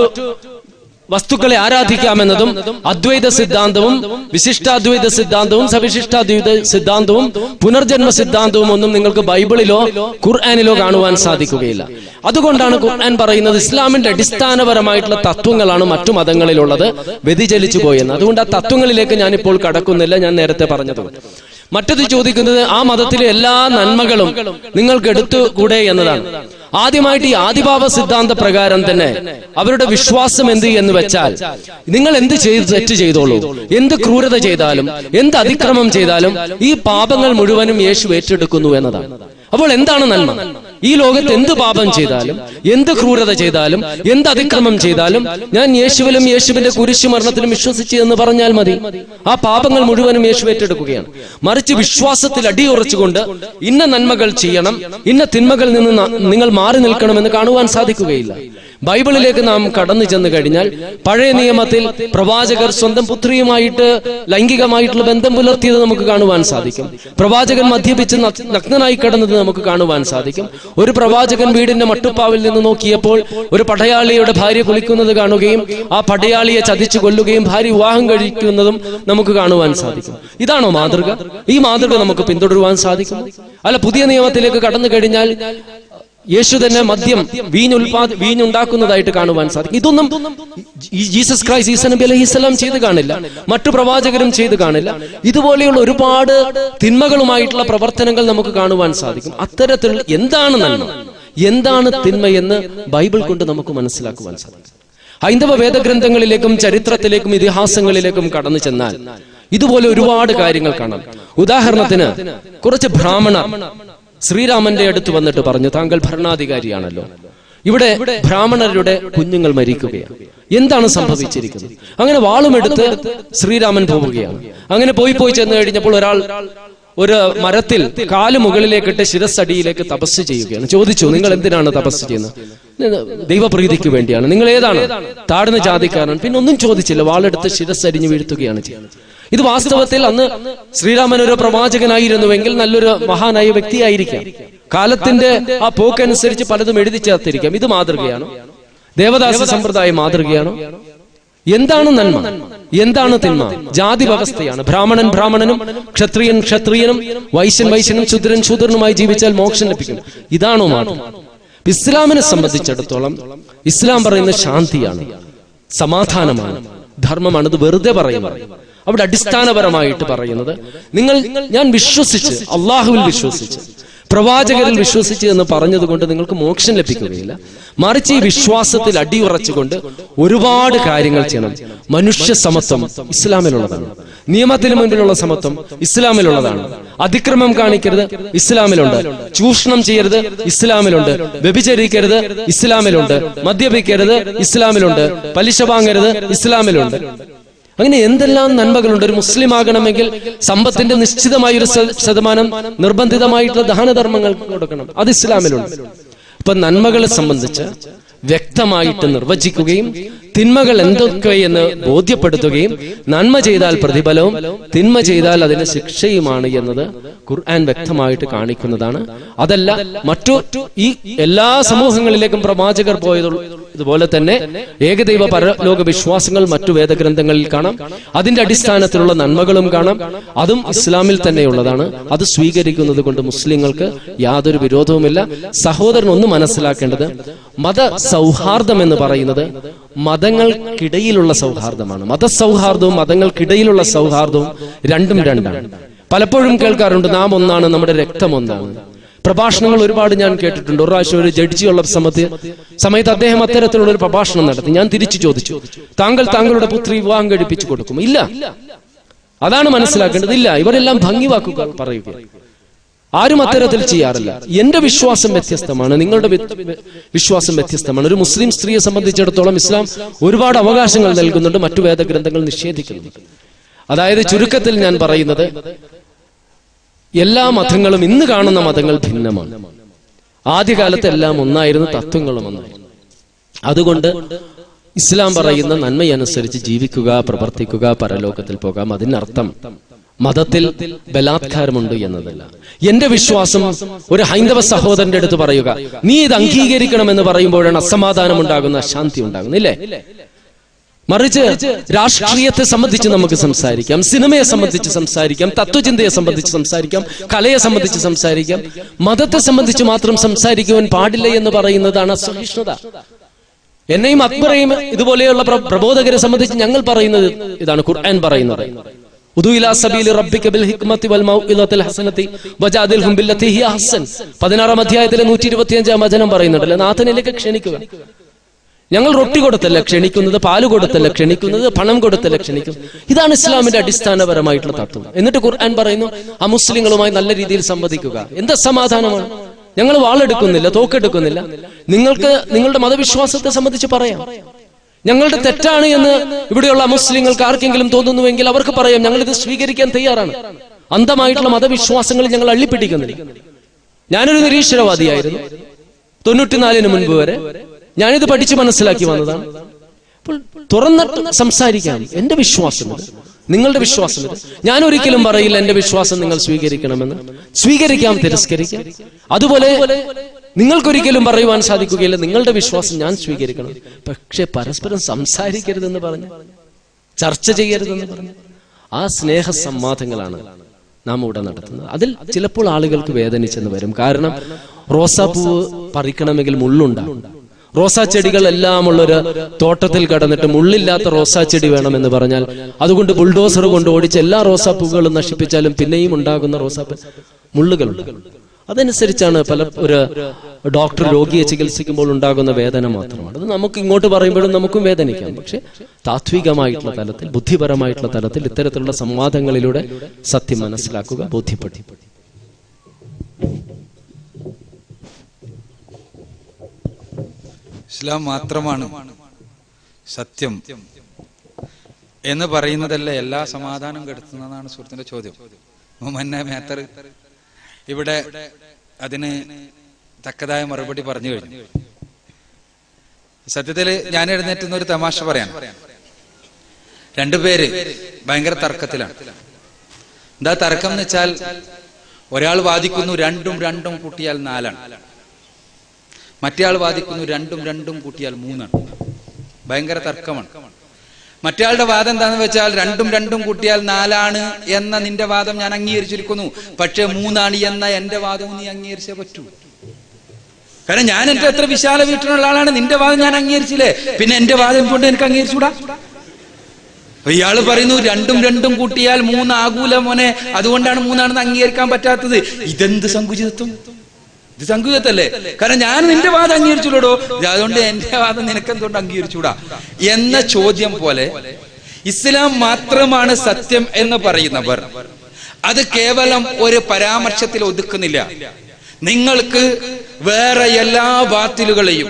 വസ്തുക്കളെ ആരാധിക്കാമെന്നതും അദ്വൈത സിദ്ധാന്തവും വിശിഷ്ടാദ്വൈത സിദ്ധാന്തവും സവിശിഷ്ടാദ്വൈത സിദ്ധാന്തവും പുനർജന്മ സിദ്ധാന്തവും ഒന്നും നിങ്ങൾക്ക് ബൈബിളിലോ ഖുർആനിലോ കാണുവാൻ സാധിക്കുകയില്ല. അതുകൊണ്ടാണ് ഖുർആൻ പറയുന്നത് ഇസ്ലാമിന്റെ അടിസ്ഥാനപരമായിട്ടുള്ള തത്വങ്ങളാണ് മറ്റു മതങ്ങളിലുള്ളത്, വ്യതിചലിച്ചു പോയെന്ന്. അതുകൊണ്ട് ആ തത്വങ്ങളിലേക്ക് ഞാനിപ്പോൾ കടക്കുന്നില്ല, ഞാൻ നേരത്തെ പറഞ്ഞതുകൊണ്ട്. മറ്റത് ചോദിക്കുന്നത് ആ മതത്തിലെ എല്ലാ നന്മകളും നിങ്ങൾക്ക് എടുത്തുകൂടെ എന്നതാണ്. ആദ്യമായിട്ട് ഈ ആദിഭാവ സിദ്ധാന്ത പ്രകാരം തന്നെ അവരുടെ വിശ്വാസം എന്ത് എന്ന് വെച്ചാൽ, നിങ്ങൾ എന്ത് തെറ്റ് ചെയ്തോളൂ, എന്ത് ക്രൂരത ചെയ്താലും, എന്ത് അതിക്രമം ചെയ്താലും ഈ പാപങ്ങൾ മുഴുവനും യേശു ഏറ്റെടുക്കുന്നു എന്നതാണ്. അപ്പോൾ എന്താണ് നന്മ? ഈ ലോകത്ത് എന്ത് പാപം ചെയ്താലും, എന്ത് ക്രൂരത ചെയ്താലും, എന്ത് അതിക്രമം ചെയ്താലും ഞാൻ യേശുവിലും യേശുവിന്റെ കുരിശുമരണത്തിലും വിശ്വസിച്ചു എന്ന് പറഞ്ഞാൽ മതി. ആ പാപങ്ങൾ മുഴുവനും യേശു ഏറ്റെടുക്കുകയാണ്. മറിച്ച് വിശ്വാസത്തിൽ അടിയുറച്ചുകൊണ്ട് ഇന്ന നന്മകൾ ചെയ്യണം, ഇന്ന തിന്മകളിൽ നിന്ന് നിങ്ങൾ മാറി നിൽക്കണമെന്ന് കാണുവാൻ സാധിക്കുകയില്ല. ബൈബിളിലേക്ക് നാം കടന്നു ചെന്ന് കഴിഞ്ഞാൽ പഴയ നിയമത്തിൽ പ്രവാചകർ സ്വന്തം പുത്രിയുമായിട്ട് ലൈംഗികമായിട്ടുള്ള ബന്ധം പുലർത്തിയത് നമുക്ക് കാണുവാൻ സാധിക്കും. പ്രവാചകൻ മദ്യപിച്ച് നഗ്നനായി കിടന്നത് നമുക്ക് കാണുവാൻ സാധിക്കും. ഒരു പ്രവാചകൻ വീടിന്റെ മട്ടുപ്പാവിൽ നിന്ന് നോക്കിയപ്പോൾ ഒരു പടയാളിയുടെ ഭാര്യ കുളിക്കുന്നത് കാണുകയും ആ പടയാളിയെ ചതിച്ചു കൊല്ലുകയും ഭാര്യ വിവാഹം കഴിക്കുന്നതും നമുക്ക് കാണുവാൻ സാധിക്കും. ഇതാണോ മാതൃക? ഈ മാതൃക നമുക്ക് പിന്തുടരുവാൻ സാധിക്കും? അല്ല, പുതിയ നിയമത്തിലേക്ക് കടന്നു കഴിഞ്ഞാൽ യേശു തന്നെ മദ്യം വീഞ്ഞുണ്ടാക്കുന്നതായിട്ട് കാണുവാൻ സാധിക്കും. ഇതൊന്നും ജീസസ് ക്രൈസ്റ്റ് ഈസ നബി അലൈഹിസ്സലാം ചെയ്ത് കാണില്ല, മറ്റു പ്രവാചകരും ചെയ്ത് കാണില്ല. ഇതുപോലെയുള്ള ഒരുപാട് തിന്മകളുമായിട്ടുള്ള പ്രവർത്തനങ്ങൾ നമുക്ക് കാണുവാൻ സാധിക്കും. അത്തരത്തിൽ എന്താണ് നന്മ, എന്താണ് തിന്മയെന്ന് ബൈബിൾ കൊണ്ട് നമുക്ക് മനസ്സിലാക്കുവാൻ സാധിക്കും. ഹൈന്ദവ വേദഗ്രന്ഥങ്ങളിലേക്കും ചരിത്രത്തിലേക്കും ഇതിഹാസങ്ങളിലേക്കും കടന്നു ചെന്നാൽ ഇതുപോലെ ഒരുപാട് കാര്യങ്ങൾ കാണാം. ഉദാഹരണത്തിന് കുറച്ച് ബ്രാഹ്മണർ ശ്രീരാമന്റെ അടുത്ത് വന്നിട്ട് പറഞ്ഞു, താങ്കൾ ഭരണാധികാരിയാണല്ലോ, ഇവിടെ ബ്രാഹ്മണരുടെ കുഞ്ഞുങ്ങൾ മരിക്കുകയാണ്, എന്താണ് സംഭവിച്ചിരിക്കുന്നത്? അങ്ങനെ വാളുമെടുത്ത് ശ്രീരാമൻ പോവുകയാണ്. അങ്ങനെ പോയി ചെന്ന് കഴിഞ്ഞപ്പോൾ ഒരാൾ ഒരു മരത്തിൽ കാല് മുകളിലേക്കിട്ട് ശിരസ്സടിയിലേക്ക് തപസ് ചെയ്യുകയാണ്. ചോദിച്ചു, നിങ്ങൾ എന്തിനാണ് തപസ് ചെയ്യുന്നത്? ദൈവപ്രീതിക്ക് വേണ്ടിയാണ്. നിങ്ങൾ ഏതാണ്? താഴ്ന്ന ജാതിക്കാരൻ. പിന്നെ ഒന്നും ചോദിച്ചില്ല, വാളെടുത്ത് ശിരസ്സരിഞ്ഞ് വീഴ്ത്തുകയാണ് ചെയ്യുന്നത്. ഇത് വാസ്തവത്തിൽ അന്ന് ശ്രീരാമൻ ഒരു പ്രവാചകനായിരുന്നുവെങ്കിൽ നല്ലൊരു മഹാനായ വ്യക്തിയായിരിക്കാം. കാലത്തിന്റെ ആ പോക്കനുസരിച്ച് പലതും എഴുതി ചേർത്തിരിക്കാം. ഇത് മാതൃകയാണോ? ദേവദാസ സമ്പ്രദായം മാതൃകയാണോ? എന്താണ് നന്മ, എന്താണ് തിന്മ? ജാതി വ്യവസ്ഥയാണ്. ബ്രാഹ്മണൻ ബ്രാഹ്മണനും, ക്ഷത്രിയൻ ക്ഷത്രിയനും, വൈശ്യൻ വൈശ്യനും, ശൂദ്രൻ ശൂദ്രനുമായി ജീവിച്ചാൽ മോക്ഷം ലഭിക്കും. ഇതാണോ മാതൃക? ഇസ്ലാമിനെ സംബന്ധിച്ചിടത്തോളം ഇസ്ലാം പറയുന്ന ശാന്തിയാണ്, സമാധാനമാണ്, ധർമ്മമാണ്. ഇത് വെറുതെ പറയുന്നത്. അവിടെ അടിസ്ഥാനപരമായിട്ട് പറയുന്നത്, ഞാൻ വിശ്വസിച്ച്, അള്ളാഹുവിൽ വിശ്വസിച്ച്, പ്രവാചകരിൽ വിശ്വസിച്ച് എന്ന് പറഞ്ഞത് കൊണ്ട് നിങ്ങൾക്ക് മോക്ഷം ലഭിക്കുകയില്ല. മറിച്ച് ഈ വിശ്വാസത്തിൽ അടിയുറച്ചുകൊണ്ട് ഒരുപാട് കാര്യങ്ങൾ ചെയ്യണം. മനുഷ്യ സമത്വം ഇസ്ലാമിലുള്ളതാണ്. നിയമത്തിന് മുൻപിലുള്ള സമത്വം ഇസ്ലാമിലുള്ളതാണ്. അതിക്രമം കാണിക്കരുത്, ഇസ്ലാമിലുണ്ട്. ചൂഷണം ചെയ്യരുത്, ഇസ്ലാമിലുണ്ട്. വ്യഭിചരിക്കരുത്, ഇസ്ലാമിലുണ്ട്. മദ്യപിക്കരുത്, ഇസ്ലാമിലുണ്ട്. പലിശ വാങ്ങരുത്, ഇസ്ലാമിലുണ്ട്. അങ്ങനെ എന്തെല്ലാം നന്മകളുണ്ട്. ഒരു മുസ്ലിം ആകണമെങ്കിൽ സമ്പത്തിന്റെ നിശ്ചിതമായ ഒരു ശതമാനം നിർബന്ധിതമായിട്ടുള്ള ദാനധർമ്മങ്ങൾ കൊടുക്കണം. അത് ഇസ്ലാമിലുണ്ട്. ഇപ്പൊ നന്മകളെ സംബന്ധിച്ച് വ്യക്തമായിട്ട് നിർവചിക്കുകയും തിന്മകൾ എന്തൊക്കെയെന്ന് ബോധ്യപ്പെടുത്തുകയും നന്മ ചെയ്താൽ പ്രതിഫലവും തിന്മ ചെയ്താൽ അതിന് ശിക്ഷയുമാണ് എന്നത് ഖുർആൻ വ്യക്തമായിട്ട് കാണിക്കുന്നതാണ്. അതല്ല മറ്റു ഈ എല്ലാ സമൂഹങ്ങളിലേക്കും പ്രവാചകർ പോയതുപോലെ തന്നെ ഏകദൈവ പരലോക വിശ്വാസങ്ങൾ മറ്റു വേദഗ്രന്ഥങ്ങളിൽ കാണാം. അതിന്റെ അടിസ്ഥാനത്തിലുള്ള നന്മകളും കാണാം. അതും ഇസ്ലാമിൽ തന്നെയുള്ളതാണ്. അത് സ്വീകരിക്കുന്നത് കൊണ്ട് മുസ്ലിങ്ങൾക്ക് യാതൊരു വിരോധവുമില്ല. സഹോദരൻ ഒന്ന് മനസ്സിലാക്കേണ്ടത്, മത സൗഹാർദ്ദം എന്ന് പറയുന്നത് മതങ്ങൾക്കിടയിലുള്ള സൗഹാർദ്ദമാണ്. മതസൗഹാർദ്ദവും മതങ്ങൾക്കിടയിലുള്ള സൗഹാർദ്ദവും രണ്ടും രണ്ടാണ്. പലപ്പോഴും കേൾക്കാറുണ്ട്, നാം ഒന്നാണ്, നമ്മുടെ രക്തം ഒന്നാണ്. പ്രഭാഷണങ്ങൾ ഒരുപാട് ഞാൻ കേട്ടിട്ടുണ്ട്. ഒരു പ്രാവശ്യം ഒരു ജഡ്ജിയുള്ള സമയത്ത് അദ്ദേഹം അത്തരത്തിലുള്ള ഒരു പ്രഭാഷണം നടത്തി. ഞാൻ തിരിച്ചു ചോദിച്ചു, താങ്കളുടെ പുത്രി വിവാഹം കഴിപ്പിച്ചു കൊടുക്കും? ഇല്ല. അതാണ് മനസ്സിലാക്കേണ്ടത്. ഇല്ല, ഇവരെല്ലാം ഭംഗി വാക്കുകൾ പറയുക. ആരും അത്തരത്തിൽ ചെയ്യാറില്ല. എന്റെ വിശ്വാസം വ്യത്യസ്തമാണ്, നിങ്ങളുടെ വിശ്വാസം വ്യത്യസ്തമാണ്. ഒരു മുസ്ലിം സ്ത്രീയെ സംബന്ധിച്ചിടത്തോളം ഇസ്ലാം ഒരുപാട് അവകാശങ്ങൾ നൽകുന്നുണ്ട്, മറ്റു വേദഗ്രന്ഥങ്ങൾ നിഷേധിക്കുന്നുണ്ട്. അതായത് ചുരുക്കത്തിൽ ഞാൻ പറയുന്നത്, എല്ലാ മതങ്ങളും, ഇന്ന് കാണുന്ന മതങ്ങൾ ഭിന്നമാണ്. ആദ്യകാലത്ത് എല്ലാം ഒന്നായിരുന്നു, തത്വങ്ങളും ഒന്നായിരുന്നു. അതുകൊണ്ട് ഇസ്ലാം പറയുന്ന നന്മയനുസരിച്ച് ജീവിക്കുക, പ്രവർത്തിക്കുക, പരലോകത്തിൽ പോകാം. അതിനർത്ഥം മതത്തിൽ ബലാത്കാരമുണ്ട് എന്നതല്ല. എന്റെ വിശ്വാസം ഒരു ഹൈന്ദവ സഹോദരന്റെ അടുത്ത് പറയുക, നീ ഇത് അംഗീകരിക്കണമെന്ന് പറയുമ്പോഴാണ് അസമാധാനം ഉണ്ടാകുന്ന, അശാന്തി ഉണ്ടാകുന്നില്ലേ? മറിച്ച് രാഷ്ട്രീയത്തെ സംബന്ധിച്ച് നമുക്ക് സംസാരിക്കാം, സിനിമയെ സംബന്ധിച്ച് സംസാരിക്കാം, തത്വചിന്തയെ സംബന്ധിച്ച് സംസാരിക്കാം, കലയെ സംബന്ധിച്ച് സംസാരിക്കാം. മതത്തെ സംബന്ധിച്ച് മാത്രം സംസാരിക്കുവാൻ പാടില്ല എന്ന് പറയുന്നതാണ് അസഹിഷ്ണുത. എന്നെയും അക്ബറേയും ഇതുപോലെയുള്ള പ്രബോധകരെ സംബന്ധിച്ച് ഞങ്ങൾ പറയുന്നത് ഇതാണ്, ഖുർആൻ പറയുന്നത്. ഉദു ഇലാ സബീലി റബ്ബിക ബിൽ ഹിക്മതി വൽ മൗഇദത്തിൽ ഹസനതി വജാദിൽഹും ബില്ലതി ഹിയ അഹ്സൻ. 16-ാം അധ്യായത്തിലെ 125-ാം വചനം പറയുന്നുണ്ടല്ലോ, നാഥനിലേക്ക് ക്ഷണിക്കുക. ഞങ്ങൾ റൊട്ടി കൊടുത്തല്ല ക്ഷണിക്കുന്നത്, പാല് കൊടുത്തല്ല ക്ഷണിക്കുന്നത്, പണം കൊടുത്തല്ല ക്ഷണിക്കുന്നത്. ഇതാണ് ഇസ്ലാമിന്റെ അടിസ്ഥാനപരമായിട്ടുള്ള തത്വം. എന്നിട്ട് ഖുർആൻ പറയുന്നു, ആ മുസ്ലിങ്ങളുമായി നല്ല രീതിയിൽ സംവദിക്കുക. എന്താ സമാധാനമാണ്? ഞങ്ങൾ വാളെടുക്കുന്നില്ല, തോക്കെടുക്കുന്നില്ല. നിങ്ങൾക്ക് നിങ്ങളുടെ മതവിശ്വാസത്തെ സംബന്ധിച്ച് പറയാം. ഞങ്ങളുടെ തെറ്റാണ് എന്ന് ഇവിടെയുള്ള മുസ്ലിങ്ങൾക്ക് ആർക്കെങ്കിലും തോന്നുന്നുവെങ്കിൽ അവർക്ക് പറയാം, ഞങ്ങൾ ഇത് സ്വീകരിക്കാൻ തയ്യാറാണ്. അന്ധമായിട്ടുള്ള മതവിശ്വാസങ്ങൾ ഞങ്ങൾ അള്ളിപ്പിടിക്കുന്നില്ല. ഞാനൊരു നിരീശ്വരവാദിയായിരുന്നു 94-ന് മുൻപ് വരെ. ഞാനിത് പഠിച്ച് മനസ്സിലാക്കി വന്നതാണ്. അപ്പോൾ തുറന്നിട്ട് സംസാരിക്കാം. എന്റെ വിശ്വാസം ഇത്, നിങ്ങളുടെ വിശ്വാസം ഇത്. ഞാൻ ഒരിക്കലും പറയില്ല എന്റെ വിശ്വാസം നിങ്ങൾ സ്വീകരിക്കണമെന്ന്. സ്വീകരിക്കാം, തിരസ്കരിക്കാം. അതുപോലെ നിങ്ങൾക്കൊരിക്കലും പറയുവാൻ സാധിക്കുകയില്ല നിങ്ങളുടെ വിശ്വാസം ഞാൻ സ്വീകരിക്കണം. പക്ഷെ പരസ്പരം സംസാരിക്കരുതെന്ന് പറഞ്ഞു, ചർച്ച ചെയ്യരുതെന്ന് പറഞ്ഞു. ആ സ്നേഹ സംവാദങ്ങളാണ് നാം ഇവിടെ നടത്തുന്നത്. അതിൽ ചിലപ്പോൾ ആളുകൾക്ക് വേദനിച്ചെന്ന് വരും. കാരണം റോസാപ്പൂവ് പറിക്കണമെങ്കിൽ മുള്ളുണ്ടാവും. റോസാ ചെടികൾ എല്ലാം ഉള്ളൊരു തോട്ടത്തിൽ കടന്നിട്ട് മുള്ളില്ലാത്ത റോസാ ചെടി വേണമെന്ന് പറഞ്ഞാൽ അതുകൊണ്ട് ബുൾഡോസർ കൊണ്ട് ഓടിച്ച് എല്ലാ റോസാപ്പൂകളും നശിപ്പിച്ചാലും പിന്നെയും ഉണ്ടാകുന്ന റോസാപ്പൂ മുള്ളുകളുണ്ട്. അതനുസരിച്ചാണ് ഒരു ഡോക്ടർ രോഗിയെ ചികിത്സിക്കുമ്പോൾ ഉണ്ടാകുന്ന വേദന മാത്രമാണ്. അത് നമുക്ക് ഇങ്ങോട്ട് പറയുമ്പോഴും നമുക്കും വേദനിക്കാം. പക്ഷെ താത്വികമായിട്ടുള്ള തലത്തിൽ, ബുദ്ധിപരമായിട്ടുള്ള തലത്തിൽ ഇത്തരത്തിലുള്ള സംവാദങ്ങളിലൂടെ സത്യം മനസ്സിലാക്കുക, ബോധ്യപ്പെടുക. ഇസ്ലാം മാത്രമാണ് സത്യം എന്ന് പറയുന്നതല്ല എല്ലാ സമാധാനം കെടുത്തുന്നതാണ് സുഹൃത്തിന്റെ ചോദ്യം. മുഹമ്മദ് മേത്തർ ഇവിടെ അതിന് തക്കതായ മറുപടി പറഞ്ഞു കഴിഞ്ഞു. സത്യത്തില് ഞാൻ എഴുന്നേറ്റുന്ന ഒരു തമാശ പറയാൻ. രണ്ടുപേര് ഭയങ്കര തർക്കത്തിലാണ്. എന്താ തർക്കം എന്ന് വെച്ചാൽ, ഒരാൾ വാദിക്കുന്നു രണ്ടും കൂട്ടിയാൽ 4ആണ്. മറ്റേ ആൾ വാദിക്കുന്നു രണ്ടും കൂട്ടിയാൽ 3ആണ്. ഭയങ്കര തർക്കമാണ്. മറ്റേ ആളുടെ വാദം എന്താന്ന് വെച്ചാൽ, രണ്ടും കൂട്ടിയാൽ 4ആണ് എന്ന നിന്റെ വാദം ഞാൻ അംഗീകരിച്ചിരിക്കുന്നു, പക്ഷെ 3ആണ് എന്ന എന്റെ വാദവും നീ അംഗീകരിച്ചേ പറ്റൂ. കാരണം ഞാൻ എന്റെ എത്ര വിശാല വീട്ടിലുള്ള ആളാണ്, നിന്റെ വാദം ഞാൻ അംഗീകരിച്ചില്ലേ, പിന്നെ എന്റെ വാദം കൊണ്ട് എനിക്ക് അംഗീകരിച്ചൂടാ? ഇയാള് പറയുന്നു രണ്ടും കൂട്ടിയാൽ 3 ആകൂല മോനെ, അതുകൊണ്ടാണ് 3ആണെന്ന് അംഗീകരിക്കാൻ പറ്റാത്തത്. ഇതെന്ത് സങ്കുചിതത്വം? ഇത് സങ്കുചിതല്ലേ? കാരണം ഞാൻ നിന്റെ വാദം അംഗീകരിച്ചുള്ളൂ, അതുകൊണ്ട് എന്റെ വാദം നിനക്കെന്തുകൊണ്ട് അംഗീകരിച്ചൂടാ എന്ന ചോദ്യം പോലെ ഇസ്ലാം മാത്രമാണ് സത്യം എന്ന് പറയുന്നവർ അത് കേവലം ഒരു പരാമർശത്തിൽ ഒതുക്കുന്നില്ല. നിങ്ങൾക്ക് വേറെ എല്ലാ ബാത്തിലുകളെയും,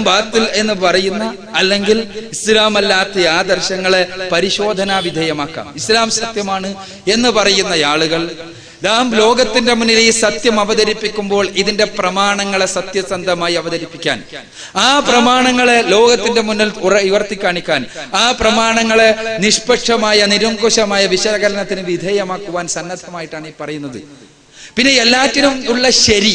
ബാത്തിൽ എന്ന് പറയുന്ന അല്ലെങ്കിൽ ഇസ്ലാം അല്ലാത്ത ആദർശങ്ങളെ പരിശോധനാ വിധേയമാക്കാം. ഇസ്ലാം സത്യമാണ് എന്ന് പറയുന്ന ആളുകൾ നാം ലോകത്തിന്റെ മുന്നിൽ ഈ സത്യം അവതരിപ്പിക്കുമ്പോൾ ഇതിന്റെ പ്രമാണങ്ങളെ സത്യസന്ധമായി അവതരിപ്പിക്കാൻ, ആ പ്രമാണങ്ങളെ ലോകത്തിന്റെ മുന്നിൽ ഉയർത്തി കാണിക്കാൻ, ആ പ്രമാണങ്ങളെ നിഷ്പക്ഷമായ നിരങ്കുശമായ വിശകലനത്തിന് വിധേയമാക്കുവാൻ സന്നദ്ധമായിട്ടാണ് ഈ പറയുന്നത്. പിന്നെ എല്ലാറ്റിനും ഉള്ള ശരി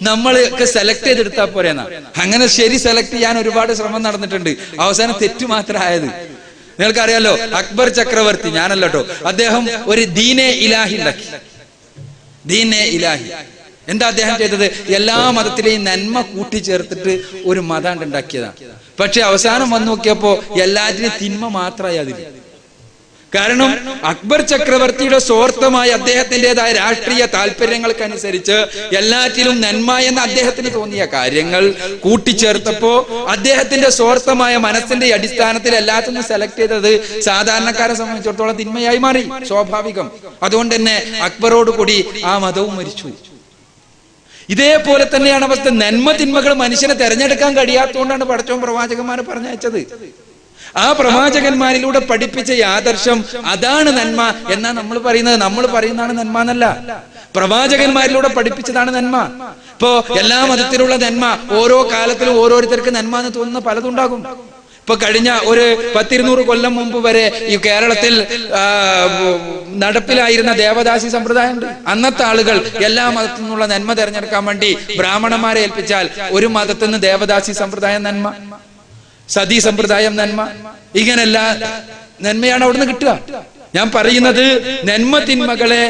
നമ്മൾക്ക് സെലക്ട് ചെയ്തെടുത്താൽ പോരെന്നാ. അങ്ങനെ ശരി സെലക്ട് ചെയ്യാൻ ഒരുപാട് ശ്രമം നടന്നിട്ടുണ്ട്. അവസാനം തെറ്റു മാത്രമായത് നിങ്ങൾക്കറിയാലോ. അക്ബർ ചക്രവർത്തി, ഞാനല്ലോ, അദ്ദേഹം ഒരു ദീനെ ഇലാഹി ഉണ്ടാക്കി. ദീനെ ഇലാഹി എന്താ അദ്ദേഹം ചെയ്തത്? എല്ലാ മതത്തിലെയും നന്മ കൂട്ടിച്ചേർത്തിട്ട് ഒരു മതം ഉണ്ടാക്കിയതാണ്. പക്ഷെ അവസാനം വന്നു നോക്കിയപ്പോ എല്ലാറ്റിനും തിന്മ മാത്രമായി അതിൽ. കാരണം അക്ബർ ചക്രവർത്തിയുടെ സ്വാർത്ഥമായ അദ്ദേഹത്തിൻ്റെതായ രാഷ്ട്രീയ താല്പര്യങ്ങൾക്കനുസരിച്ച് എല്ലാറ്റിലും നന്മ എന്ന് അദ്ദേഹത്തിന് തോന്നിയ കാര്യങ്ങൾ കൂട്ടിച്ചേർത്തപ്പോ അദ്ദേഹത്തിന്റെ സ്വാർത്ഥമായ മനസ്സിന്റെ അടിസ്ഥാനത്തിൽ എല്ലാത്തിനും സെലക്ട് ചെയ്തത് സാധാരണക്കാരെ സംബന്ധിച്ചിടത്തോളം തിന്മയായി മാറി, സ്വാഭാവികം. അതുകൊണ്ട് തന്നെ അക്ബറോട് കൂടി ആ മതവും മരിച്ചു. ഇതേപോലെ തന്നെയാണ് അവസ്ഥ. നന്മ തിന്മകൾ മനുഷ്യനെ തെരഞ്ഞെടുക്കാൻ കഴിയാത്തതുകൊണ്ടാണ് പടച്ചോൻ പ്രവാചകന്മാരെ പറഞ്ഞയച്ചത്. ആ പ്രവാചകന്മാരിലൂടെ പഠിപ്പിച്ച ഈ ആദർശം അതാണ് നന്മ എന്നാ നമ്മൾ പറയുന്നത്. നമ്മൾ പറയുന്നതാണ് നന്മ എന്നല്ല, പ്രവാചകന്മാരിലൂടെ പഠിപ്പിച്ചതാണ് നന്മ. ഇപ്പോ എല്ലാ മതത്തിലുള്ള നന്മ ഓരോ കാലത്തിലും ഓരോരുത്തർക്ക് നന്മ എന്ന് തോന്നുന്ന പലതുണ്ടാകും. ഇപ്പൊ കഴിഞ്ഞ ഒരു 100-200 കൊല്ലം മുമ്പ് വരെ ഈ കേരളത്തിൽ നടപ്പിലായിരുന്ന ദേവദാസി സമ്പ്രദായം ഉണ്ട്. അന്നത്തെ ആളുകൾ എല്ലാ മതത്തിൽ നിന്നുള്ള നന്മ തെരഞ്ഞെടുക്കാൻ വേണ്ടി ബ്രാഹ്മണന്മാരെ ഏൽപ്പിച്ചാൽ ഒരു മതത്തിൽ നിന്ന് ദേവദാസി സമ്പ്രദായം നന്മ, സതീ സമ്പ്രദായം നന്മ, ഇങ്ങനെല്ലാ നന്മയാണ് അവിടുന്ന് കിട്ടുക. ഞാൻ പറയുന്നത് നന്മ തിന്മകളെ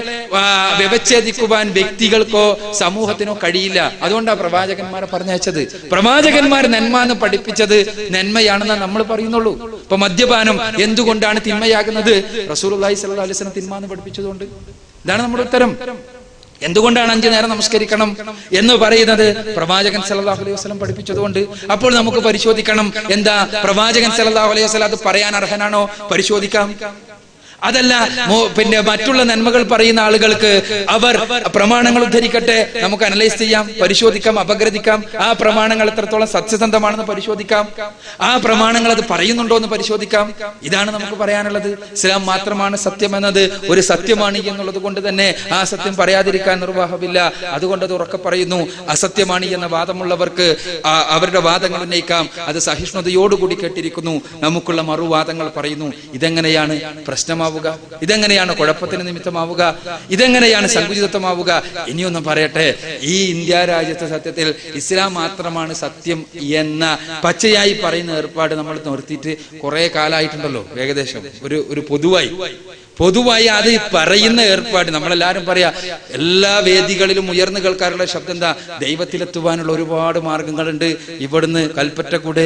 വ്യവച്ഛേദിക്കുവാൻ വ്യക്തികൾക്കോ സമൂഹത്തിനോ കഴിയില്ല. അതുകൊണ്ടാണ് പ്രവാചകന്മാരെ പറഞ്ഞയച്ചത്. പ്രവാചകന്മാർ നന്മ എന്ന് പഠിപ്പിച്ചത് നന്മയാണെന്ന് നമ്മൾ പറയുന്നുള്ളൂ. ഇപ്പൊ മദ്യപാനം എന്തുകൊണ്ടാണ് തിന്മയാകുന്നത്? റസൂലുള്ളാഹി സ്വല്ലല്ലാഹു അലൈഹി വസല്ലം തിന്മ എന്ന് പഠിപ്പിച്ചതുകൊണ്ട്. ഇതാണ് നമ്മുടെ ഉത്തരം. എന്തുകൊണ്ടാണ് 5 നേരം നമസ്കരിക്കണം എന്ന് പറയുന്നത്? പ്രവാചകൻ സല്ലല്ലാഹു അലൈഹി വസല്ലം പഠിപ്പിച്ചതുകൊണ്ട്. അപ്പോൾ നമുക്ക് പരിശോധിക്കണം, എന്താ പ്രവാചകൻ സല്ലല്ലാഹു അലൈഹി വസല്ലം അത് പറയാൻ അർഹനാണോ? പരിശോധിക്കാം. അതല്ല പിന്നെ മറ്റുള്ള നന്മകൾ പറയുന്ന ആളുകൾക്ക് അവർ പ്രമാണങ്ങൾ ഉദ്ധരിക്കട്ടെ, നമുക്ക് അനലൈസ് ചെയ്യാം, പരിശോധിക്കാം, അപഗ്രഥിക്കാം. ആ പ്രമാണങ്ങൾ എത്രത്തോളം സത്യസന്ധമാണെന്ന് പരിശോധിക്കാം. ആ പ്രമാണങ്ങൾ അത് പറയുന്നുണ്ടോ എന്ന് പരിശോധിക്കാം. ഇതാണ് നമുക്ക് പറയാനുള്ളത്. ഇസ്ലാം മാത്രമാണ് സത്യം എന്നത് ഒരു സത്യമാണ് എന്നുള്ളത് കൊണ്ട് തന്നെ ആ സത്യം പറയാതിരിക്കാൻ നിർവാഹമില്ല. അതുകൊണ്ട് അത് ഉറക്കെ പറയുന്നു. അസത്യമാണ് എന്ന വാദമുള്ളവർക്ക് അവരുടെ വാദങ്ങൾ ഉന്നയിക്കാം. അത് സഹിഷ്ണുതയോടുകൂടി കേട്ടിരിക്കുന്നു. നമുക്കുള്ള മറുവാദങ്ങൾ പറയുന്നു. ഇതെങ്ങനെയാണ് പ്രശ്നമാവുക? ഇതെങ്ങനെയാണ് കുഴപ്പത്തിന് നിമിത്തമാവുക? ഇതെങ്ങനെയാണ് സങ്കുചിതത്വമാവുക? ഇനിയൊന്നും പറയട്ടെ, ഈ ഇന്ത്യ രാജ്യത്തെ സത്യത്തിൽ ഇസ്ലാം മാത്രമാണ് സത്യം എന്ന പച്ചയായി പറയുന്ന ഏർപ്പാട് നമ്മൾ നിർത്തിയിട്ട് കുറെ കാലമായിട്ടുണ്ടല്ലോ. ഏകദേശം ഒരു പൊതുവായി അത് പറയുന്ന ഏർപ്പാട് നമ്മളെല്ലാരും പറയാ. എല്ലാ വേദികളിലും ഉയർന്നു കേൾക്കാറുള്ള ശബ്ദം എന്താ? ദൈവത്തിലെത്തുവാനുള്ള ഒരുപാട് മാർഗങ്ങളുണ്ട്. ഇവിടുന്ന് കൽപ്പറ്റ കൂടെ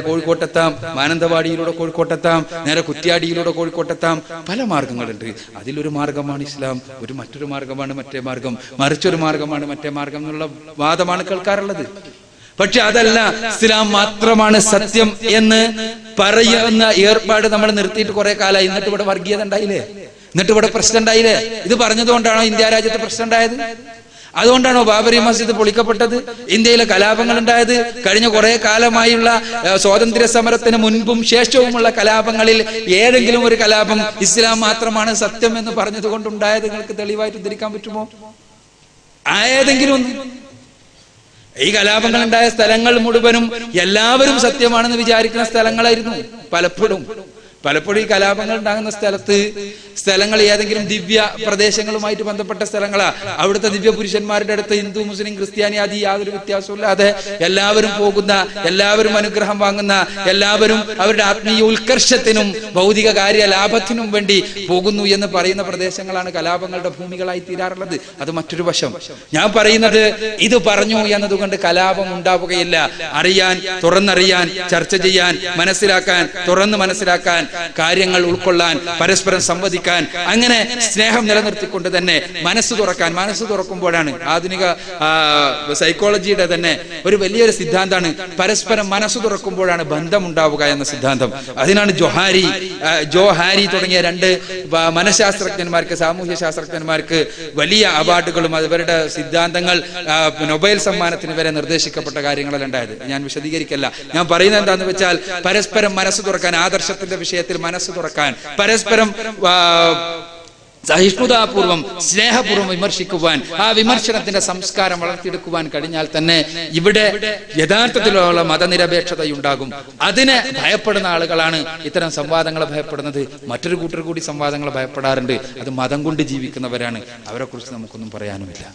കോഴിക്കോട്ടെത്താം, മാനന്തവാടിയിലൂടെ കോഴിക്കോട്ടെത്താം, നേരെ കുറ്റ്യാടിയിലൂടെ കോഴിക്കോട്ടെത്താം. പല മാർഗങ്ങളുണ്ട്. അതിലൊരു മാർഗമാണ് ഇസ്ലാം, മറ്റൊരു മാർഗമാണ് മറ്റേ മാർഗം, മറിച്ചൊരു മാർഗമാണ് മറ്റേ മാർഗം എന്നുള്ള വാദമാണ് കേൾക്കാറുള്ളത്. പക്ഷെ അതല്ല, ഇസ്ലാം മാത്രമാണ് സത്യം എന്ന് പറയുന്ന ഏർപ്പാട് നമ്മൾ നിർത്തിയിട്ട് കുറെ കാലമായി. എന്നിട്ട് ഇവിടെ വർഗീയത ഉണ്ടായില്ലേ? എന്നിട്ട് ഇവിടെ പ്രശ്നം ഉണ്ടായില്ലേ? ഇത് പറഞ്ഞതുകൊണ്ടാണോ ഇന്ത്യ രാജ്യത്ത് പ്രശ്നം ഉണ്ടായത്? അതുകൊണ്ടാണോ ബാബരി മസ്ജിദ് പൊളിക്കപ്പെട്ടത്? ഇന്ത്യയിലെ കലാപങ്ങൾ ഉണ്ടായത്? കഴിഞ്ഞ കുറെ കാലമായുള്ള സ്വാതന്ത്ര്യ സമരത്തിന് മുൻപും ശേഷവുമുള്ള കലാപങ്ങളിൽ ഏതെങ്കിലും ഒരു കലാപം ഇസ്ലാം മാത്രമാണ് സത്യം എന്ന് പറഞ്ഞത് കൊണ്ടുണ്ടായത് നിങ്ങൾക്ക് തെളിവായിട്ട് ഉദ്ധരിക്കാൻ പറ്റുമോ? ഏതെങ്കിലും ഒന്ന്? ഈ കലാപങ്ങൾ ഉണ്ടായ സ്ഥലങ്ങൾ മുഴുവനും എല്ലാവരും സത്യമാണെന്ന് വിചാരിക്കുന്ന സ്ഥലങ്ങളായിരുന്നു. പലപ്പോഴും ഈ കലാപങ്ങൾ ഉണ്ടാകുന്ന സ്ഥലങ്ങൾ ഏതെങ്കിലും ദിവ്യ പ്രദേശങ്ങളുമായിട്ട് ബന്ധപ്പെട്ട സ്ഥലങ്ങളാ. അവിടുത്തെ ദിവ്യ പുരുഷന്മാരുടെ അടുത്ത് ഹിന്ദു, മുസ്ലിം, ക്രിസ്ത്യാനി ആദി യാതൊരു വ്യത്യാസമില്ലാതെ എല്ലാവരും പോകുന്ന, എല്ലാവരും അനുഗ്രഹം വാങ്ങുന്ന, എല്ലാവരും അവരുടെ ആത്മീയ ഉത്കർഷത്തിനും ഭൗതിക കാര്യ ലാഭത്തിനും വേണ്ടി പോകുന്നു എന്ന് പറയുന്ന പ്രദേശങ്ങളാണ് കലാപങ്ങളുടെ ഭൂമികളായി തീരാറുള്ളത്. അത് മറ്റൊരു വശം. ഞാൻ പറയുന്നത്, ഇത് പറഞ്ഞു എന്നതുകൊണ്ട് കലാപം ഉണ്ടാവുകയില്ല. അറിയാൻ, തുറന്നറിയാൻ, ചർച്ച ചെയ്യാൻ, മനസ്സിലാക്കാൻ, തുറന്ന് മനസ്സിലാക്കാൻ, കാര്യങ്ങൾ ഉൾക്കൊള്ളാൻ, പരസ്പരം സംവദിക്കാൻ, അങ്ങനെ സ്നേഹം നിലനിർത്തിക്കൊണ്ട് തന്നെ മനസ്സ് തുറക്കാൻ. മനസ്സ് തുറക്കുമ്പോഴാണ്, ആധുനിക സൈക്കോളജിയുടെ തന്നെ ഒരു വലിയൊരു സിദ്ധാന്തമാണ്, പരസ്പരം മനസ്സ് തുറക്കുമ്പോഴാണ് ബന്ധം ഉണ്ടാവുക എന്ന സിദ്ധാന്തം. അതിനാണ് ജോ ഹാരി തുടങ്ങിയ 2 മനഃശാസ്ത്രജ്ഞന്മാർക്ക്, സാമൂഹ്യ ശാസ്ത്രജ്ഞന്മാർക്ക് വലിയ അവാർഡുകളും അവരുടെ സിദ്ധാന്തങ്ങൾ നൊബേൽ സമ്മാനത്തിന് വരെ നിർദ്ദേശിക്കപ്പെട്ട കാര്യങ്ങളെല്ലാം ഉണ്ടായത്. ഞാൻ വിശദീകരിക്കല്ല. ഞാൻ പറയുന്നത് എന്താന്ന് വെച്ചാൽ, പരസ്പരം മനസ്സ് തുറക്കാൻ, ആദർശത്തിന്റെ വിഷയത്തിൽ മനസ്സ് തുറക്കാൻ, പരസ്പരം സഹിഷ്ണുതാപൂർവം, സ്നേഹപൂർവ്വം വിമർശിക്കുവാൻ, ആ വിമർശനത്തിന്റെ സംസ്കാരം വളർത്തിയെടുക്കുവാൻ കഴിഞ്ഞാൽ തന്നെ ഇവിടെ യഥാർത്ഥത്തിലുള്ള മതനിരപേക്ഷതയുണ്ടാകും. അതിനെ ഭയപ്പെടുന്ന ആളുകളാണ് ഇത്തരം സംവാദങ്ങളെ ഭയപ്പെടുന്നത്. മറ്റൊരു കൂട്ടർ കൂടി സംവാദങ്ങളെ ഭയപ്പെടാറുണ്ട്. അത് മതം കൊണ്ട് ജീവിക്കുന്നവരാണ്. അവരെ കുറിച്ച് നമുക്കൊന്നും പറയാനുമില്ല.